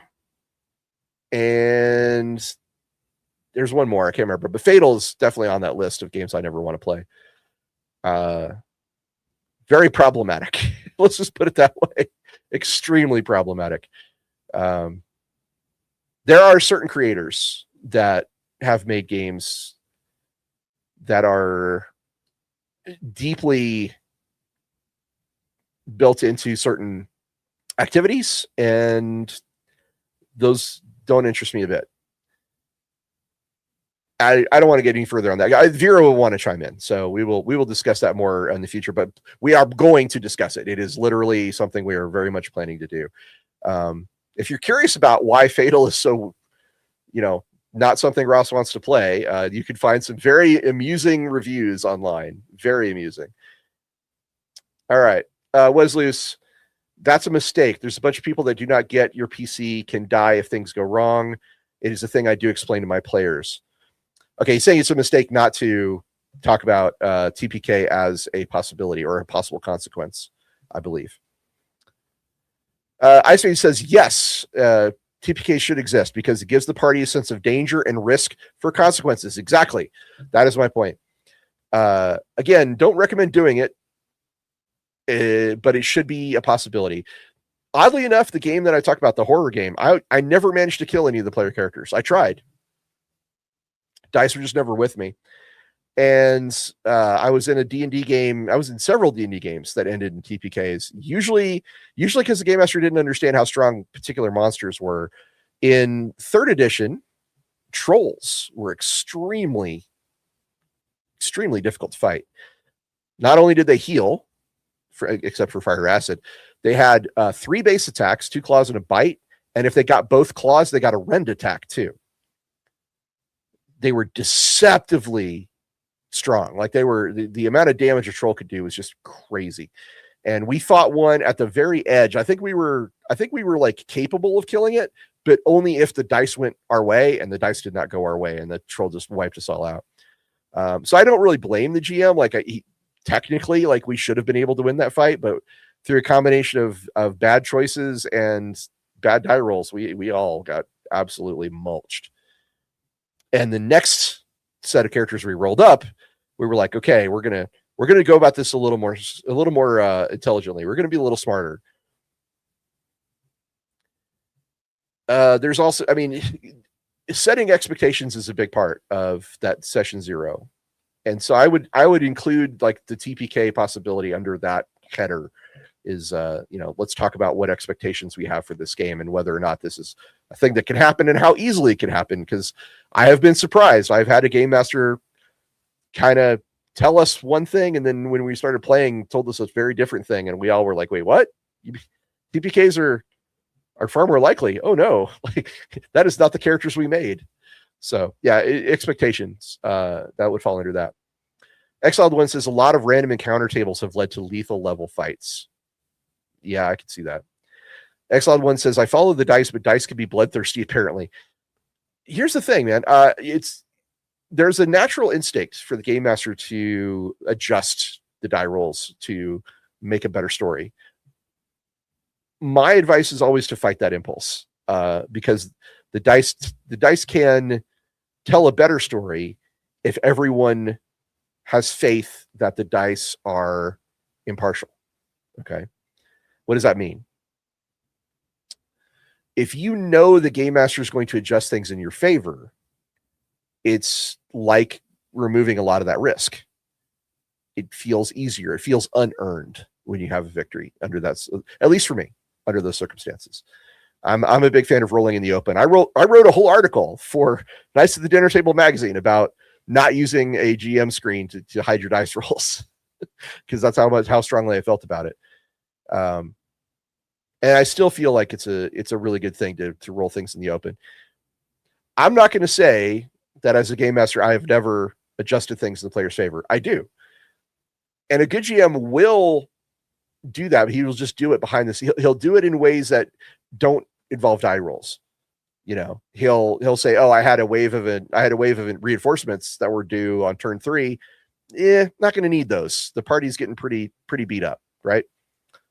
and there's one more I can't remember, but Fatal is definitely on that list of games I never want to play. Very problematic. Let's just put it that way. Extremely problematic. There are certain creators that have made games that are deeply built into certain activities, and those don't interest me a bit. I don't want to get any further on that. Vera will want to chime in, so we will discuss that more in the future. But we are going to discuss it. It is literally something we are very much planning to do. If you're curious about why Fatal is so, not something Ross wants to play, you can find some very amusing reviews online. Very amusing. All right, Wesloose, that's a mistake. There's a bunch of people that do not get your PC can die if things go wrong. It is a thing I do explain to my players. Okay, he's saying it's a mistake not to talk about TPK as a possibility or a possible consequence, I believe. Iceman says, yes, TPK should exist because it gives the party a sense of danger and risk for consequences. Exactly. That is my point. Again, don't recommend doing it, but it should be a possibility. Oddly enough, the game that I talked about, the horror game, I never managed to kill any of the player characters. I tried. Dice were just never with me. And I was in a D&D game. I was in several D&D games that ended in TPKs. Usually because the game master didn't understand how strong particular monsters were. In 3rd edition, trolls were extremely, extremely difficult to fight. Not only did they heal, except for fire acid, they had 3 base attacks, 2 claws and a bite. And if they got both claws, they got a rend attack too. They were deceptively strong. Like they were, the amount of damage a troll could do was just crazy. And we fought one at the very edge. I think we were like capable of killing it, but only if the dice went our way, and the dice did not go our way, and the troll just wiped us all out. So I don't really blame the GM. Like technically, like we should have been able to win that fight, but through a combination of bad choices and bad die rolls, we all got absolutely mulched. And the next set of characters we rolled up, we were like, okay, we're gonna go about this a little more intelligently. We're gonna be a little smarter. There's also, I mean, setting expectations is a big part of that session 0, and so I would include like the TPK possibility under that header. Is let's talk about what expectations we have for this game and whether or not this is a thing that can happen and how easily it can happen, because I have been surprised. I've had a game master kind of tell us one thing, and then when we started playing, told us a very different thing, and we all were like, wait, what? TPKs are far more likely. Oh no, like that is not the characters we made. So yeah, expectations, that would fall under that. Exiled One says a lot of random encounter tables have led to lethal level fights. Yeah, I can see that. Exiled One says, I follow the dice, but dice can be bloodthirsty, apparently. Here's the thing, man. There's a natural instinct for the game master to adjust the die rolls to make a better story. My advice is always to fight that impulse, because the dice can tell a better story if everyone has faith that the dice are impartial. Okay. What does that mean? If you know the game master is going to adjust things in your favor, it's like removing a lot of that risk. It feels easier. It feels unearned when you have a victory under that, at least for me, under those circumstances. I'm a big fan of rolling in the open. I wrote a whole article for Knights at the Dinner Table magazine about not using a GM screen to hide your dice rolls, because that's how strongly I felt about it. And I still feel like it's a really good thing to roll things in the open. I'm not going to say that as a game master, I have never adjusted things in the player's favor. I do. And a good GM will do that, but he will just do it behind the scenes. He'll do it in ways that don't involve die rolls. He'll say, oh, I had a wave of reinforcements that were due on turn 3. Not going to need those. The party's getting pretty beat up, right?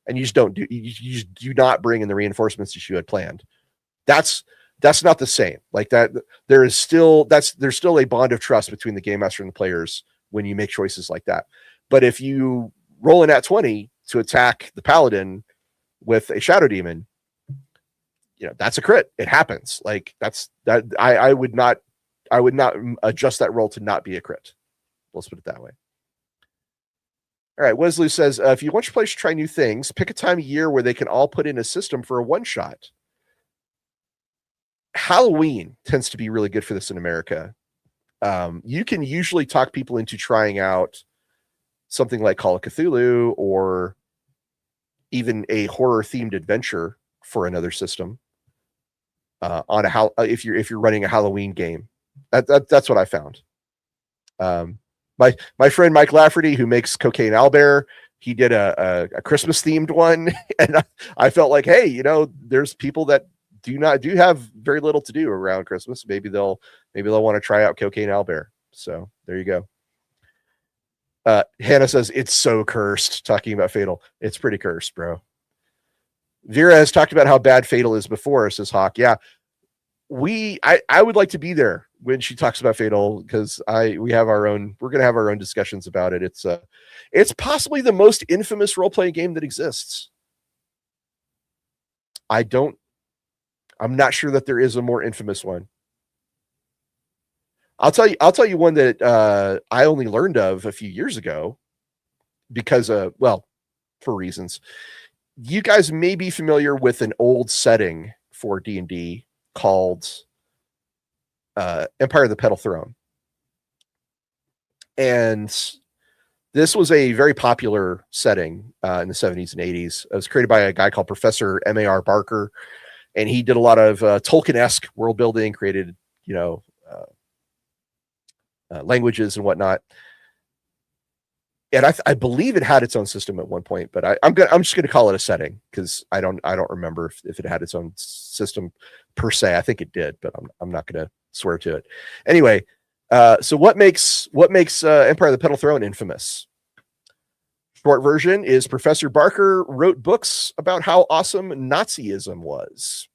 and you just don't do you just do not bring in the reinforcements that you had planned. That's not the same. Like that, there's still a bond of trust between the game master and the players when you make choices like that. But if you roll in at 20 to attack the paladin with a shadow demon, that's a crit. It happens. Like that. I would not adjust that roll to not be a crit. Let's put it that way. All right. Wesley says, if you want your players to try new things, pick a time of year where they can all put in a system for a one shot. Halloween tends to be really good for this in America. You can usually talk people into trying out something like Call of Cthulhu or even a horror themed adventure for another system if you're running a Halloween game. That's what I found. My friend Mike Lafferty, who makes Cocaine Owlbear, he did a Christmas themed one, and I felt like, hey, there's people that do have very little to do around Christmas. Maybe they'll want to try out Cocaine Owlbear. So there you go. Hannah says it's so cursed. Talking about Fatal, it's pretty cursed, bro. Vera has talked about how bad Fatal is before, says Hawk. Yeah, I would like to be there when she talks about Fatal, because we're going to have our own discussions about it. It's possibly the most infamous role-playing game that exists. I'm not sure that there is a more infamous one. I'll tell you one that I only learned of a few years ago because for reasons. You guys may be familiar with an old setting for D&D called Empire of the Petal Throne. And this was a very popular setting in the 70s and 80s. It was created by a guy called Professor M.A.R. Barker, and he did a lot of Tolkien-esque world building, created, languages and whatnot. And I believe it had its own system at one point, but I'm just going to call it a setting because I don't remember if it had its own system per se. I think it did, but I'm not going to swear to it. Anyway, so what makes Empire of the Petal Throne infamous? Short version is Professor Barker wrote books about how awesome Nazism was.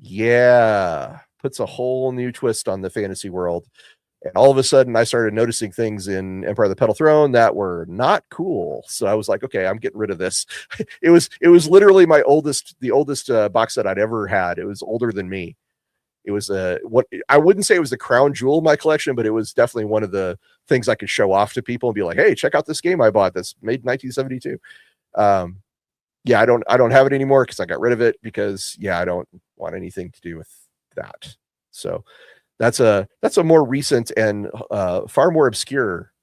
Yeah, puts a whole new twist on the fantasy world. And all of a sudden, I started noticing things in Empire of the Petal Throne that were not cool. So I was like, okay, I'm getting rid of this. It was literally the oldest box set I'd ever had. It was older than me. It was what I wouldn't say it was the crown jewel of my collection, but it was definitely one of the things I could show off to people and be like, hey, check out this game I bought that's made in 1972. Yeah, I don't have it anymore because I got rid of it because I don't want anything to do with that. So that's a more recent and far more obscure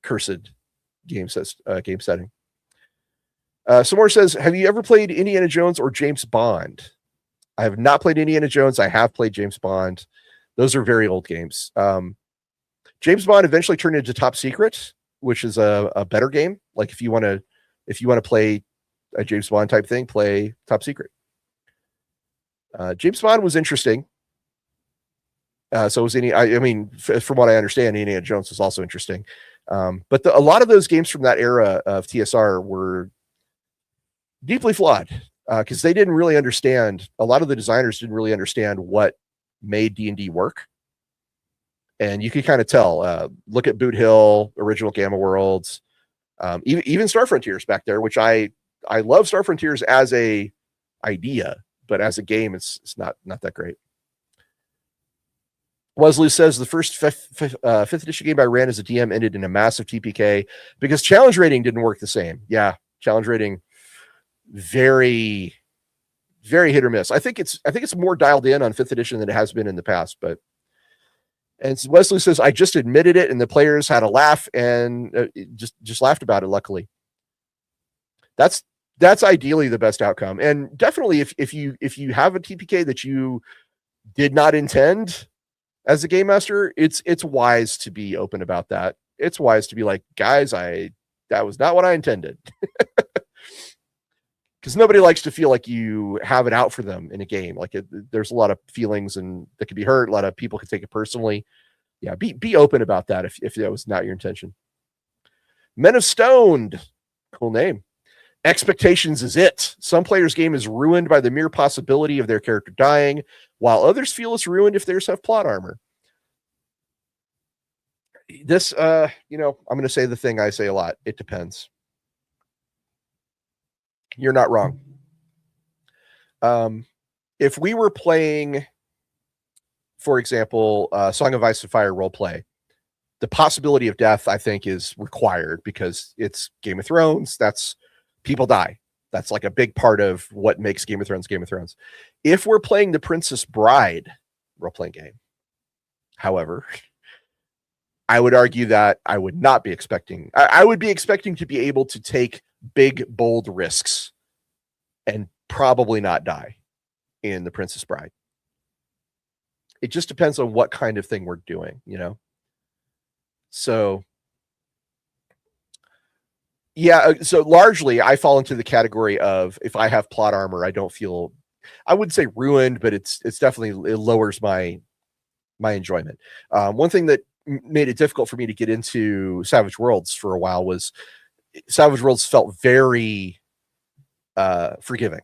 cursed game setting. Somewhere says, have you ever played Indiana Jones or James Bond? I have not played Indiana Jones. I have played James Bond. Those are very old games. James Bond eventually turned into Top Secret, which is a better game. Like if you want to play a James Bond type thing, play Top Secret. James Bond was interesting. So was from what I understand, Indiana Jones was also interesting. But a lot of those games from that era of TSR were deeply flawed because they didn't really understand. A lot of the designers didn't really understand what made D&D work. And you could kind of tell. Look at Boot Hill, original Gamma Worlds, even Star Frontiers back there, which I love Star Frontiers as a idea, but as a game, it's not that great. Wesley says the first fifth edition game I ran as a DM ended in a massive TPK because challenge rating didn't work the same. Yeah, challenge rating very, very hit or miss. I think it's more dialed in on 5th edition than it has been in the past. And Wesley says I just admitted it, and the players had a laugh and just laughed about it. Luckily, that's ideally the best outcome. And definitely, if you have a TPK that you did not intend. As a game master, it's wise to be open about that. It's wise to be like, guys, that was not what I intended. Because nobody likes to feel like you have it out for them in a game. Like there's a lot of feelings and that could be hurt. A lot of people can take it personally. Yeah, be open about that if that was not your intention. Men of Stoned, cool name. Expectations is it. Some players' game is ruined by the mere possibility of their character dying, while others feel it's ruined if theirs have plot armor. This, I'm going to say the thing I say a lot. It depends. You're not wrong. If we were playing, for example, Song of Ice and Fire roleplay, the possibility of death, I think, is required because it's Game of Thrones. That's people die. That's like a big part of what makes Game of Thrones Game of Thrones. If we're playing the Princess Bride role-playing game, however, I would argue that I would not be expecting. I would be expecting to be able to take big, bold risks and probably not die in the Princess Bride. It just depends on what kind of thing we're doing, So, yeah, so largely I fall into the category of if I have plot armor, I don't feel, I wouldn't say ruined, but it's definitely, it lowers my enjoyment. One thing that made it difficult for me to get into Savage Worlds for a while was Savage Worlds felt very forgiving.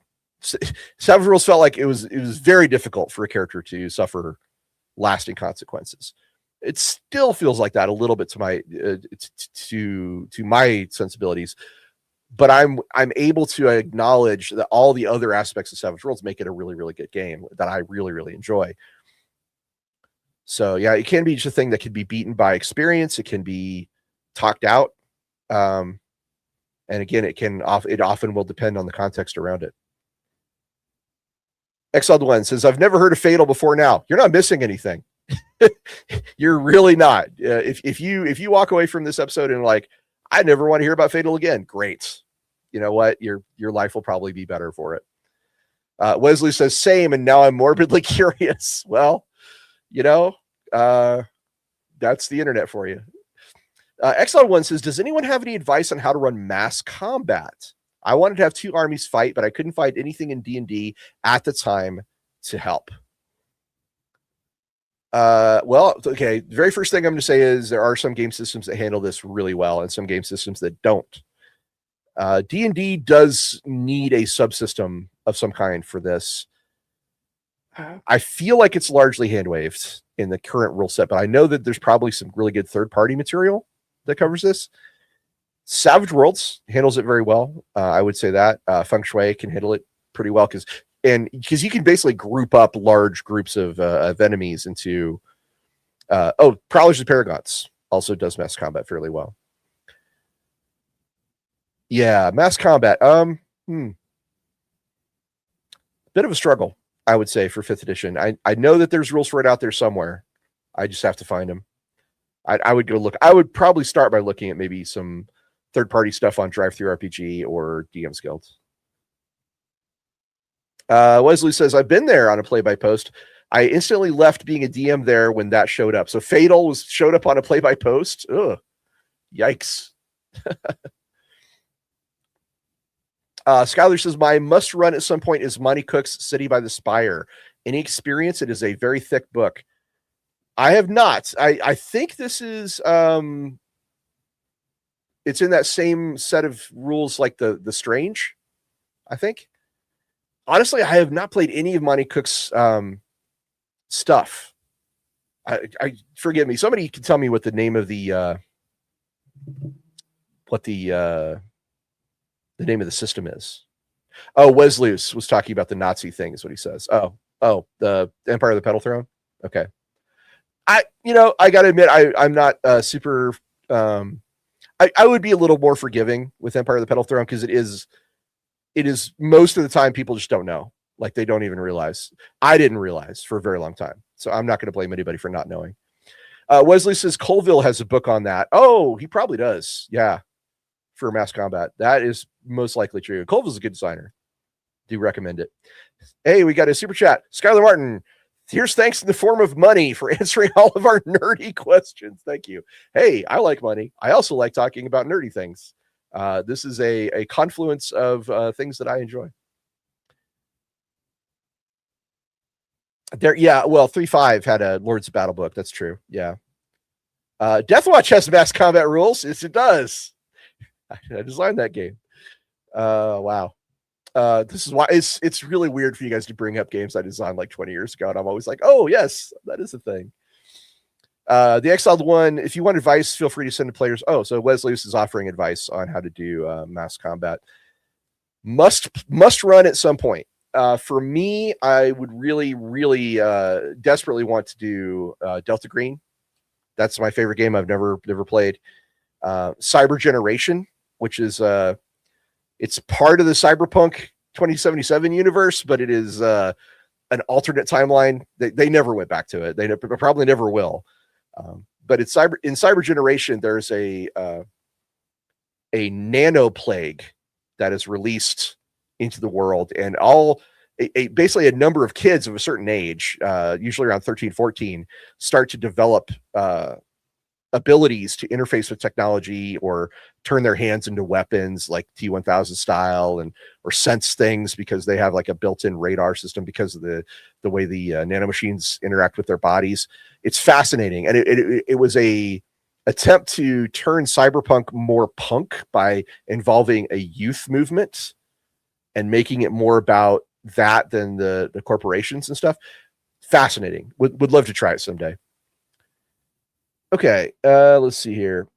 Savage Worlds felt like it was very difficult for a character to suffer lasting consequences. It still feels like that a little bit to my to my sensibilities, but I'm able to acknowledge that all the other aspects of Savage Worlds make it a really, really good game that I really, really enjoy. So yeah, it can be just a thing that can be beaten by experience. It can be talked out, and again, it often will depend on the context around it. Exiled One says, "I've never heard of Fatal before now." You're not missing anything. You're really not. If you walk away from this episode and like, I never want to hear about Fatal again, great. You know what? Your life will probably be better for it. Wesley says, "Same," and now I'm morbidly curious. Well, that's the internet for you. Exiled One says, "Does anyone have any advice on how to run mass combat? I wanted to have two armies fight, but I couldn't find anything in D&D at the time to help." Well, okay. The very first thing I'm going to say is there are some game systems that handle this really well and some game systems that don't. D&D does need a subsystem of some kind for this. I feel like it's largely hand-waved in the current rule set, but I know that there's probably some really good third-party material that covers this. Savage Worlds handles it very well. I would say that Feng Shui can handle it pretty well because you can basically group up large groups of enemies into. Prowlers and Paragons also does mass combat fairly well. Yeah, mass combat. Bit of a struggle, I would say, for 5th edition. I know that there's rules for it out there somewhere. I just have to find them. I would go look. I would probably start by looking at maybe some third-party stuff on Drive-Thru-RPG or DM's Guild. Wesley says, "I've been there on a play-by-post. I instantly left being a DM there when that showed up." So Fatal showed up on a play-by-post. Ugh, yikes. Skylar says, "My must run at some point is Monty Cook's City by the Spire. Any experience? It is a very thick book." I have not. I think this is it's in that same set of rules like the Strange, I think. Honestly, I have not played any of Monty Cook's stuff. I forgive me. Somebody can tell me what the name of the name of the system is. Oh, Wesley was talking about the Nazi thing, is what he says. Oh, the Empire of the Petal Throne. Okay. I gotta admit, I'm not super. I would be a little more forgiving with Empire of the Petal Throne because it is most of the time people just don't know. Like they don't even realize. I didn't realize for a very long time. So I'm not going to blame anybody for not knowing. Wesley says Colville has a book on that. Oh, he probably does. Yeah. For mass combat. That is most likely true. Colville's a good designer. Do recommend it. Hey, we got a super chat. Skylar Martin. Here's thanks in the form of money for answering all of our nerdy questions. Thank you. Hey, I like money. I also like talking about nerdy things. This is a confluence of things that I enjoy. Yeah, well, 3.5 had a Lords of Battle book. That's true. Yeah. Deathwatch has mass combat rules. Yes, it does. I designed that game. Wow. This is why it's really weird for you guys to bring up games I designed like 20 years ago, and I'm always like, oh yes, that is a thing. The Exiled One, if you want advice, feel free to send to players. Oh, so Wesley is offering advice on how to do mass combat. Must run at some point. For me, I would really desperately want to do Delta Green. That's my favorite game I've never played. Cyber Generation, which is it's part of the Cyberpunk 2077 universe, but it is an alternate timeline. They never went back to it. They probably never will. But it's in Cyber Generation, there's a nano plague that is released into the world, and basically a number of kids of a certain age, usually around 13, 14, start to develop abilities to interface with technology or turn their hands into weapons like T-1000 style, or sense things because they have like a built-in radar system because of the way the nanomachines interact with their bodies. It's fascinating. And it was a attempt to turn cyberpunk more punk by involving a youth movement and making it more about that than the corporations and stuff. Fascinating. Would love to try it someday. Okay, let's see here.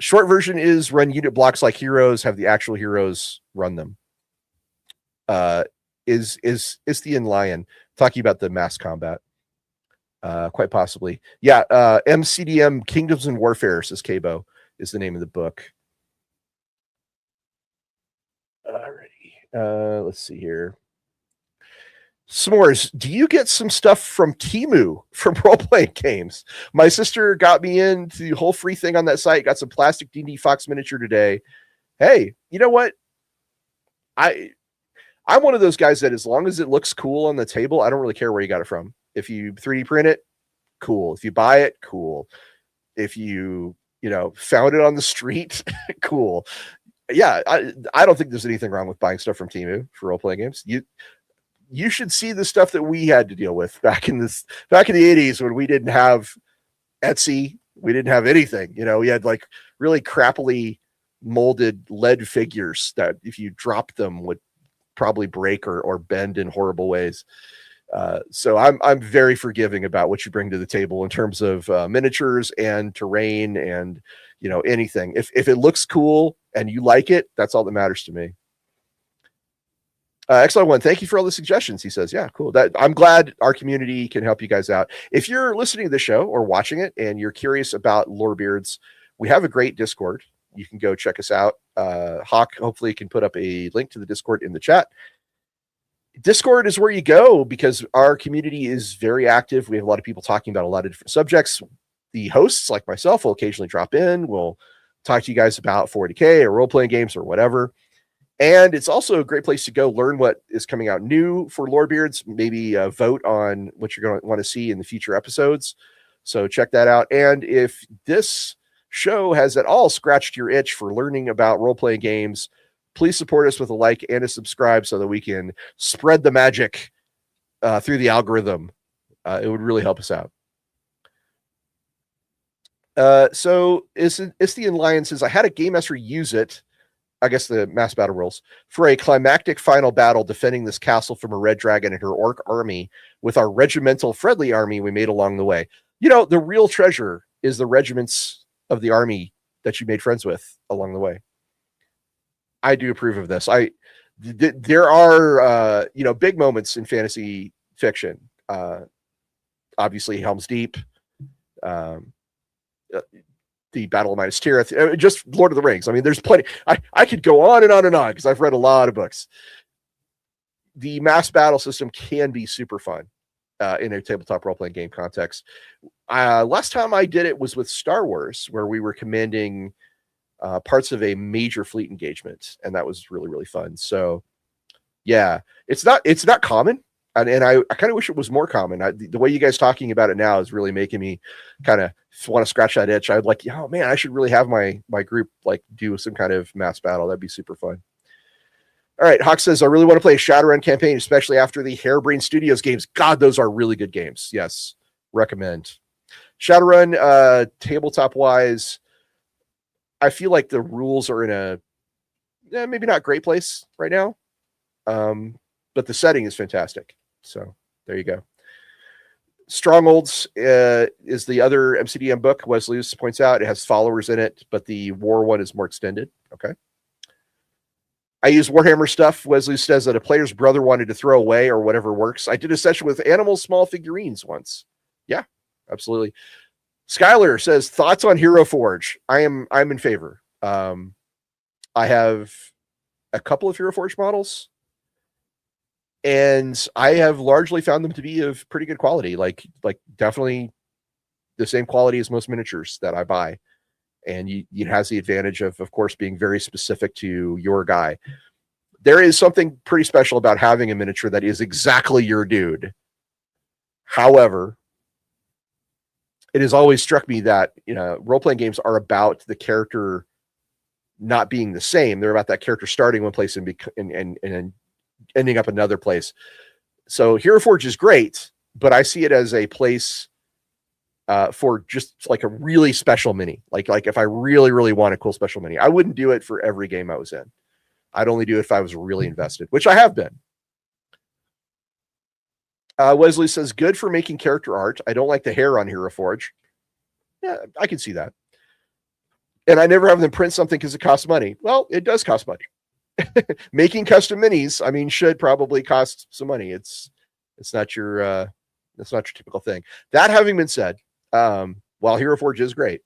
Short version is run unit blocks like heroes, have the actual heroes run them. Is the Lion talking about the mass combat? Quite possibly. Yeah, MCDM Kingdoms and Warfare, says Cabo, is the name of the book. Alrighty. Let's see here. S'mores, do you get some stuff from Temu from role-playing games? My sister got me into the whole free thing on that site, got some plastic D&D Fox miniature today. Hey, you know what? I'm one of those guys that as long as it looks cool on the table, I don't really care where you got it from. If you 3D print it, cool. If you buy it, cool. If you found it on the street, cool. Yeah, I don't think there's anything wrong with buying stuff from Temu for role-playing games. You should see the stuff that we had to deal with back in the 80s when we didn't have Etsy. We didn't have anything. We had like really crappily molded lead figures that if you dropped them would probably break or bend in horrible ways. So I'm very forgiving about what you bring to the table in terms of miniatures and terrain and anything. If it looks cool and you like it, that's all that matters to me. Excellent one. Thank you for all the suggestions. He says, yeah, cool. I'm glad our community can help you guys out. If you're listening to the show or watching it and you're curious about Lorebeards, we have a great Discord. You can go check us out. Hawk hopefully can put up a link to the Discord in the chat. Discord is where you go because our community is very active. We have a lot of people talking about a lot of different subjects. The hosts, like myself, will occasionally drop in. We'll talk to you guys about 40K or role-playing games or whatever. And it's also a great place to go learn what is coming out new for Lorebeards, maybe vote on what you're going to want to see in the future episodes. So check that out. And if this show has at all scratched your itch for learning about role-playing games, please support us with a like and a subscribe so that we can spread the magic through the algorithm. It would really help us out. So Istian Lion says, I had a game master use it, I guess the mass battle rules, for a climactic final battle defending this castle from a red dragon and her orc army with our regimental friendly army we made along the way. The real treasure is the regiments of the army that you made friends with along the way. I do approve of this. There are big moments in fantasy fiction. Obviously Helm's Deep, the Battle of Minas Tirith, just Lord of the Rings. I mean, there's plenty. I could go on and on and on because I've read a lot of books. The mass battle system can be super fun in a tabletop role-playing game context. Last time I did it was with Star Wars, where we were commanding parts of a major fleet engagement, and that was really, really fun. So, yeah, it's not common. And I kind of wish it was more common. The way you guys talking about it now is really making me kind of want to scratch that itch. I'd like, oh man, I should really have my group like do some kind of mass battle. That'd be super fun. All right, Hawk says, I really want to play a Shadowrun campaign, especially after the Harebrained Studios games. God, those are really good games. Yes, recommend. Shadowrun, tabletop wise, I feel like the rules are in a maybe not great place right now, but the setting is fantastic. So there you go. Strongholds is the other MCDM book. Wesley points out it has followers in it, but the war one is more extended. Okay. I use Warhammer stuff. Wesley says that a player's brother wanted to throw away or whatever works. I did a session with animal small figurines once. Yeah, absolutely. Skylar says thoughts on Hero Forge. I'm in favor. I have a couple of Hero Forge models, and I have largely found them to be of pretty good quality. Like definitely the same quality as most miniatures that I buy. And it has the advantage of course, being very specific to your guy. There is something pretty special about having a miniature that is exactly your dude. However, it has always struck me that, role-playing games are about the character not being the same. They're about that character starting one place and ending up another place. So Hero Forge is great, but I see it as a place for just like a really special mini. Like if I really, really want a cool special mini, I wouldn't do it for every game I was in. I'd only do it if I was really invested, which I have been. Wesley says, good for making character art. I don't like the hair on Hero Forge. Yeah, I can see that. And I never have them print something because it costs money. Well, it does cost money. Making custom minis, I mean, should probably cost some money. It's not your typical thing. That having been said, while Hero Forge is great,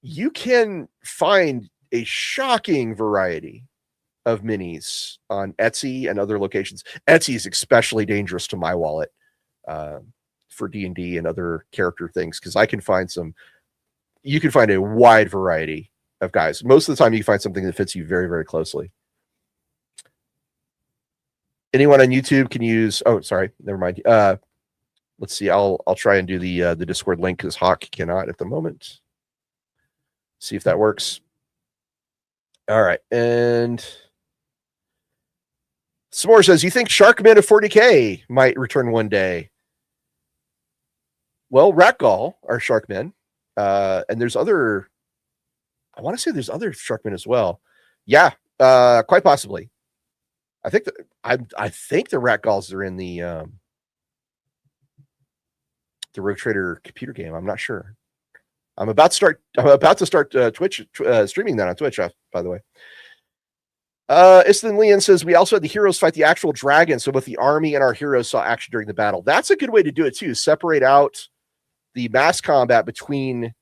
you can find a shocking variety of minis on Etsy and other locations. Etsy is especially dangerous to my wallet for D&D and other character things, because you can find a wide variety of guys. Most of the time you can find something that fits you very, very closely. Anyone on YouTube can use, oh, sorry, never mind. Let's see, I'll try and do the Discord link because Hawk cannot at the moment. See if that works. All right, and S'more says, you think Sharkmen of 40K might return one day? Well, Ratgall are Sharkmen, and there's other, I want to say there's other Sharkmen as well. Yeah, quite possibly. I think I think the Ratgalls are in the Rogue Trader computer game. I'm not sure. I'm about to start Twitch streaming that on Twitch, by the way. Iston Leon says, we also had the heroes fight the actual dragon, so both the army and our heroes saw action during the battle. That's a good way to do it too. Separate out the mass combat between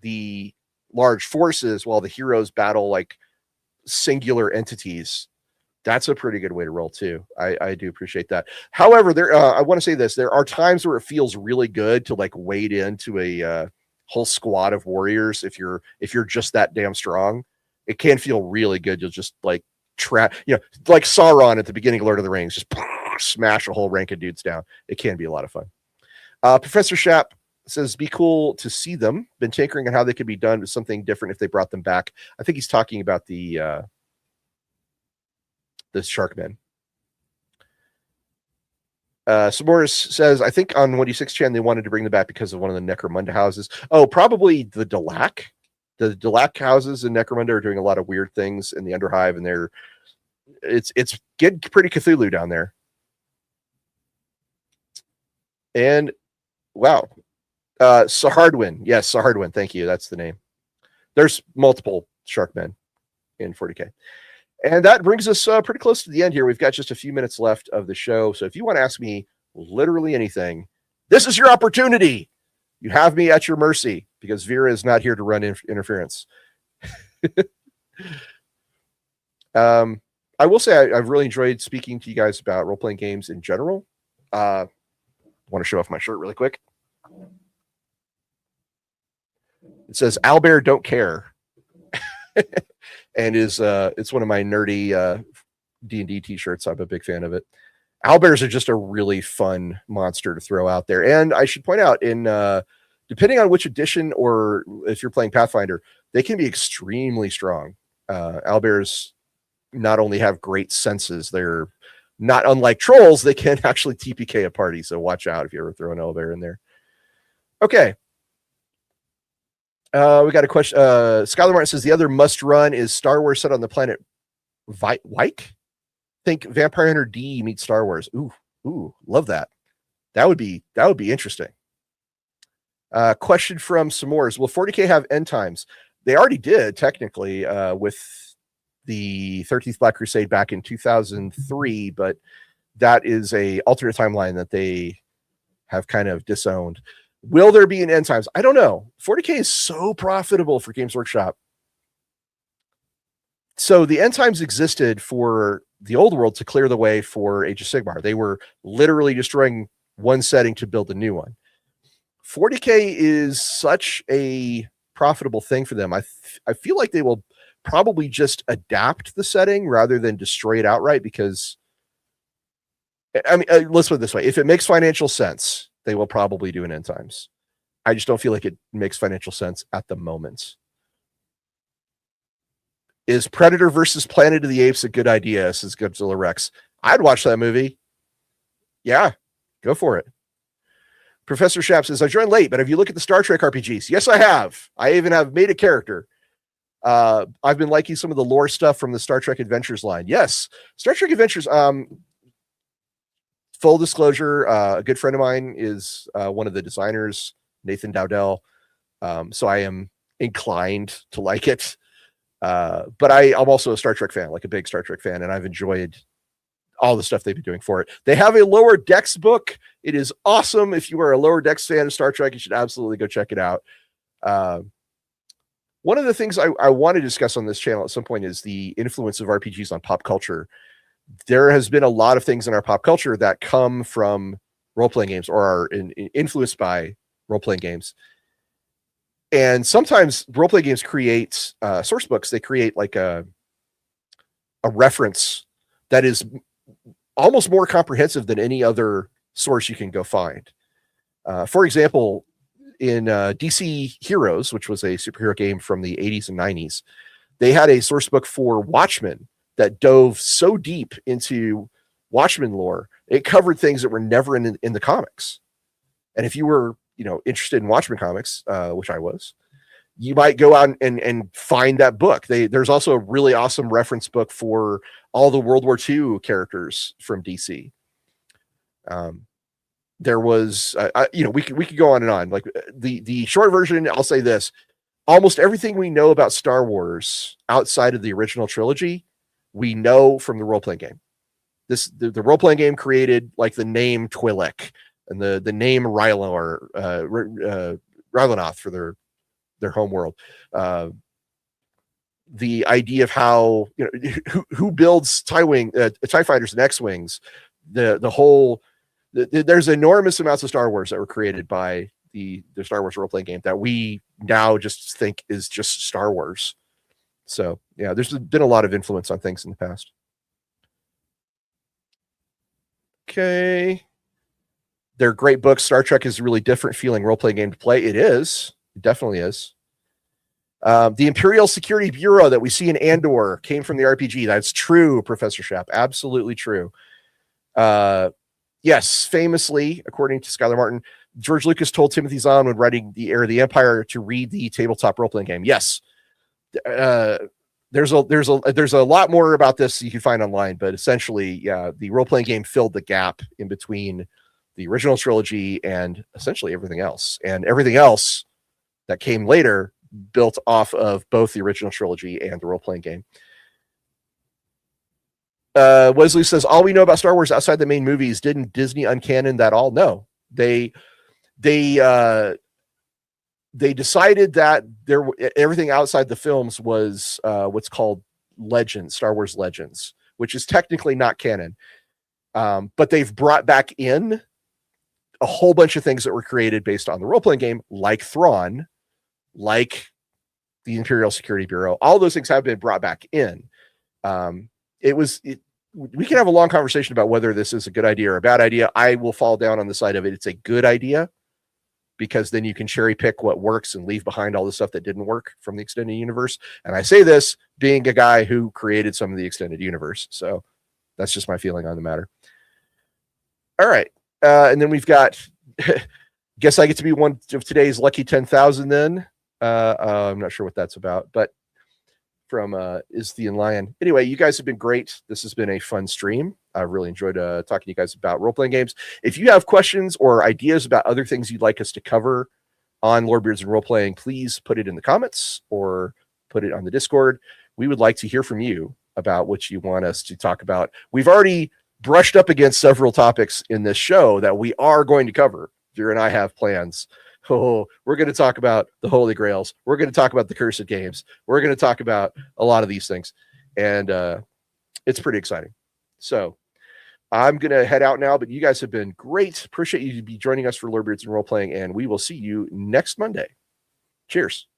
the large forces while the heroes battle like singular entities. That's a pretty good way to roll too. I do appreciate that. However, I want to say this: there are times where it feels really good to like wade into a whole squad of warriors. If you're just that damn strong, it can feel really good. You'll just like like Sauron at the beginning of Lord of the Rings, just smash a whole rank of dudes down. It can be a lot of fun. Professor Shapp says, be cool to see them. Been tinkering on how they could be done with something different if they brought them back. I think he's talking about the Sharkmen. Saboris says, I think on 1d6 they wanted to bring them back because of one of the Necromunda houses. Oh, probably the Delac. The Delac houses in Necromunda are doing a lot of weird things in the Underhive, and it's getting pretty Cthulhu down there. And wow. Sahardwin. Yes, Sahardwin. Thank you. That's the name. There's multiple Sharkmen in 40K. And that brings us pretty close to the end here. We've got just a few minutes left of the show. So if you want to ask me literally anything, this is your opportunity. You have me at your mercy because Vera is not here to run interference. I will say I've really enjoyed speaking to you guys about role-playing games in general. I want to show off my shirt really quick. It says, Owlbear don't care. And it's one of my nerdy D&D t-shirts. I'm a big fan of it. Owlbears are just a really fun monster to throw out there. And I should point out, depending on which edition or if you're playing Pathfinder, they can be extremely strong. Owlbears not only have great senses, they're not unlike trolls. They can actually TPK a party. So watch out if you ever throw an owlbear in there. Okay. We got a question. Skylar Martin says the other must run is Star Wars set on the planet Wyke. Think Vampire Hunter D meets Star Wars. Ooh, love that. That would be interesting. Question from S'mores. Will 40K have end times? They already did, technically, with the 13th Black Crusade back in 2003, but that is a alternate timeline that they have kind of disowned. Will there be an end times? I don't know. 40K is so profitable for Games Workshop. So the end times existed for the old world to clear the way for Age of Sigmar. They were literally destroying one setting to build a new one. 40K is such a profitable thing for them. I feel like they will probably just adapt the setting rather than destroy it outright, because I mean, let's put it this way. If it makes financial sense, they will probably do an end times. I just don't feel like it makes financial sense at the moment. Is Predator versus Planet of the Apes a good idea? Says Godzilla Rex. I'd watch that movie. Yeah, go for it. Professor Shapp says, I joined late, but have you looked at the Star Trek RPGs? Yes, I have. I even have made a character. I've been liking some of the lore stuff from the Star Trek Adventures line. Yes, Star Trek Adventures. Full disclosure, a good friend of mine is one of the designers, Nathan Dowdell. So I am inclined to like it. But I'm also a Star Trek fan, like a big Star Trek fan, and I've enjoyed all the stuff they've been doing for it. They have a Lower Decks book. It is awesome. If you are a Lower Decks fan of Star Trek, you should absolutely go check it out. One of the things I want to discuss on this channel at some point is the influence of RPGs on pop culture. There has been a lot of things in our pop culture that come from role-playing games or are influenced by role-playing games. And sometimes role-playing games create source books. They create like a reference that is almost more comprehensive than any other source you can go find. For example, in DC Heroes, which was a superhero game from the 80s and 90s, they had a source book for Watchmen that dove so deep into Watchmen lore. It covered things that were never in the comics. And if you were, interested in Watchmen comics, which I was, you might go out and find that book. There's also a really awesome reference book for all the World War II characters from DC. There was, we could go on and on. Like the short version, I'll say this: almost everything we know about Star Wars outside of the original trilogy, we know from the role-playing game. The role-playing game created like the name Twi'lek and the name Rylonoth for their home world. The idea of how, who builds TIE fighters and X-Wings, there's enormous amounts of Star Wars that were created by the Star Wars role-playing game that we now just think is just Star Wars. So yeah, there's been a lot of influence on things in the past. Okay. They're great books. Star Trek is a really different feeling role-playing game to play. It is. It definitely is. The Imperial Security Bureau that we see in Andor came from the RPG. That's true, Professor Shapp. Absolutely true. Yes, famously, according to Skylar Martin, George Lucas told Timothy Zahn when writing The Heir of the Empire to read the tabletop role-playing game. Yes. There's a lot more about this you can find online, but essentially, yeah, the role-playing game filled the gap in between the original trilogy and essentially everything else. And everything else that came later built off of both the original trilogy and the role-playing game. Wesley says, all we know about Star Wars outside the main movies, didn't Disney uncanon that all? No. They decided that everything outside the films was what's called Legends, Star Wars Legends, which is technically not canon. But they've brought back in a whole bunch of things that were created based on the role-playing game, like Thrawn, like the Imperial Security Bureau. All those things have been brought back in. We can have a long conversation about whether this is a good idea or a bad idea. I will fall down on the side of it. It's a good idea, because then you can cherry pick what works and leave behind all the stuff that didn't work from the extended universe. And I say this being a guy who created some of the extended universe. So that's just my feeling on the matter. All right. And then we've got, guess I get to be one of today's lucky 10,000 then. I'm not sure what that's about, but from Is the Lion. Anyway, you guys have been great. This has been a fun stream. I really enjoyed talking to you guys about role-playing games. If you have questions or ideas about other things you'd like us to cover on Lorebeards and role-playing, please put it in the comments or put it on the Discord. We would like to hear from you about what you want us to talk about. We've already brushed up against several topics in this show that we are going to cover. Vera and I have plans. Oh, we're going to talk about the Holy Grails. We're going to talk about the Cursed Games. We're going to talk about a lot of these things. And it's pretty exciting. So I'm going to head out now, but you guys have been great. Appreciate you to be joining us for Lorebeards and Role-Playing, and we will see you next Monday. Cheers.